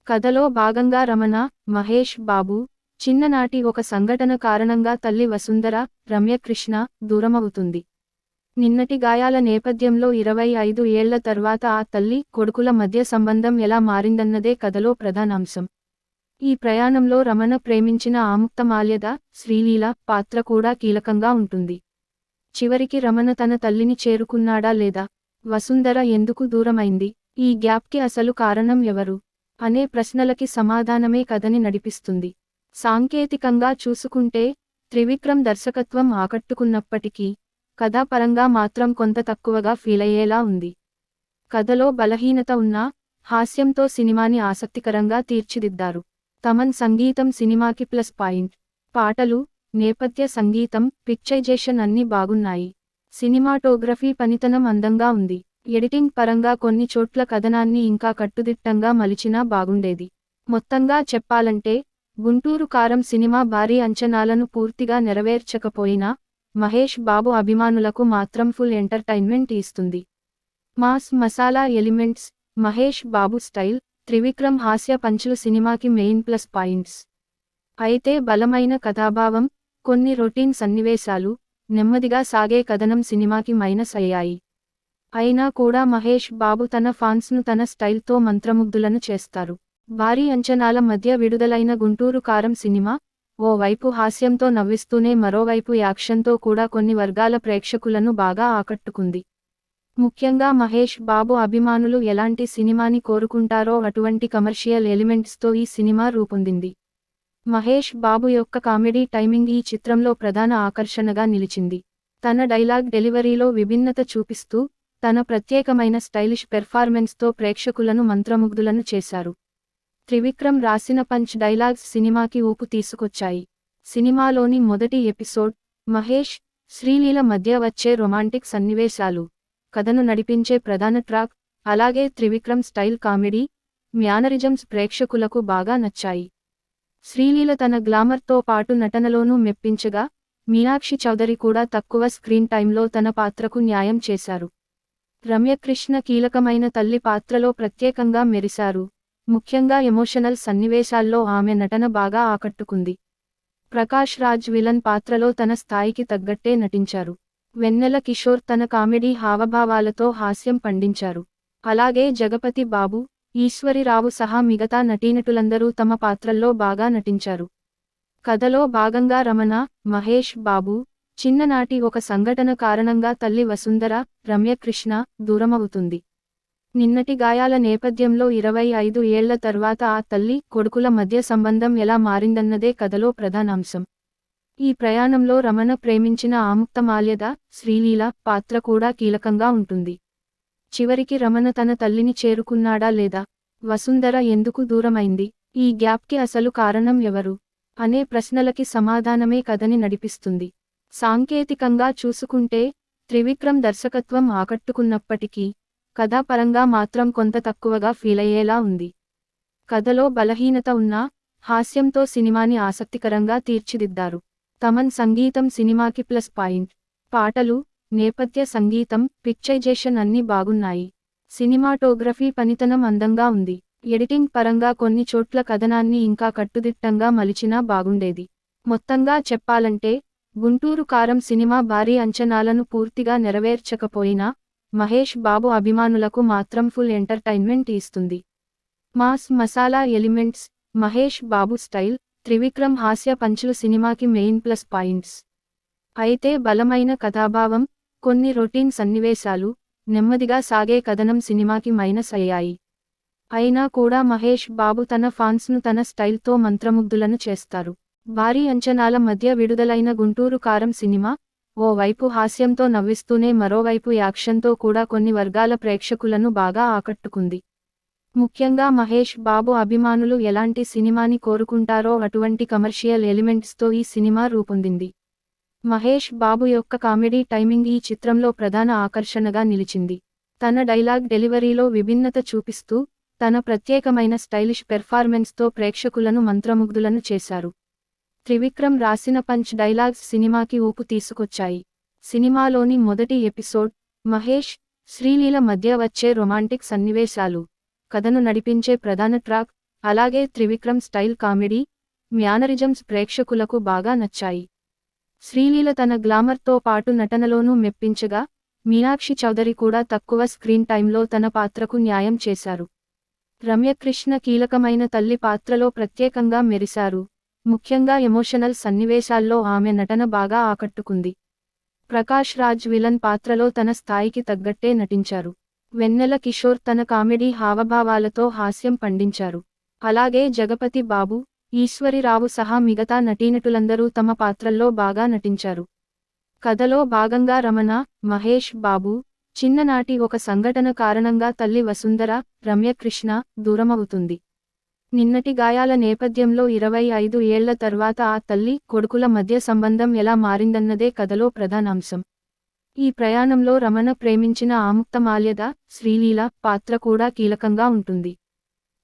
A: కథలో భాగంగా రమణ, మహేష్ బాబు చిన్ననాటి ఒక సంఘటన కారణంగా తల్లి వసుంధర, రమ్యకృష్ణ దూరమవుతుంది. నిన్నటి గాయాల నేపథ్యంలో 25 ఏళ్ల తర్వాత ఆ తల్లి, కొడుకుల మధ్య సంబంధం ఎలా మారిందన్నదే కథలో ప్రధానాంశం. ఈ ప్రయాణంలో రమణ ప్రేమించిన ఆముక్తమాల్యద, శ్రీలీల పాత్ర కూడా కీలకంగా ఉంటుంది. చివరికి రమణ తన తల్లిని చేరుకున్నాడా లేదా, వసుంధర ఎందుకు దూరమైంది, ఈ గ్యాప్కి అసలు కారణం ఎవరు అనే ప్రశ్నలకి సమాధానమే కథని నడిపిస్తుంది. సాంకేతికంగా చూసుకుంటే త్రివిక్రమ్ దర్శకత్వం ఆకట్టుకున్నప్పటికీ కథాపరంగా మాత్రం కొంత తక్కువగా ఫీలయ్యేలా ఉంది. కథలో బలహీనత ఉన్నా హాస్యంతో సినిమాని ఆసక్తికరంగా తీర్చిదిద్దారు. తమన్ సంగీతం సినిమాకి ప్లస్ పాయింట్. పాటలు, నేపథ్య సంగీతం, పిక్చరైజేషన్ అన్నీ బాగున్నాయి. సినిమాటోగ్రఫీ పనితనం అందంగా ఉంది. ఎడిటింగ్ పరంగా కొన్ని చోట్ల కథనాన్ని ఇంకా కట్టుదిట్టంగా మలిచినా బాగుండేది. మొత్తంగా చెప్పాలంటే గుంటూరు కారం సినిమా భారీ అంచనాలను పూర్తిగా నెరవేర్చకపోయినా మహేష్ బాబు అభిమానులకు మాత్రం ఫుల్ ఎంటర్టైన్మెంట్ ఇస్తుంది. Mass masala elements, Mahesh Babu style, Trivikram హాస్య పంచులు సినిమాకి మెయిన్ ప్లస్ పాయింట్స్. అయితే బలమైన కథాభావం, కొన్ని రొటీన్ సన్నివేశాలు, నెమ్మదిగా సాగే కథనం సినిమాకి మైనస్ అయ్యాయి. అయినా కూడా మహేష్ బాబు తన ఫాన్స్ను తన స్టైల్తో మంత్రముగ్ధులను చేస్తారు. భారీ అంచనాల మధ్య విడుదలైన గుంటూరు కారం సినిమా ఓ వైపు హాస్యంతో నవ్విస్తూనే మరోవైపు యాక్షన్తో కూడా కొన్ని వర్గాల ప్రేక్షకులను బాగా ఆకట్టుకుంది. ముఖ్యంగా మహేష్ బాబు అభిమానులు ఎలాంటి సినిమాని కోరుకుంటారో అటువంటి కమర్షియల్ ఎలిమెంట్స్తో ఈ సినిమా రూపొందింది. మహేష్ బాబు యొక్క కామెడీ టైమింగ్ ఈ చిత్రంలో ప్రధాన ఆకర్షణగా నిలిచింది. తన డైలాగ్ డెలివరీలో విభిన్నత చూపిస్తూ తన ప్రత్యేకమైన స్టైలిష్ పెర్ఫార్మెన్స్తో ప్రేక్షకులను మంత్రముగ్ధులను చేశారు. త్రివిక్రమ్ రాసిన పంచ్ డైలాగ్స్ సినిమాకి ఊపు తీసుకొచ్చాయి. సినిమాలోని మొదటి ఎపిసోడ్, మహేష్, శ్రీలీల మధ్య వచ్చే రొమాంటిక్ సన్నివేశాలు, కథను నడిపించే ప్రధాన ట్రాక్, అలాగే త్రివిక్రమ్ స్టైల్ కామెడీ, మ్యానరిజమ్స్ ప్రేక్షకులకు బాగా నచ్చాయి. శ్రీలీల తన గ్లామర్తో పాటు నటనలోనూ మెప్పించగా, మీనాక్షి చౌదరి కూడా తక్కువ స్క్రీన్ టైంలో తన పాత్రకు న్యాయం చేశారు. రమ్యకృష్ణ కీలకమైన తల్లి పాత్రలో ప్రత్యేకంగా మెరిశారు. ముఖ్యంగా ఎమోషనల్ సన్నివేశాల్లో ఆమె నటన బాగా ఆకట్టుకుంది. ప్రకాష్ రాజ్ విలన్ పాత్రలో తన స్థాయికి తగ్గట్టే నటించారు. వెన్నెల కిషోర్ తన కామెడీ హావభావాలతో హాస్యం పండించారు. అలాగే జగపతి బాబు, ఈశ్వరిరావు సహా మిగతా నటీనటులందరూ తమ పాత్రల్లో బాగా నటించారు. కథలో భాగంగా రమణ, మహేష్ బాబు, చిన్ననాటి ఒక సంఘటన కారణంగా తల్లి వసుంధర, రమ్యకృష్ణ దూరమవుతుంది. నిన్నటి గాయాల నేపథ్యంలో 25 ఏళ్ల తర్వాత ఆ తల్లి, కొడుకుల మధ్య సంబంధం ఎలా మారిందన్నదే కథలో ప్రధానాంశం. ఈ ప్రయాణంలో రమణ ప్రేమించిన ఆముక్తమాల్యద, శ్రీలీల పాత్ర కూడా కీలకంగా ఉంటుంది. చివరికి రమణ తన తల్లిని చేరుకున్నాడా లేదా, వసుంధర ఎందుకు దూరమైంది, ఈ గ్యాప్కి అసలు కారణం ఎవరు అనే ప్రశ్నలకి సమాధానమే కథని నడిపిస్తుంది. సాంకేతికంగా చూసుకుంటే త్రివిక్రమ్ దర్శకత్వం ఆకట్టుకున్నప్పటికీ కథాపరంగా మాత్రం కొంత తక్కువగా ఫీలయ్యేలా ఉంది. కథలో బలహీనత ఉన్నా హాస్యంతో సినిమాని ఆసక్తికరంగా తీర్చిదిద్దారు. తమన్ సంగీతం సినిమాకి ప్లస్ పాయింట్. పాటలు, నేపథ్య సంగీతం, పిక్చరైజేషన్ అన్నీ బాగున్నాయి. సినిమాటోగ్రఫీ పనితనం అందంగా ఉంది. ఎడిటింగ్ పరంగా కొన్ని చోట్ల కథనాన్ని ఇంకా కట్టుదిట్టంగా మలిచినా బాగుండేది. మొత్తంగా చెప్పాలంటే గుంటూరు కారం సినిమా భారీ అంచనాలను పూర్తిగా నెరవేర్చకపోయినా మహేష్ బాబు అభిమానులకు మాత్రం ఫుల్ ఎంటర్టైన్మెంట్ ఇస్తుంది. Mass masala elements, Mahesh Babu style, Trivikram హాస్య పంచులు సినిమాకి మెయిన్ ప్లస్ పాయింట్స్. అయితే బలమైన కథాభావం, కొన్ని రొటీన్ సన్నివేశాలు, నెమ్మదిగా సాగే కథనం సినిమాకి మైనస్ అయ్యాయి. అయినా కూడా మహేష్ బాబు తన ఫాన్స్ను తన స్టైల్తో మంత్రముగ్ధులను చేస్తారు. భారీ అంచనాల మధ్య విడుదలైన గుంటూరు కారం సినిమా ఓ వైపు హాస్యంతో నవ్విస్తూనే మరోవైపు యాక్షన్తో కూడా కొన్ని వర్గాల ప్రేక్షకులను బాగా ఆకట్టుకుంది. ముఖ్యంగా మహేష్ బాబు అభిమానులు ఎలాంటి సినిమాని కోరుకుంటారో అటువంటి కమర్షియల్ ఎలిమెంట్స్తో ఈ సినిమా రూపొందింది. మహేష్ బాబు యొక్క కామెడీ టైమింగ్ ఈ చిత్రంలో ప్రధాన ఆకర్షణగా నిలిచింది. తన డైలాగ్ డెలివరీలో విభిన్నత చూపిస్తూ తన ప్రత్యేకమైన స్టైలిష్ పెర్ఫార్మెన్స్తో ప్రేక్షకులను మంత్రముగ్ధులను చేశారు. త్రివిక్రమ్ రాసిన పంచ్ డైలాగ్స్ సినిమాకి ఊపు తీసుకొచ్చాయి. సినిమాలోని మొదటి ఎపిసోడ్, మహేష్, శ్రీలీల మధ్య వచ్చే రొమాంటిక్ సన్నివేశాలు, కథను నడిపించే ప్రధాన ట్రాక్, అలాగే త్రివిక్రమ్ స్టైల్ కామెడీ, మ్యానరిజమ్స్ ప్రేక్షకులకు బాగా నచ్చాయి. శ్రీలీల తన గ్లామర్తో పాటు నటనలోనూ మెప్పించగా, మీనాక్షి చౌదరి కూడా తక్కువ స్క్రీన్ టైంలో తన పాత్రకు న్యాయం చేశారు. రమ్యకృష్ణ కీలకమైన తల్లి పాత్రలో ప్రత్యేకంగా మెరిశారు. ముఖ్యంగా ఎమోషనల్ సన్నివేశాల్లో ఆమె నటన బాగా ఆకట్టుకుంది. ప్రకాష్ రాజ్ విలన్ పాత్రలో తన స్థాయికి తగ్గట్టే నటించారు. వెన్నెల కిషోర్ తన కామెడీ హావభావాలతో హాస్యం పండించారు. అలాగే జగపతి బాబు, ఈశ్వరిరావు సహా మిగతా నటీనటులందరూ తమ పాత్రల్లో బాగా నటించారు. కథలో భాగంగా రమణ, మహేష్ బాబు, చిన్ననాటి ఒక సంఘటన కారణంగా తల్లి వసుంధర, రమ్యకృష్ణ దూరమవుతుంది. నిన్నటి గాయాల నేపథ్యంలో 25 ఏళ్ల తర్వాత ఆ తల్లి, కొడుకుల మధ్య సంబంధం ఎలా మారిందన్నదే కథలో ప్రధానాంశం. ఈ ప్రయాణంలో రమణ ప్రేమించిన ఆముక్తమాల్యద, శ్రీలీల పాత్ర కూడా కీలకంగా ఉంటుంది.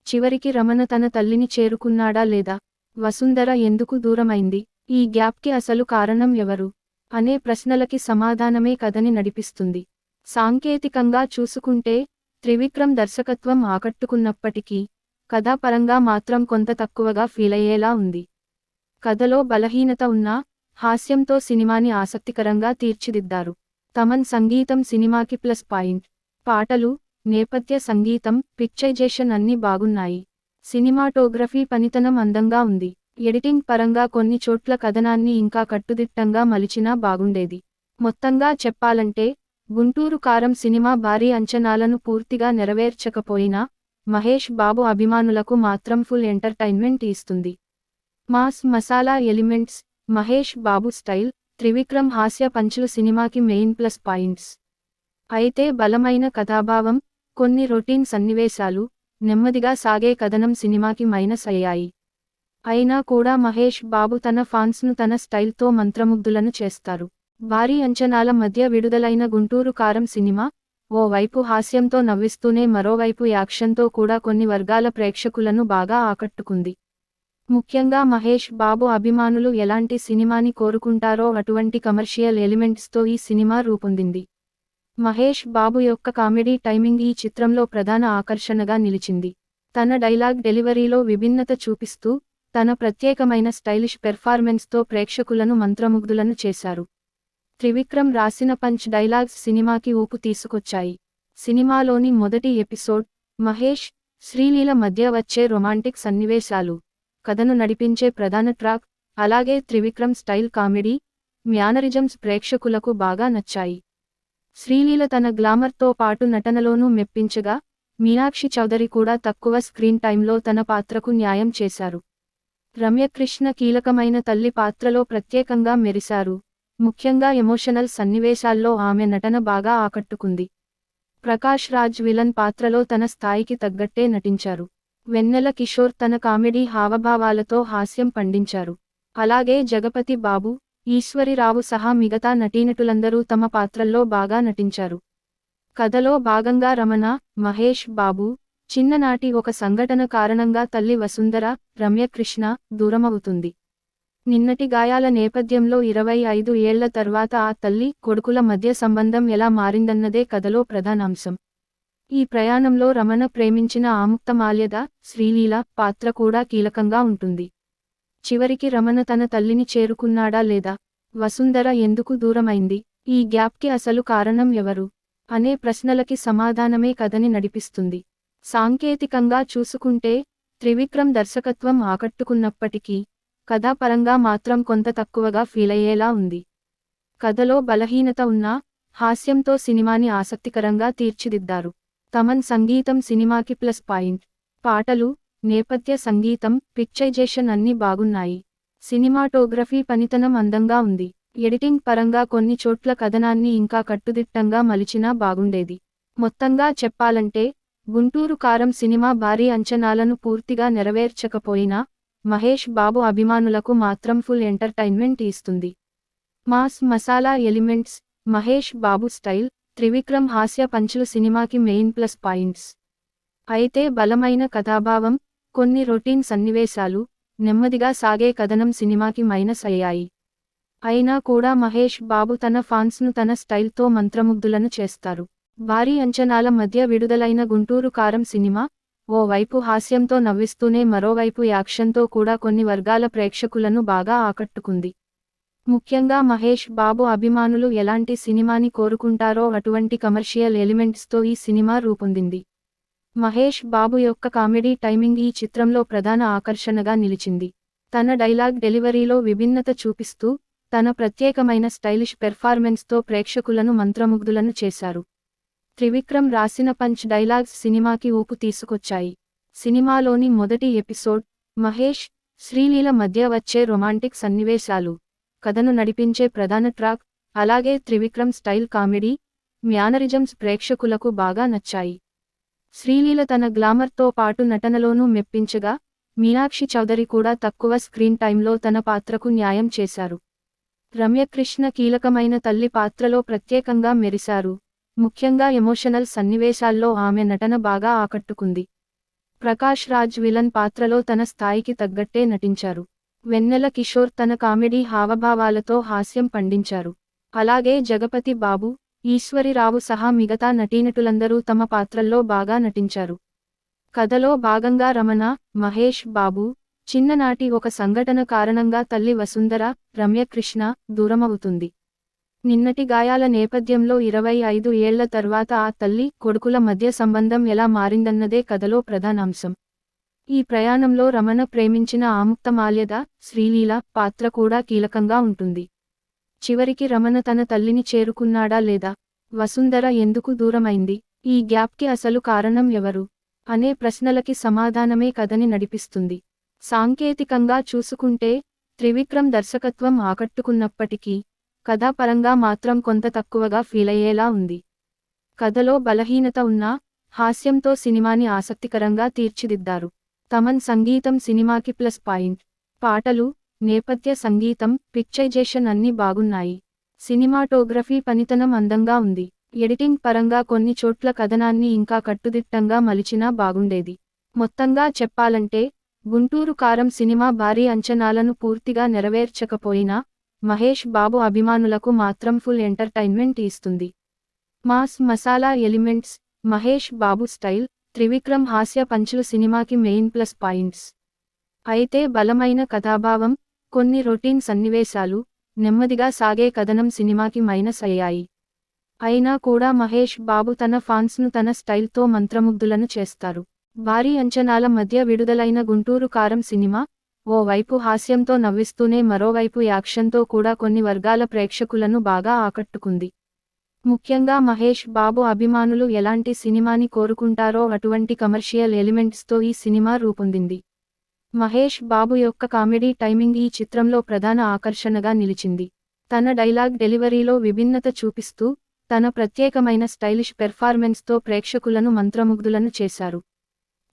A: చివరికి రమణ తన తల్లిని చేరుకున్నాడా లేదా? వసుంధర ఎందుకు దూరమైంది? ఈ గ్యాప్కి అసలు కారణం ఎవరు? అనే ప్రశ్నలకి సమాధానమే కథని నడిపిస్తుంది. సాంకేతికంగా చూసుకుంటే త్రివిక్రమ్ దర్శకత్వం ఆకట్టుకున్నప్పటికీ కథాపరంగా మాత్రం కొంత తక్కువగా ఫీలయ్యేలా ఉంది. కథలో బలహీనత ఉన్నా హాస్యంతో సినిమాని ఆసక్తికరంగా తీర్చిదిద్దారు. తమన్ సంగీతం సినిమాకి ప్లస్ పాయింట్. పాటలు, నేపథ్య సంగీతం, పిక్చరైజేషన్ అన్నీ బాగున్నాయి. సినిమాటోగ్రఫీ పనితనం అందంగా ఉంది. ఎడిటింగ్ పరంగా కొన్ని చోట్ల కథనాన్ని ఇంకా కట్టుదిట్టంగా మలిచినా బాగుండేది. మొత్తంగా చెప్పాలంటే గుంటూరు కారం సినిమా భారీ అంచనాలను పూర్తిగా నెరవేర్చకపోయినా మహేష్ బాబు అభిమానులకు మాత్రం ఫుల్ ఎంటర్టైన్మెంట్ ఇస్తుంది. Mass masala elements, Mahesh Babu style, Trivikram హాస్య పంచులు సినిమాకి మెయిన్ ప్లస్ పాయింట్స్. అయితే బలమైన కథాభావం, కొన్ని రొటీన్ సన్నివేశాలు, నెమ్మదిగా సాగే కథనం సినిమాకి మైనస్ అయ్యాయి. అయినా కూడా మహేష్ బాబు తన ఫాన్స్ను తన స్టైల్తో మంత్రముగ్ధులను చేస్తారు. భారీ అంచనాల మధ్య విడుదలైన గుంటూరు కారం సినిమా ఓ వైపు హాస్యంతో నవ్విస్తూనే మరోవైపు యాక్షన్తో కూడా కొన్ని వర్గాల ప్రేక్షకులను బాగా ఆకట్టుకుంది. ముఖ్యంగా మహేష్ బాబు అభిమానులు ఎలాంటి సినిమాని కోరుకుంటారో అటువంటి కమర్షియల్ ఎలిమెంట్స్తో ఈ సినిమా రూపొందింది. మహేష్ బాబు యొక్క కామెడీ టైమింగ్ ఈ చిత్రంలో ప్రధాన ఆకర్షణగా నిలిచింది. తన డైలాగ్ డెలివరీలో విభిన్నత చూపిస్తూ తన ప్రత్యేకమైన స్టైలిష్ పెర్ఫార్మెన్స్తో ప్రేక్షకులను మంత్రముగ్ధులను చేశారు. త్రివిక్రమ్ రాసిన పంచ్ డైలాగ్స్ సినిమాకి ఊపు తీసుకొచ్చాయి. సినిమాలోని మొదటి ఎపిసోడ్, మహేష్, శ్రీలీల మధ్య వచ్చే రొమాంటిక్ సన్నివేశాలు, కథను నడిపించే ప్రధాన ట్రాక్, అలాగే త్రివిక్రమ్ స్టైల్ కామెడీ, మ్యానరిజమ్స్ ప్రేక్షకులకు బాగా నచ్చాయి. శ్రీలీల తన గ్లామర్తో పాటు నటనలోనూ మెప్పించగా, మీనాక్షి చౌదరి కూడా తక్కువ స్క్రీన్ టైంలో తన పాత్రకు న్యాయం చేశారు. రమ్యకృష్ణ కీలకమైన తల్లి పాత్రలో ప్రత్యేకంగా మెరిశారు. ముఖ్యంగా ఎమోషనల్ సన్నివేశాల్లో ఆమె నటన బాగా ఆకట్టుకుంది. ప్రకాష్ రాజ్ విలన్ పాత్రలో తన స్థాయికి తగ్గట్టే నటించారు. వెన్నెల కిషోర్ తన కామెడీ హావభావాలతో హాస్యం పండించారు. అలాగే జగపతి బాబు, ఈశ్వరిరావు సహా మిగతా నటీనటులందరూ తమ పాత్రల్లో బాగా నటించారు. కథలో భాగంగా రమణ, మహేష్ బాబు, చిన్ననాటి ఒక సంఘటన కారణంగా తల్లి వసుంధర, రమ్యకృష్ణ దూరమవుతుంది. నిన్నటి గాయాల నేపథ్యంలో 25 ఏళ్ల తర్వాత ఆ తల్లి, కొడుకుల మధ్య సంబంధం ఎలా మారిందన్నదే కథలో ప్రధానాంశం. ఈ ప్రయాణంలో రమణ ప్రేమించిన ఆముక్తమాల్యద, శ్రీలీల పాత్ర కూడా కీలకంగా ఉంటుంది. చివరికి రమణ తన తల్లిని చేరుకున్నాడా లేదా? వసుంధర ఎందుకు దూరమైంది? ఈ గ్యాప్కి అసలు కారణం ఎవరు? అనే ప్రశ్నలకి సమాధానమే కథని నడిపిస్తుంది. సాంకేతికంగా చూసుకుంటే త్రివిక్రమ్ దర్శకత్వం ఆకట్టుకున్నప్పటికీ కథాపరంగా మాత్రం కొంత తక్కువగా ఫీలయ్యేలా ఉంది. కథలో బలహీనత ఉన్నా హాస్యంతో సినిమాని ఆసక్తికరంగా తీర్చిదిద్దారు. తమన్ సంగీతం సినిమాకి ప్లస్ పాయింట్. పాటలు, నేపథ్య సంగీతం, పిక్చరైజేషన్ అన్నీ బాగున్నాయి. సినిమాటోగ్రఫీ పనితనం అందంగా ఉంది. ఎడిటింగ్ పరంగా కొన్ని చోట్ల కథనాన్ని ఇంకా కట్టుదిట్టంగా మలిచినా బాగుండేది. మొత్తంగా చెప్పాలంటే గుంటూరు కారం సినిమా భారీ అంచనాలను పూర్తిగా నెరవేర్చకపోయినా మహేష్ బాబు అభిమానులకు మాత్రం ఫుల్ ఎంటర్టైన్మెంట్ ఇస్తుంది. Mass masala elements, Mahesh Babu style, Trivikram హాస్య పంచులు సినిమాకి మెయిన్ ప్లస్ పాయింట్స్. అయితే బలమైన కథాభావం, కొన్ని రొటీన్ సన్నివేశాలు, నెమ్మదిగా సాగే కథనం సినిమాకి మైనస్ అయ్యాయి. అయినా కూడా మహేష్ బాబు తన ఫాన్స్ను తన స్టైల్తో మంత్రముగ్ధులను చేస్తారు. భారీ అంచనాల మధ్య విడుదలైన గుంటూరు కారం సినిమా ఓ వైపు హాస్యంతో నవ్విస్తూనే మరోవైపు యాక్షన్తో కూడా కొన్ని వర్గాల ప్రేక్షకులను బాగా ఆకట్టుకుంది. ముఖ్యంగా మహేష్ బాబు అభిమానులు ఎలాంటి సినిమాని కోరుకుంటారో అటువంటి కమర్షియల్ ఎలిమెంట్స్తో ఈ సినిమా రూపొందింది. మహేష్ బాబు యొక్క కామెడీ టైమింగ్ ఈ చిత్రంలో ప్రధాన ఆకర్షణగా నిలిచింది. తన డైలాగ్ డెలివరీలో విభిన్నత చూపిస్తూ తన ప్రత్యేకమైన స్టైలిష్ పెర్ఫార్మెన్స్తో ప్రేక్షకులను మంత్రముగ్ధులను చేశారు. త్రివిక్రమ్ రాసిన పంచ్ డైలాగ్స్ సినిమాకి ఊపు తీసుకొచ్చాయి. సినిమాలోని మొదటి ఎపిసోడ్, మహేష్, శ్రీలీల మధ్య వచ్చే రొమాంటిక్ సన్నివేశాలు, కథను నడిపించే ప్రధాన ట్రాక్, అలాగే త్రివిక్రమ్ స్టైల్ కామెడీ, మ్యానరిజమ్స్ ప్రేక్షకులకు బాగా నచ్చాయి. శ్రీలీల తన గ్లామర్తో పాటు నటనలోనూ మెప్పించగా, మీనాక్షి చౌదరి కూడా తక్కువ స్క్రీన్ టైంలో తన పాత్రకు న్యాయం చేశారు. రమ్యకృష్ణ కీలకమైన తల్లి పాత్రలో ప్రత్యేకంగా మెరిశారు. ముఖ్యంగా ఎమోషనల్ సన్నివేశాల్లో ఆమె నటన బాగా ఆకట్టుకుంది. ప్రకాష్ రాజ్ విలన్ పాత్రలో తన స్థాయికి తగ్గట్టే నటించారు. వెన్నెల కిషోర్ తన కామెడీ హావభావాలతో హాస్యం పండించారు. అలాగే జగపతి బాబు, ఈశ్వరిరావు సహా మిగతా నటీనటులందరూ తమ పాత్రల్లో బాగా నటించారు. కథలో భాగంగా రమణ, మహేష్ బాబు, చిన్ననాటి ఒక సంఘటన కారణంగా తల్లి వసుంధర, రమ్యకృష్ణ, దూరమవుతుంది. నిన్నటి గాయాల నేపథ్యంలో 25 ఏళ్ల తర్వాత ఆ తల్లి, కొడుకుల మధ్య సంబంధం ఎలా మారిందన్నదే కథలో ప్రధానాంశం. ఈ ప్రయాణంలో రమణ ప్రేమించిన ఆముక్తమాల్యద, శ్రీలీల పాత్ర కూడా కీలకంగా ఉంటుంది. చివరికి రమణ తన తల్లిని చేరుకున్నాడా లేదా? వసుంధర ఎందుకు దూరమైంది? ఈ గ్యాప్కి అసలు కారణం ఎవరు? అనే ప్రశ్నలకి సమాధానమే కథని నడిపిస్తుంది. సాంకేతికంగా చూసుకుంటే త్రివిక్రమ్ దర్శకత్వం ఆకట్టుకున్నప్పటికీ కథాపరంగా మాత్రం కొంత తక్కువగా ఫీలయ్యేలా ఉంది. కథలో బలహీనత ఉన్నా హాస్యంతో సినిమాని ఆసక్తికరంగా తీర్చిదిద్దారు. తమన్ సంగీతం సినిమాకి ప్లస్ పాయింట్. పాటలు, నేపథ్య సంగీతం, పిక్చరైజేషన్ అన్నీ బాగున్నాయి. సినిమాటోగ్రఫీ పనితనం అందంగా ఉంది. ఎడిటింగ్ పరంగా కొన్ని చోట్ల కథనాన్ని ఇంకా కట్టుదిట్టంగా మలిచినా బాగుండేది. మొత్తంగా చెప్పాలంటే గుంటూరు కారం సినిమా భారీ అంచనాలను పూర్తిగా నెరవేర్చకపోయినా మహేష్ బాబు అభిమానులకు మాత్రం ఫుల్ ఎంటర్టైన్మెంట్ ఇస్తుంది. Mass masala elements, Mahesh Babu style, Trivikram హాస్య పంచులు సినిమాకి మెయిన్ ప్లస్ పాయింట్స్. అయితే బలమైన కథాభావం, కొన్ని రొటీన్ సన్నివేశాలు, నెమ్మదిగా సాగే కథనం సినిమాకి మైనస్ అయ్యాయి. అయినా కూడా మహేష్ బాబు తన ఫాన్స్ను తన స్టైల్తో మంత్రముగ్ధులను చేస్తారు. భారీ అంచనాల మధ్య విడుదలైన గుంటూరు కారం సినిమా ఓ వైపు హాస్యంతో నవ్విస్తూనే మరోవైపు యాక్షన్తో కూడా కొన్ని వర్గాల ప్రేక్షకులను బాగా ఆకట్టుకుంది. ముఖ్యంగా మహేష్ బాబు అభిమానులు ఎలాంటి సినిమాని కోరుకుంటారో అటువంటి కమర్షియల్ ఎలిమెంట్స్తో ఈ సినిమా రూపొందింది. మహేష్ బాబు యొక్క కామెడీ టైమింగ్ ఈ చిత్రంలో ప్రధాన ఆకర్షణగా నిలిచింది. తన డైలాగ్ డెలివరీలో విభిన్నత చూపిస్తూ తన ప్రత్యేకమైన స్టైలిష్ పెర్ఫార్మెన్స్తో ప్రేక్షకులను మంత్రముగ్ధులను చేశారు.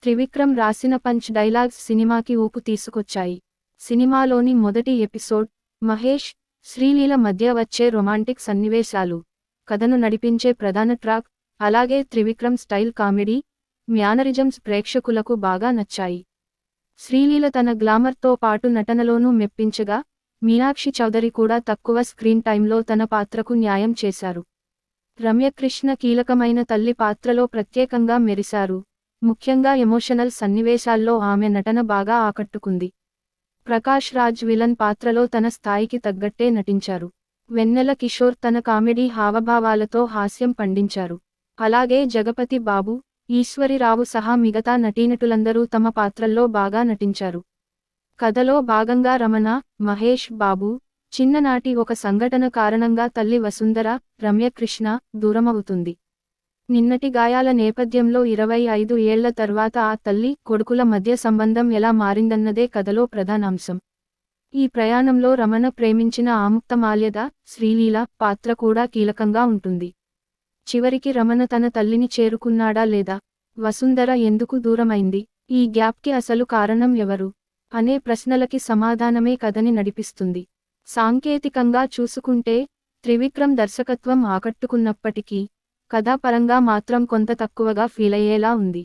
A: త్రివిక్రమ్ రాసిన పంచ్ డైలాగ్స్ సినిమాకి ఊపు తీసుకొచ్చాయి. సినిమాలోని మొదటి ఎపిసోడ్, మహేష్, శ్రీలీల మధ్య వచ్చే రొమాంటిక్ సన్నివేశాలు, కథను నడిపించే ప్రధాన ట్రాక్, అలాగే త్రివిక్రమ్ స్టైల్ కామెడీ, మ్యానరిజమ్స్ ప్రేక్షకులకు బాగా నచ్చాయి. శ్రీలీల తన గ్లామర్తో పాటు నటనలోనూ మెప్పించగా, మీనాక్షి చౌదరి కూడా తక్కువ స్క్రీన్ టైంలో తన పాత్రకు న్యాయం చేశారు. రమ్యకృష్ణ కీలకమైన తల్లి పాత్రలో ప్రత్యేకంగా మెరిశారు. ముఖ్యంగా ఎమోషనల్ సన్నివేశాల్లో ఆమె నటన బాగా ఆకట్టుకుంది. ప్రకాష్ రాజ్ విలన్ పాత్రలో తన స్థాయికి తగ్గట్టే నటించారు. వెన్నెల కిషోర్ తన కామెడీ హావభావాలతో హాస్యం పండించారు. అలాగే జగపతి బాబు, ఈశ్వరిరావు సహా మిగతా నటీనటులందరూ తమ పాత్రల్లో బాగా నటించారు. కథలో భాగంగా రమణ, మహేష్ బాబు, చిన్ననాటి ఒక సంఘటన కారణంగా తల్లి వసుంధర, రమ్యకృష్ణ, దూరమవుతుంది. నిన్నటి గాయాల నేపథ్యంలో 25 ఏళ్ల తర్వాత ఆ తల్లి, కొడుకుల మధ్య సంబంధం ఎలా మారిందన్నదే కథలో ప్రధానాంశం. ఈ ప్రయాణంలో రమణ ప్రేమించిన ఆముక్తమాల్యద, శ్రీలీల పాత్ర కూడా కీలకంగా ఉంటుంది. చివరికి రమణ తన తల్లిని చేరుకున్నాడా లేదా? వసుంధర ఎందుకు దూరమైంది? ఈ గ్యాప్కి అసలు కారణం ఎవరు? అనే ప్రశ్నలకి సమాధానమే కథని నడిపిస్తుంది. సాంకేతికంగా చూసుకుంటే త్రివిక్రమ్ దర్శకత్వం ఆకట్టుకున్నప్పటికీ కథాపరంగా మాత్రం కొంత తక్కువగా ఫీలయ్యేలా ఉంది.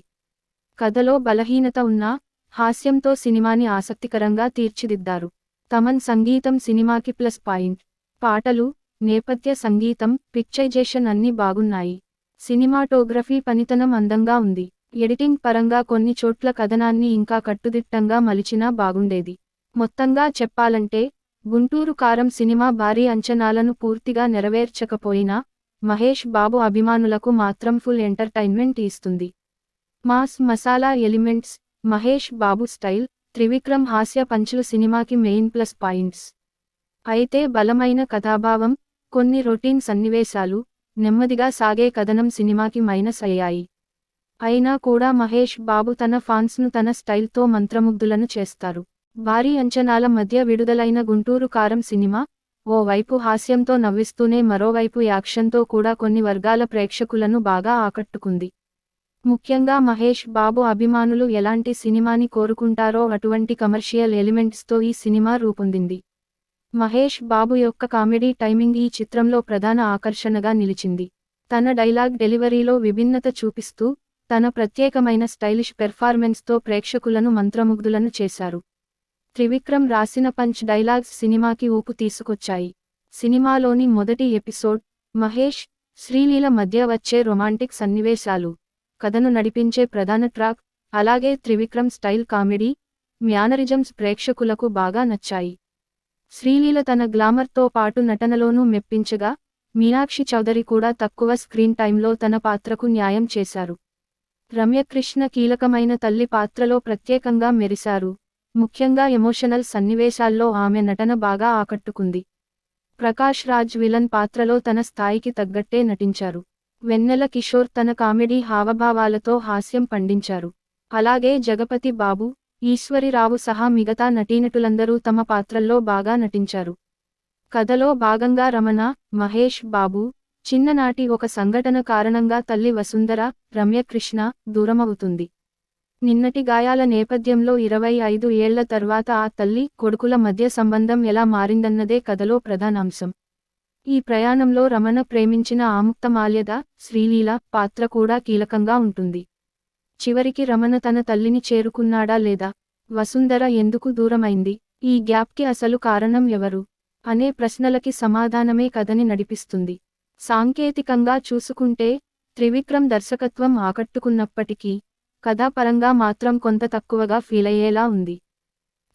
A: కథలో బలహీనత ఉన్నా హాస్యంతో సినిమాని ఆసక్తికరంగా తీర్చిదిద్దారు. తమన్ సంగీతం సినిమాకి ప్లస్ పాయింట్. పాటలు, నేపథ్య సంగీతం, పిక్చరైజేషన్ అన్నీ బాగున్నాయి. సినిమాటోగ్రఫీ పనితనం అందంగా ఉంది. ఎడిటింగ్ పరంగా కొన్ని చోట్ల కథనాన్ని ఇంకా కట్టుదిట్టంగా మలిచినా బాగుండేది. మొత్తంగా చెప్పాలంటే గుంటూరు కారం సినిమా భారీ అంచనాలను పూర్తిగా నెరవేర్చకపోయినా మహేష్ బాబు అభిమానులకు మాత్రం ఫుల్ ఎంటర్టైన్మెంట్ ఇస్తుంది. Mass masala elements, Mahesh Babu style, Trivikram హాస్య పంచులు సినిమాకి మెయిన్ ప్లస్ పాయింట్స్. అయితే బలమైన కథాభావం, కొన్ని రొటీన్ సన్నివేశాలు, నెమ్మదిగా సాగే కథనం సినిమాకి మైనస్ అయ్యాయి. అయినా కూడా మహేష్ బాబు తన ఫాన్స్ను తన స్టైల్తో మంత్రముగ్ధులను చేస్తారు. భారీ అంచనాల మధ్య విడుదలైన గుంటూరు కారం సినిమా ఓ వైపు హాస్యంతో నవ్విస్తూనే మరోవైపు యాక్షన్తో కూడా కొన్ని వర్గాల ప్రేక్షకులను బాగా ఆకట్టుకుంది. ముఖ్యంగా మహేష్ బాబు అభిమానులు ఎలాంటి సినిమాని కోరుకుంటారో అటువంటి కమర్షియల్ ఎలిమెంట్స్తో ఈ సినిమా రూపొందింది. మహేష్ బాబు యొక్క కామెడీ టైమింగ్ ఈ చిత్రంలో ప్రధాన ఆకర్షణగా నిలిచింది. తన డైలాగ్ డెలివరీలో విభిన్నత చూపిస్తూ, తన ప్రత్యేకమైన స్టైలిష్ పెర్ఫార్మెన్స్తో ప్రేక్షకులను మంత్రముగ్ధులను చేశారు. త్రివిక్రమ్ రాసిన పంచ్ డైలాగ్స్ సినిమాకి ఊపు తీసుకొచ్చాయి. సినిమాలోని మొదటి ఎపిసోడ్, మహేష్, శ్రీలీల మధ్య వచ్చే రొమాంటిక్ సన్నివేశాలు, కథను నడిపించే ప్రధాన ట్రాక్, అలాగే త్రివిక్రమ్ స్టైల్ కామెడీ, మ్యానరిజమ్స్ ప్రేక్షకులకు బాగా నచ్చాయి. శ్రీలీల తన గ్లామర్తో పాటు నటనలోనూ మెప్పించగా, మీనాక్షి చౌదరి కూడా తక్కువ స్క్రీన్ టైంలో తన పాత్రకు న్యాయం చేశారు. రమ్యకృష్ణ కీలకమైన తల్లి పాత్రలో ప్రత్యేకంగా మెరిశారు. ముఖ్యంగా ఎమోషనల్ సన్నివేశాల్లో ఆమె నటన బాగా ఆకట్టుకుంది. ప్రకాష్ రాజ్ విలన్ పాత్రలో తన స్థాయికి తగ్గట్టే నటించారు. వెన్నెల కిషోర్ తన కామెడీ హావభావాలతో హాస్యం పండించారు. అలాగే జగపతి బాబు, ఈశ్వరిరావు సహా మిగతా నటీనటులందరూ తమ పాత్రల్లో బాగా నటించారు. కథలో భాగంగా రమణ, మహేష్ బాబు, చిన్ననాటి ఒక సంఘటన కారణంగా తల్లి వసుంధర, రమ్యకృష్ణ, దూరమవుతుంది. నిన్నటి గాయాల నేపథ్యంలో 25 ఏళ్ల తర్వాత ఆ తల్లి, కొడుకుల మధ్య సంబంధం ఎలా మారిందన్నదే కథలో ప్రధానాంశం. ఈ ప్రయాణంలో రమణ ప్రేమించిన ఆముక్తమాల్యద, శ్రీలీల పాత్ర కూడా కీలకంగా ఉంటుంది. చివరికి రమణ తన తల్లిని చేరుకున్నాడా లేదా, వసుంధర ఎందుకు దూరమైంది, ఈ గ్యాప్కి అసలు కారణం ఎవరు అనే ప్రశ్నలకి సమాధానమే కథని నడిపిస్తుంది. సాంకేతికంగా చూసుకుంటే త్రివిక్రమ్ దర్శకత్వం ఆకట్టుకున్నప్పటికీ, కథాపరంగా మాత్రం కొంత తక్కువగా ఫీలయ్యేలా ఉంది.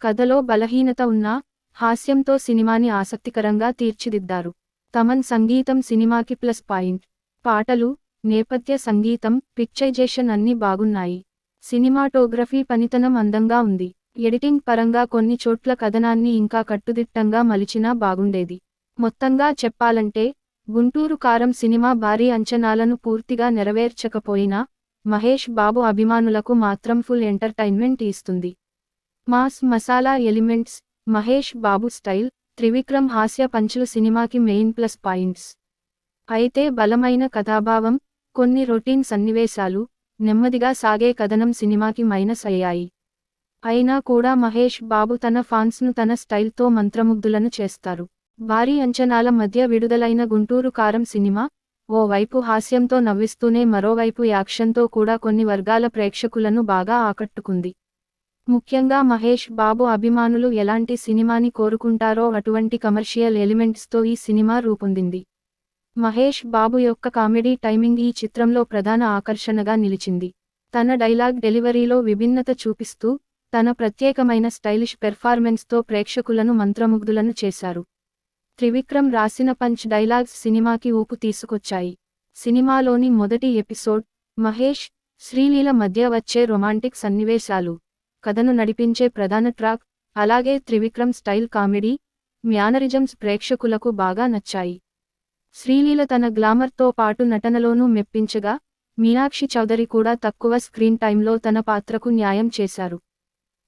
A: కథలో బలహీనత ఉన్నా, హాస్యంతో సినిమాని ఆసక్తికరంగా తీర్చిదిద్దారు. తమన్ సంగీతం సినిమాకి ప్లస్ పాయింట్. పాటలు, నేపథ్య సంగీతం, పిక్చరైజేషన్ అన్నీ బాగున్నాయి. సినిమాటోగ్రఫీ పనితనం అందంగా ఉంది. ఎడిటింగ్ పరంగా కొన్ని చోట్ల కథనాన్ని ఇంకా కట్టుదిట్టంగా మలిచినా బాగుండేది. మొత్తంగా చెప్పాలంటే, గుంటూరు కారం సినిమా భారీ అంచనాలను పూర్తిగా నెరవేర్చకపోయినా, మహేష్ బాబు అభిమానులకు మాత్రం ఫుల్ ఎంటర్టైన్మెంట్ ఇస్తుంది. Mass masala elements, Mahesh Babu style, Trivikram హాస్య పంచులు సినిమాకి మెయిన్ ప్లస్ పాయింట్స్. అయితే బలమైన కథాభావం, కొన్ని రొటీన్ సన్నివేశాలు, నెమ్మదిగా సాగే కథనం సినిమాకి మైనస్ అయ్యాయి. అయినా కూడా మహేష్ బాబు తన ఫాన్స్ను తన స్టైల్తో మంత్రముగ్ధులను చేస్తారు. భారీ అంచనాల మధ్య విడుదలైన గుంటూరు కారం సినిమా, ఓ వైపు హాస్యంతో నవ్విస్తూనే మరోవైపు యాక్షన్తో కూడా కొన్ని వర్గాల ప్రేక్షకులను బాగా ఆకట్టుకుంది. ముఖ్యంగా మహేష్ బాబు అభిమానులు ఎలాంటి సినిమాని కోరుకుంటారో అటువంటి కమర్షియల్ ఎలిమెంట్స్తో ఈ సినిమా రూపొందింది. మహేష్ బాబు యొక్క కామెడీ టైమింగ్ ఈ చిత్రంలో ప్రధాన ఆకర్షణగా నిలిచింది. తన డైలాగ్ డెలివరీలో విభిన్నత చూపిస్తూ, తన ప్రత్యేకమైన స్టైలిష్ పెర్ఫార్మెన్స్తో ప్రేక్షకులను మంత్రముగ్ధులను చేశారు. త్రివిక్రమ్ రాసిన పంచ్ డైలాగ్స్ సినిమాకి ఊపు తీసుకొచ్చాయి. సినిమాలోని మొదటి ఎపిసోడ్, మహేష్, శ్రీలీల మధ్య వచ్చే రొమాంటిక్ సన్నివేశాలు, కథను నడిపించే ప్రధాన ట్రాక్, అలాగే త్రివిక్రమ్ స్టైల్ కామెడీ, మ్యానరిజమ్స్ ప్రేక్షకులకు బాగా నచ్చాయి. శ్రీలీల తన గ్లామర్తో పాటు నటనలోనూ మెప్పించగా, మీనాక్షి చౌదరి కూడా తక్కువ స్క్రీన్ టైంలో తన పాత్రకు న్యాయం చేశారు.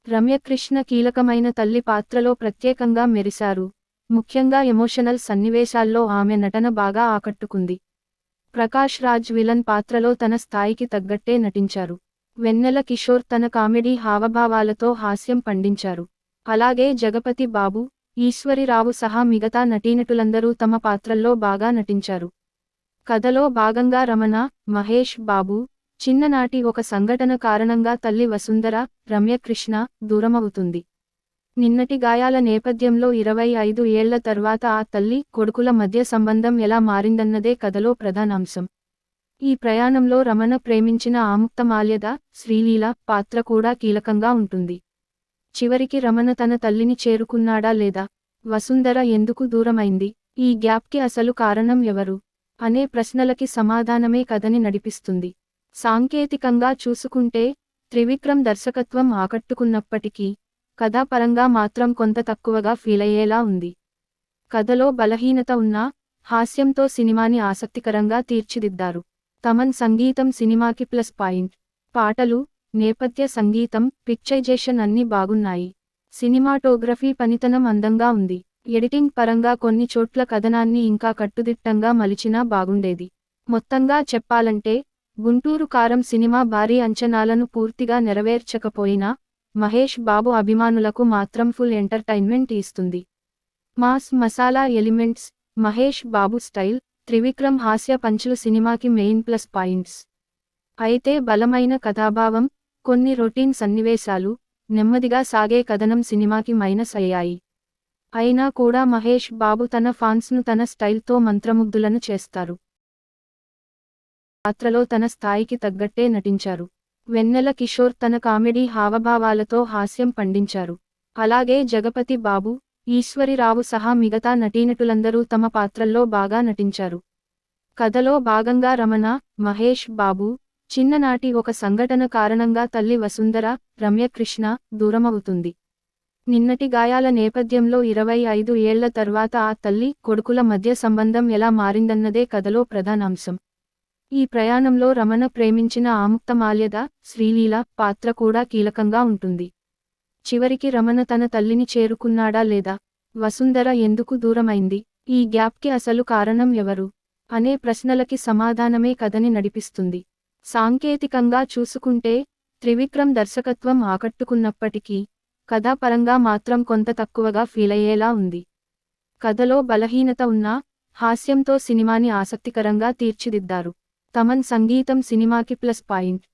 A: రమ్యకృష్ణ కీలకమైన తల్లి పాత్రలో ప్రత్యేకంగా మెరిశారు. ముఖ్యంగా ఎమోషనల్ సన్నివేశాల్లో ఆమె నటన బాగా ఆకట్టుకుంది. ప్రకాష్ రాజ్ విలన్ పాత్రలో తన స్థాయికి తగ్గట్టే నటించారు. వెన్నెల కిషోర్ తన కామెడీ హావభావాలతో హాస్యం పండించారు. అలాగే జగపతి బాబు, ఈశ్వరిరావు సహా మిగతా నటీనటులందరూ తమ పాత్రల్లో బాగా నటించారు. కథలో భాగంగా రమణ, మహేష్ బాబు, చిన్ననాటి ఒక సంఘటన కారణంగా తల్లి వసుంధర, రమ్యకృష్ణ, దూరమవుతుంది. నిన్నటి గాయాల నేపథ్యంలో 25 ఏళ్ల తర్వాత ఆ తల్లి, కొడుకుల మధ్య సంబంధం ఎలా మారిందన్నదే కథలో ప్రధానాంశం. ఈ ప్రయాణంలో రమణ ప్రేమించిన ఆముక్తమాల్యద, శ్రీలీల పాత్ర కూడా కీలకంగా ఉంటుంది. చివరికి రమణ తన తల్లిని చేరుకున్నాడా లేదా, వసుంధర ఎందుకు దూరమైంది, ఈ గ్యాప్కి అసలు కారణం ఎవరు అనే ప్రశ్నలకి సమాధానమే కథని నడిపిస్తుంది. సాంకేతికంగా చూసుకుంటే త్రివిక్రమ్ దర్శకత్వం ఆకట్టుకున్నప్పటికీ, కథాపరంగా మాత్రం కొంత తక్కువగా ఫీలయ్యేలా ఉంది. కథలో బలహీనత ఉన్నా, హాస్యంతో సినిమాని ఆసక్తికరంగా తీర్చిదిద్దారు. తమన్ సంగీతం సినిమాకి ప్లస్ పాయింట్. పాటలు, నేపథ్య సంగీతం, పిక్చరైజేషన్ అన్నీ బాగున్నాయి. సినిమాటోగ్రఫీ పనితనం అందంగా ఉంది. ఎడిటింగ్ పరంగా కొన్ని చోట్ల కథనాన్ని ఇంకా కట్టుదిట్టంగా మలిచినా బాగుండేది. మొత్తంగా చెప్పాలంటే, గుంటూరు కారం సినిమా భారీ అంచనాలను పూర్తిగా నెరవేర్చకపోయినా, మహేష్ బాబు అభిమానులకు మాత్రం ఫుల్ ఎంటర్టైన్మెంట్ ఇస్తుంది. Mass masala elements, Mahesh Babu style, Trivikram హాస్య పంచులు సినిమాకి మెయిన్ ప్లస్ పాయింట్స్. అయితే బలమైన కథాభావం, కొన్ని రొటీన్ సన్నివేశాలు, నెమ్మదిగా సాగే కథనం సినిమాకి మైనస్ అయ్యాయి. అయినా కూడా మహేష్ బాబు తన ఫాన్స్ను తన స్టైల్తో మంత్రముగ్ధులను చేస్తారు. పాత్రలో తన స్థాయికి తగ్గట్టే నటించారు. వెన్నెల కిషోర్ తన కామెడీ హావభావాలతో హాస్యం పండించారు. అలాగే జగపతి బాబు, ఈశ్వరిరావు సహా మిగతా నటీనటులందరూ తమ పాత్రల్లో బాగా నటించారు. కథలో భాగంగా రమణ, మహేష్ బాబు, చిన్ననాటి ఒక సంఘటన కారణంగా తల్లి వసుంధర, రమ్యకృష్ణ దూరమవుతుంది. నిన్నటి గాయాల నేపథ్యంలో 25 ఏళ్ల తర్వాత ఆ తల్లి, కొడుకుల మధ్య సంబంధం ఎలా మారిందన్నదే కథలో ప్రధానాంశం. ఈ ప్రయాణంలో రమణ ప్రేమించిన ఆముక్తమాల్యద, శ్రీలీల పాత్ర కూడా కీలకంగా ఉంటుంది. చివరికి రమణ తన తల్లిని చేరుకున్నాడా లేదా? వసుంధర ఎందుకు దూరమైంది? ఈ గ్యాప్కి అసలు కారణం ఎవరు? అనే ప్రశ్నలకి సమాధానమే కథని నడిపిస్తుంది. సాంకేతికంగా చూసుకుంటే త్రివిక్రమ్ దర్శకత్వం ఆకట్టుకున్నప్పటికీ, కథాపరంగా మాత్రం కొంత తక్కువగా ఫీలయ్యేలా ఉంది. కథలో బలహీనత ఉన్నా, హాస్యంతో సినిమాని ఆసక్తికరంగా తీర్చిదిద్దారు. తమన్ సంగీతం సినిమాకి ప్లస్ పాయింట్.